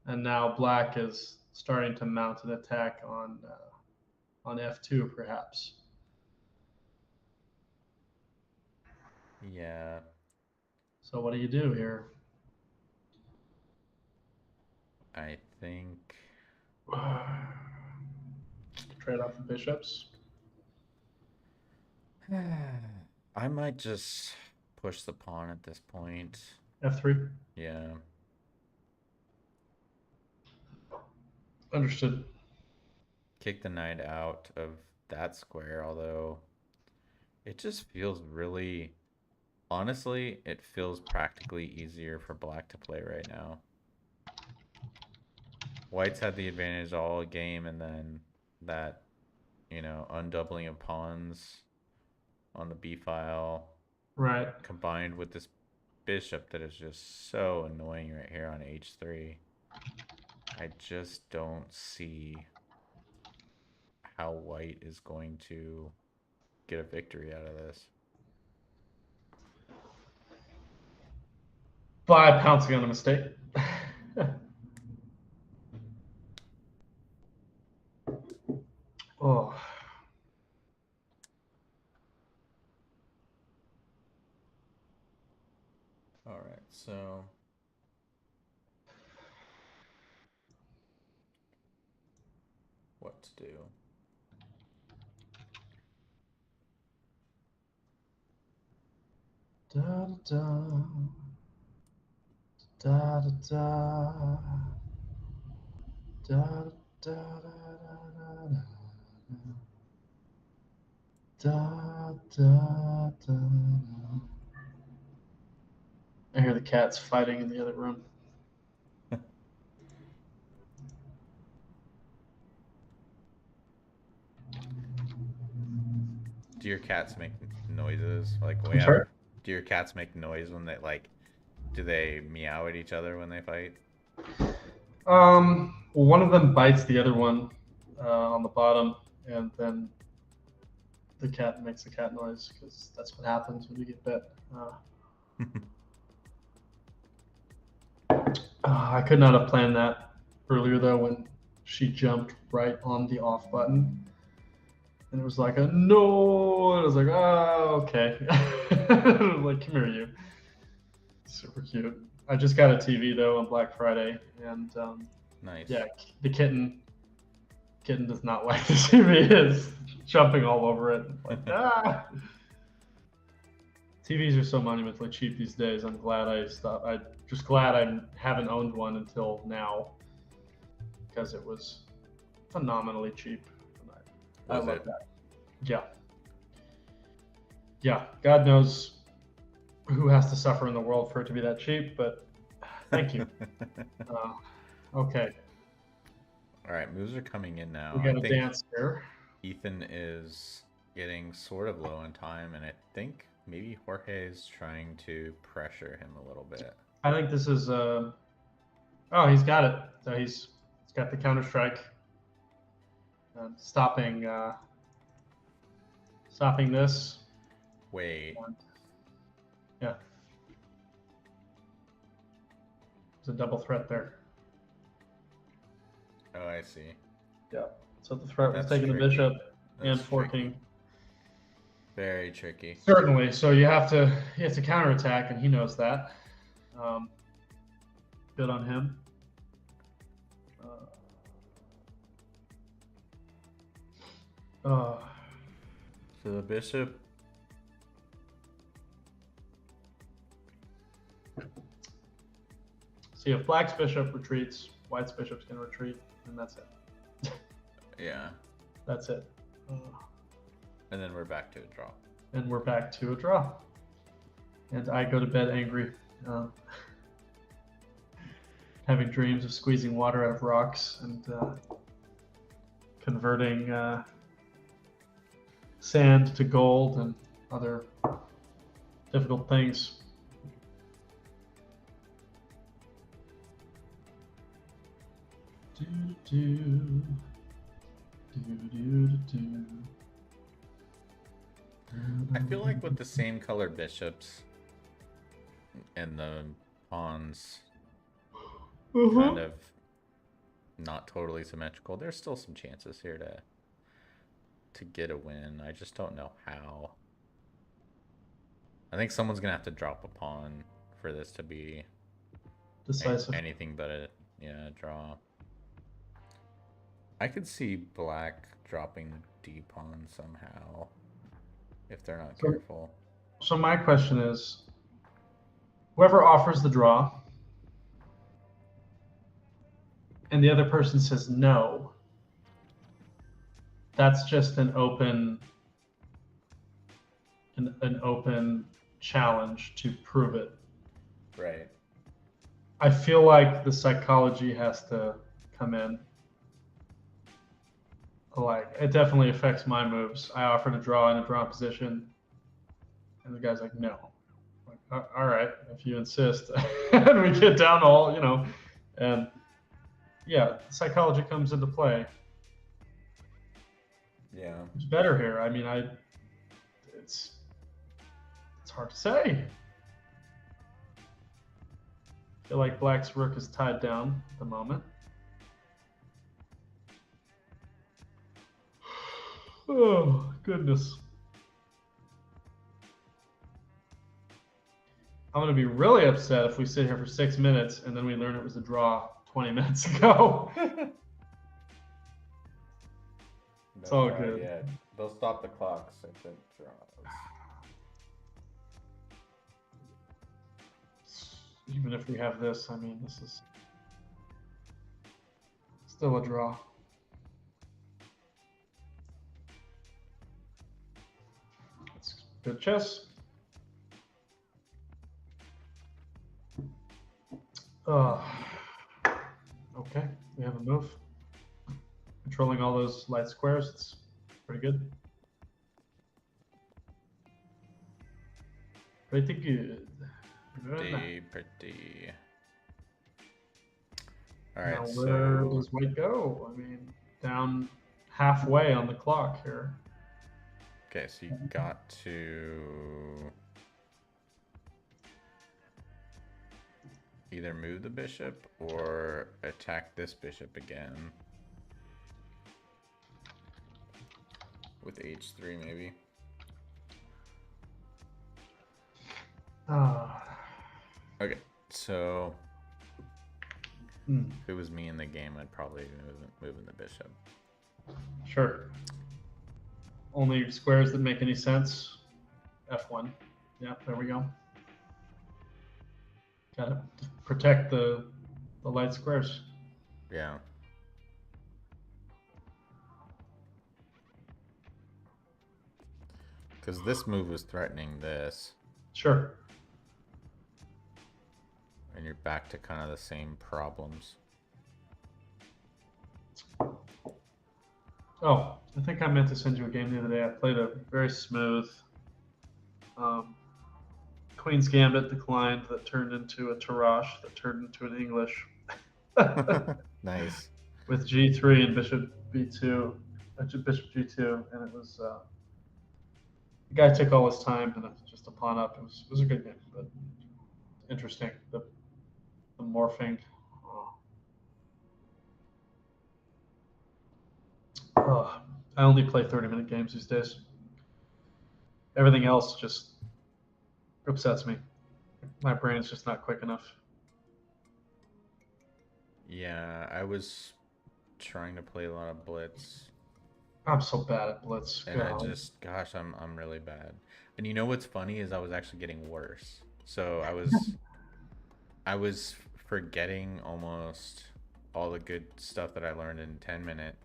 And now Black is starting to mount an attack on f2, perhaps. Yeah, So what do you do here? I think Trade off the bishops. I might just push the pawn at this point. F3. Yeah. Understood. Kick the knight out of that square, although it just feels really, honestly, it feels practically easier for black to play right now. White's had the advantage all game, and then that, undoubling of pawns on the b file Right. combined with this bishop that is just so annoying right here on h3. I just don't see how white is going to get a victory out of this. By pouncing on a mistake. Oh. All right, so what to do? Da da da da da da da da da da. I hear the cats fighting in the other room. Do your cats make noises? Like we I'm have, sorry? do your cats make noise when they like, do they meow at each other when they fight? Well, one of them bites the other one on the bottom, and then the cat makes a cat noise because that's what happens when you get bit. I could not have planned that earlier though when she jumped right on the off button. And it was like a no. And I was like, oh, okay. Like, come here, you. Super cute. I just got a TV though on Black Friday, and Nice. yeah, the kitten does not like the TV. It's jumping all over it. Like, ah. TVs are so monumentally cheap these days. I'm glad I stopped. I'm just glad I haven't owned one until now because it was phenomenally cheap. I Was love it? that. Yeah. Yeah. God knows who has to suffer in the world for it to be that cheap, but thank you. Okay. All right, moves are coming in now. We I got a think dance here. Ethan is getting sort of low on time, and I think maybe Jorge is trying to pressure him a little bit. I think this is oh, he's got it. So he's got the counter strike, stopping this. Wait. And, yeah, it's a double threat there. Oh, I see. Yeah. So the threat was That's taking the tricky. bishop and That's forking. tricky. Very tricky. Certainly. So you have to counterattack, and he knows that. Good on him. So the bishop. See, if black's bishop retreats, white's bishop's going to retreat, and that's it. Yeah. That's it. And then we're back to a draw. And we're back to a draw. And I go to bed angry, having dreams of squeezing water out of rocks and converting sand to gold and other difficult things. I feel like with the same color bishops and the pawns kind of not totally symmetrical, there's still some chances here to get a win. I just don't know how. I think someone's gonna have to drop a pawn for this to be Decisive. anything but a draw. I could see black dropping d pawn somehow if they're not careful. So my question is, whoever offers the draw and the other person says no, that's just an open challenge to prove it. Right. I feel like the psychology has to come in. Like, it definitely affects my moves. I offer to draw in a draw position, and the guy's like, no. I'm like, all right, if you insist. And we get down all, and yeah, psychology comes into play. Yeah. It's better here. I mean, it's hard to say. I feel like black's rook is tied down at the moment. Oh, goodness. I'm going to be really upset if we sit here for 6 minutes and then we learn it was a draw 20 minutes ago. It's all good. Yeah, they'll stop the clocks if it draws. Even if we have this, I mean, this is still a draw. That's good chess. Okay, we have a move. Controlling all those light squares, it's pretty good. Pretty good. Pretty. All right, now where does white go? I mean, down halfway on the clock here. Okay, so you got to either move the bishop or attack this bishop again with h3 maybe. Okay, so if it was me in the game, I'd probably be moving the bishop. Sure. Only squares that make any sense. F1. Yeah, there we go. Gotta protect the light squares. Yeah. Because this move was threatening this. Sure. And you're back to kind of the same problems. Oh, I think I meant to send you a game the other day. I played a very smooth Queen's Gambit declined that turned into a Tarrasch that turned into an English. Nice. with G3 and Bishop B2, Bishop G2, and it was the guy took all his time and just a pawn up. It was a good game, but interesting. The morphing. Oh. Oh, I only play 30-minute games these days. Everything else just upsets me. My brain's just not quick enough. Yeah, I was trying to play a lot of Blitz, I'm so bad at Blitz. and I God. just, gosh, I'm really bad. And you know what's funny is I was actually getting worse. So I was forgetting almost all the good stuff that I learned in 10 minute.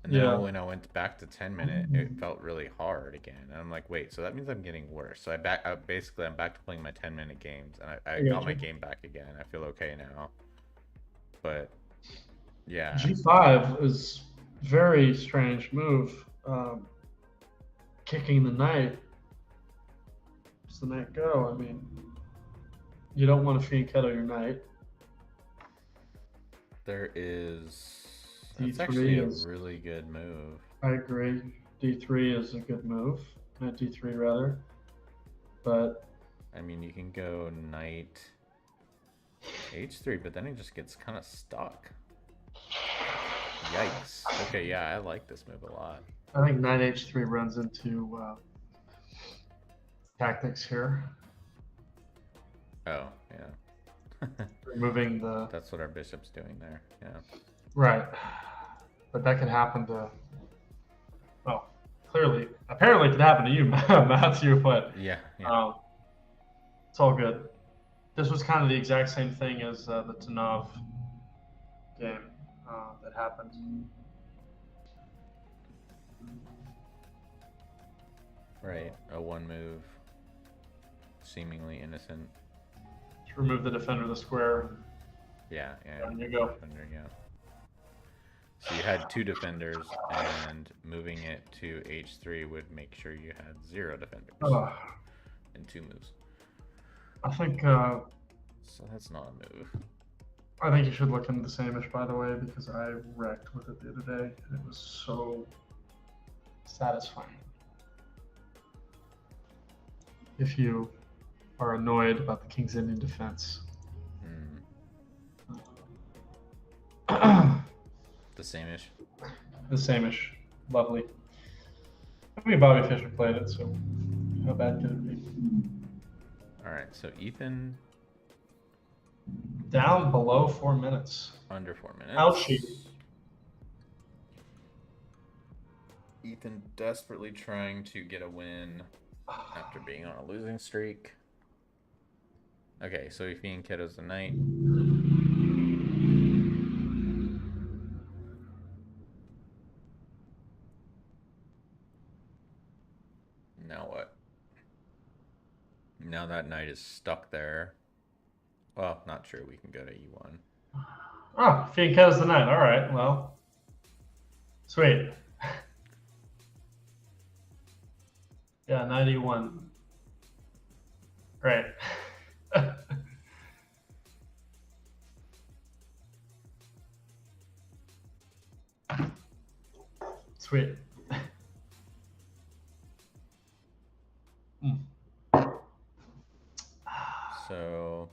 And now Yeah. when I went back to 10 minute, it felt really hard again. And I'm like, wait, so that means I'm getting worse. So basically I'm back to playing my 10-minute games, and I I got got my you. game back again. I feel okay now. But yeah, G5 is very strange move. Kicking the knight. Does the knight go? I mean, you don't want to fianchetto your knight. there is that's D3 actually a is, really good move. I agree. D3 is a good move. Knight D3 rather. But I mean, you can go knight h3, but then it just gets kind of stuck. Yikes. Okay, yeah, I like this move a lot. I think knight H3 runs into tactics here. Oh, yeah. Removing the. That's what our bishop's doing there. Yeah. Right. But that could happen to. Well, clearly. Apparently it could happen to you, Matthew, but Yeah, yeah. um, it's all good. This was kind of the exact same thing as the Tanov game that happened. Right. A one move, seemingly innocent. To remove the defender of the square. Yeah, yeah. Down you go. Defender, yeah. So you had two defenders, and moving it to h3 would make sure you had zero defenders Uh, in two moves. I think So that's not a move. you should look into the Samish, by the way, because I wrecked with it the other day, and it was so satisfying. If you are annoyed about the King's Indian defense. The same-ish. The Samish, lovely. I mean, Bobby Fischer played it, so how bad could it be? All right, so Ethan Down below 4 minutes. under 4 minutes. Ouchie. Ethan desperately trying to get a win after being on a losing streak. Okay, so if Ian Kiddo's the knight. Now what? Now that knight is stuck there. Well, not true. We can go to e1. Oh, Fianchetto's the knight. All right, well. Sweet. Yeah, 91. Right. Sweet. So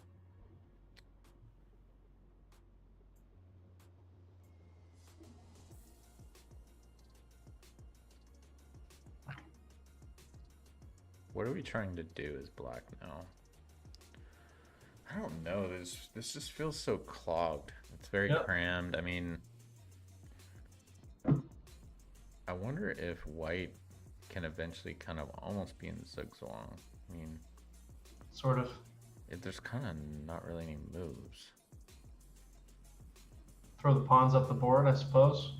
what are we trying to do as black now? I don't know. This just feels so clogged. It's very crammed. I mean, I wonder if white can eventually kind of almost be in zigzag. I mean, Sort of. there's kind of not really any moves. Throw the pawns up the board, I suppose.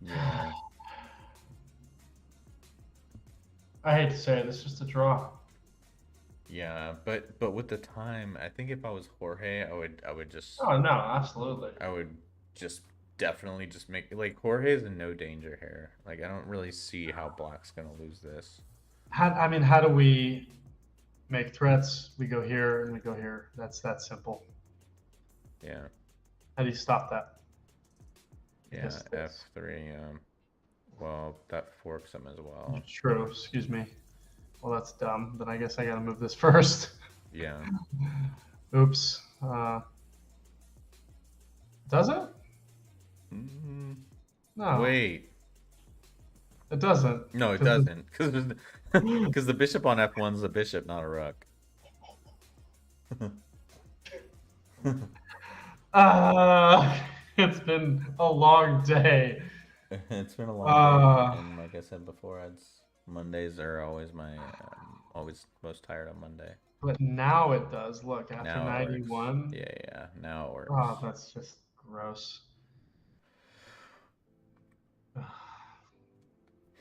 Yeah. I hate to say it, it's just a draw. Yeah, but with the time, I think if I was Jorge, I would just Oh no, absolutely. I would just definitely just make like Jorge's in no danger here. Like I don't really see how black's gonna lose this. How do we make threats? We go here and we go here. That's that simple. Yeah. How do you stop that? I Yeah, guess this. F3. Well, that forks them as well. True. Excuse me. Well, that's dumb. Then I guess I gotta move this first. Yeah. Oops. Does it? Mm, No, wait. it doesn't. No, it Because doesn't. Because the bishop on F1 is a bishop, not a rook. uh, it's been a long day. It's been a long day, Uh, and like I said before, Mondays are always always most tired on Monday. but now it does. Look, after Now it works. 91. Yeah, yeah. Now it works. Oh, that's just gross.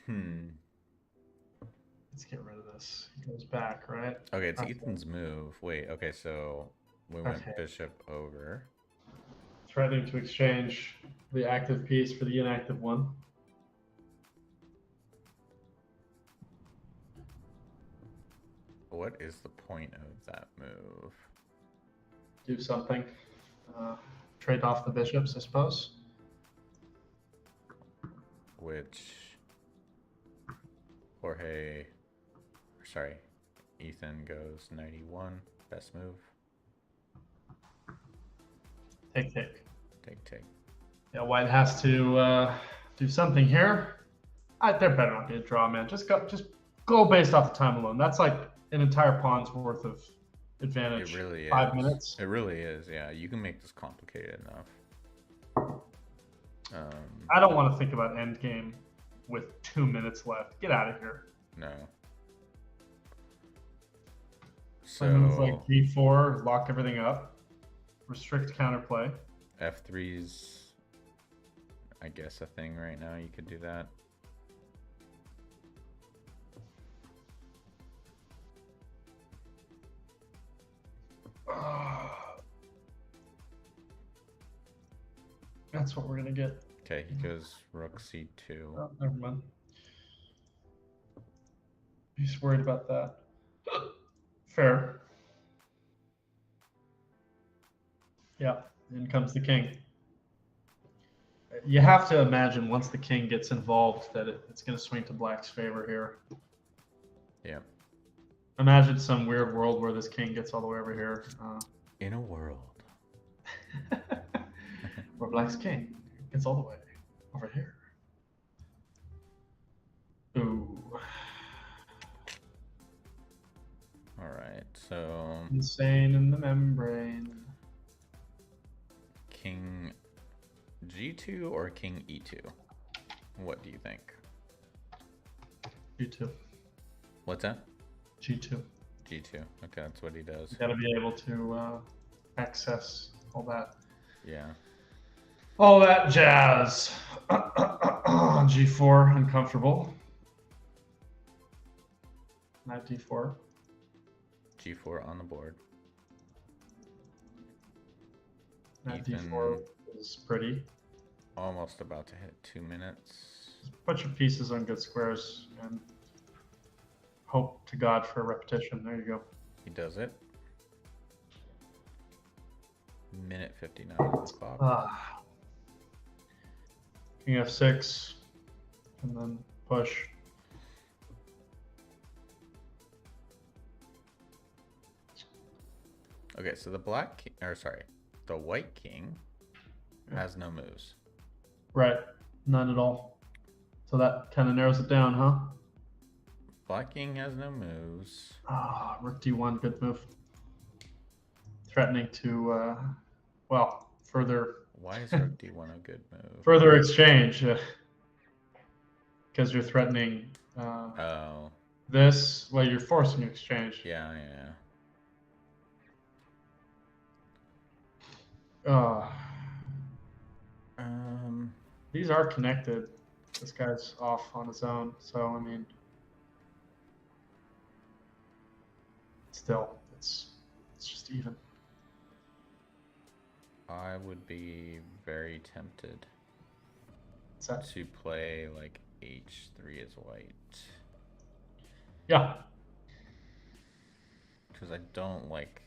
Hmm. Let's get rid of this. He goes back, right? Okay, it's Okay. Ethan's move. Wait. Okay, so we went Okay. bishop over. Threatening to exchange the active piece for the inactive one. What is the point of that move? Do something. Trade off the bishops, I suppose. Which Jorge, sorry, Ethan goes 91. Best move. Take, take. Take, take. Yeah, White has to do something here. There better not be a draw, man. Just go based off the time alone. That's like an entire pawn's worth of advantage. It really is. 5 minutes. It really is. Yeah, you can make this complicated enough. I don't want to think about endgame with 2 minutes left. Get out of here. No. So move like So d4, lock everything up, restrict counterplay. F3's, I guess, a thing right now. You could do that. That's what we're gonna get. Okay, he goes rook c2. Oh, never mind. He's worried about that. Fair. Yeah, in comes the king. You have to imagine once the king gets involved that it's going to swing to black's favor here. Yeah. Imagine some weird world where this king gets all the way over here. In a world. Where black's king gets all the way over here. Ooh. All right, so Insane in the membrane. king g2 or king e2? What do you think? G2. What's that? G2. G2. Okay, that's what he does. You got to be able to access all that. Yeah. All that jazz. G4, uncomfortable. Knight D4. G4 on the board. Knight Ethan D4 is pretty. almost about to hit 2 minutes. Just put your pieces on good squares and hope to God for a repetition. There you go. He does it. Minute 59 on the clock. King F6, and then push. Okay, so the black king, or sorry, the white king has no moves. Right, none at all. So that kind of narrows it down, huh? Black king has no moves. Rook D1, good move. Threatening to, well, further. Why is rook d1 a good move? Further exchange, because you're threatening. Oh. This, well, you're forcing exchange. Yeah, yeah. These are connected. This guy's off on his own, so I mean, still, it's just even. I would be very tempted To play like h3 as white. Yeah. Because I don't like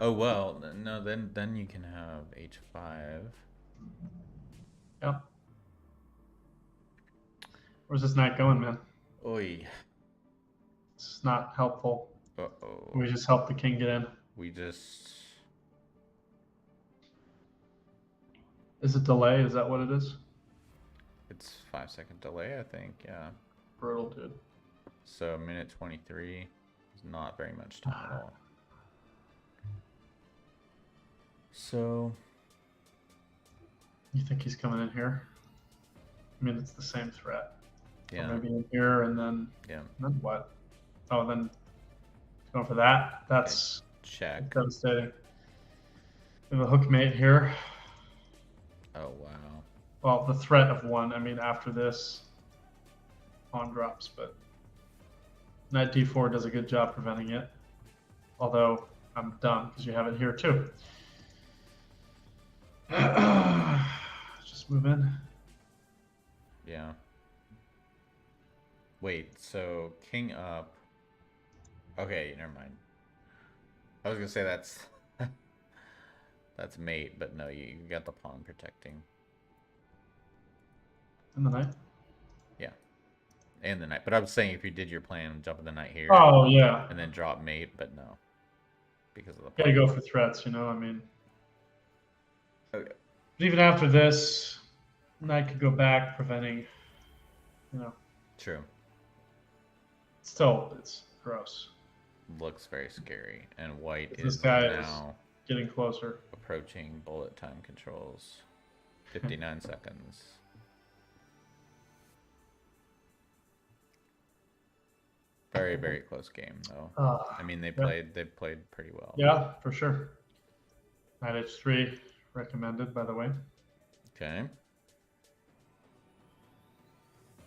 Oh well, no. Then you can have h5. Yep. Where's this knight going, man? Oi. It's not helpful. Uh-oh. We just help the king get in. We just. Is it delay? Is that what it is? It's 5-second delay, I think. Yeah. Brutal, dude. So minute 23 is not very much time at all. So. You think he's coming in here? I mean, it's the same threat. Yeah. Or maybe in here and then. Yeah. Then what? Oh, then going for that. That's check. devastating. We have a hook mate here. Oh wow. Well, the threat of one. I mean, after this, pawn drops, but knight d4 does a good job preventing it. Although I'm done because you have it here too. Just move in. Yeah. Wait, so king up. Okay, never mind. I was gonna say that's that's mate, but no, you got the pawn protecting. And the knight. Yeah, and the knight. But I was saying if you did your plan, jumping the knight here. Oh yeah. And then drop mate, but no, because of the. Gotta go for threats, you know. I mean. Okay. But even after this, knight could go back, preventing. You know. True. Still, it's gross. Looks very scary, and white This is guy now is getting closer. approaching bullet time controls. 59 seconds. Very, very close game though. I mean, they played pretty well. Yeah, for sure. Knight h3 recommended, by the way. Okay.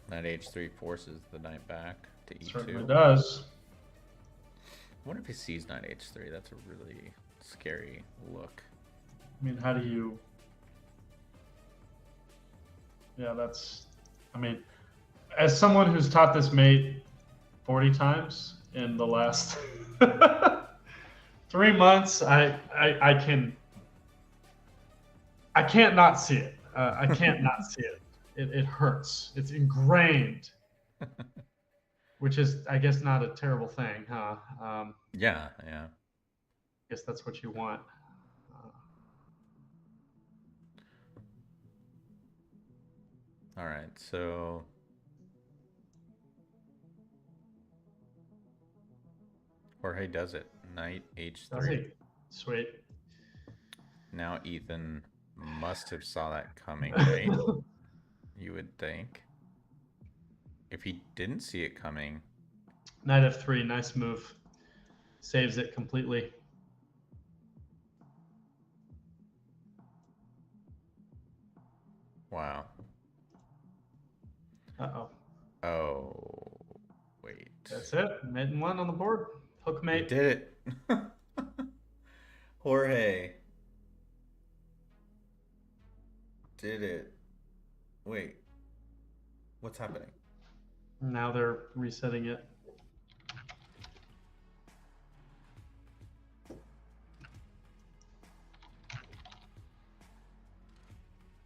Knight h3 forces the knight back to e2. Certainly does. I wonder if he sees knight h3. That's a really scary look. I mean, how do you? Yeah, that's. I mean, as someone who's taught this mate 40 times in the last 3 months, I can't not see it. I can't not see it. It hurts. It's ingrained, which is, I guess, not a terrible thing, huh? Yeah, yeah. I guess that's what you want. All right, so Jorge does it. Knight h3. Does he? Sweet. Now Ethan must have saw that coming, right? You would think. If he didn't see it coming. Knight f3, nice move. Saves it completely. Wow. Uh-oh. Oh, wait. That's it. Mate and one on the board. Hook mate. You did it. Jorge. Did it. Wait. What's happening? Now they're resetting it.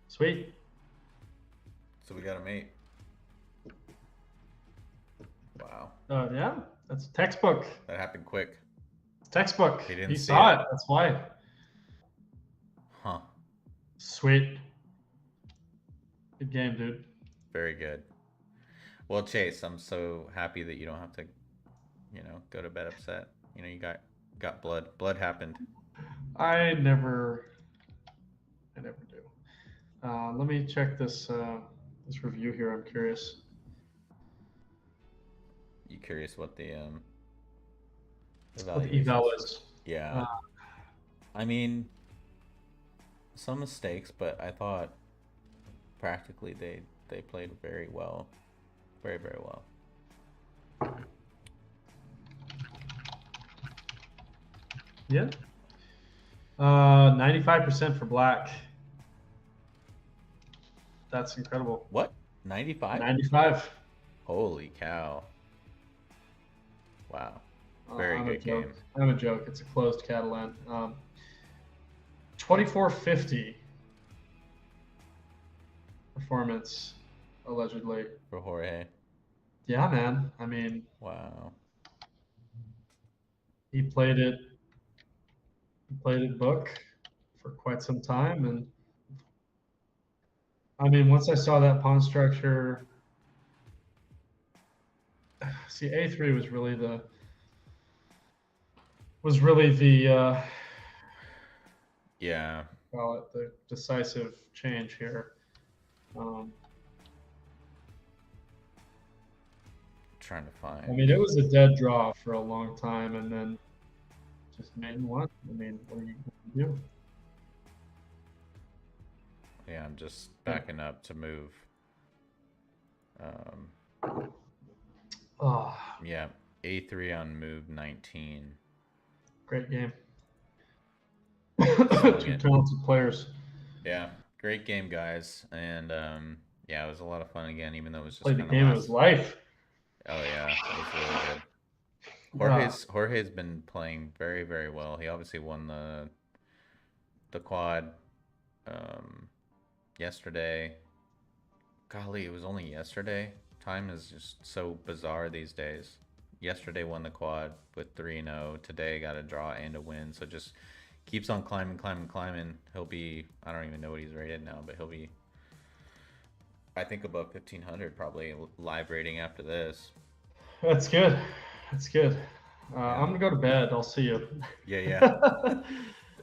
Sweet. So we got a mate. Wow. Yeah, that's textbook. That happened quick. Textbook. He didn't He see saw it. it. That's why. Huh. Sweet. Good game, dude. Very good. Well, Chase, I'm so happy that you don't have to, go to bed upset. You got blood. Blood happened. I never do. Let me check this this review here. I'm curious. You curious what the What the eval is? Yeah. I mean, some mistakes, but I thought practically they played very well. Very, very well. Yeah. 95% for black. That's incredible. What? 95? 95. Holy cow. Wow. Very I'm a good game. joke. I'm a joke. It's a closed Catalan. 2450 performance, allegedly. For Jorge. Yeah, man. I mean, Wow. he played it. He played it book for quite some time, and I mean, once I saw that pawn structure, see, A3 was really the Yeah. call it the decisive change here. Um, Trying to I find. mean, it was a dead draw for a long time, and then just made one. I mean, what do you do? Yeah, I'm just Yeah. backing up to move. Um, Oh, yeah, A3 on move 19. great game. Selling Two it. talented players. Yeah, great game, guys. And yeah, it was a lot of fun again, even though it was just Played the kind of game of his last. life. Oh yeah, it was really good. Ah, Jorge's been playing very, very well. He obviously won the quad um, yesterday. Golly, it was only yesterday. Time is just so bizarre these days. Yesterday won the quad with 3-0. Today got a draw and a win. So just keeps on climbing, climbing, climbing. He'll be, I don't even know what he's rated now, but he'll be, I think, above 1500 probably live rating after this. that's good. That's good. Yeah. I'm gonna go to bed. I'll see you. Yeah, yeah.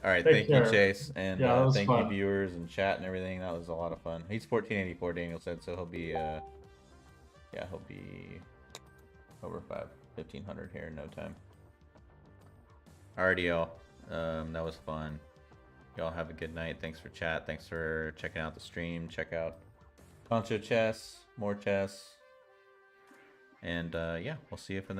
All right. Take Thank you, care. Chase. And Yeah, that was thank you, fun. viewers and chat and everything. That was a lot of fun. He's 1484, Daniel said, so he'll be, yeah, he'll be over 1500 here in no time. Alrighty, y'all. That was fun. Y'all have a good night. Thanks for chat. Thanks for checking out the stream. Check out Concho Chess, more chess. And yeah, we'll see you for the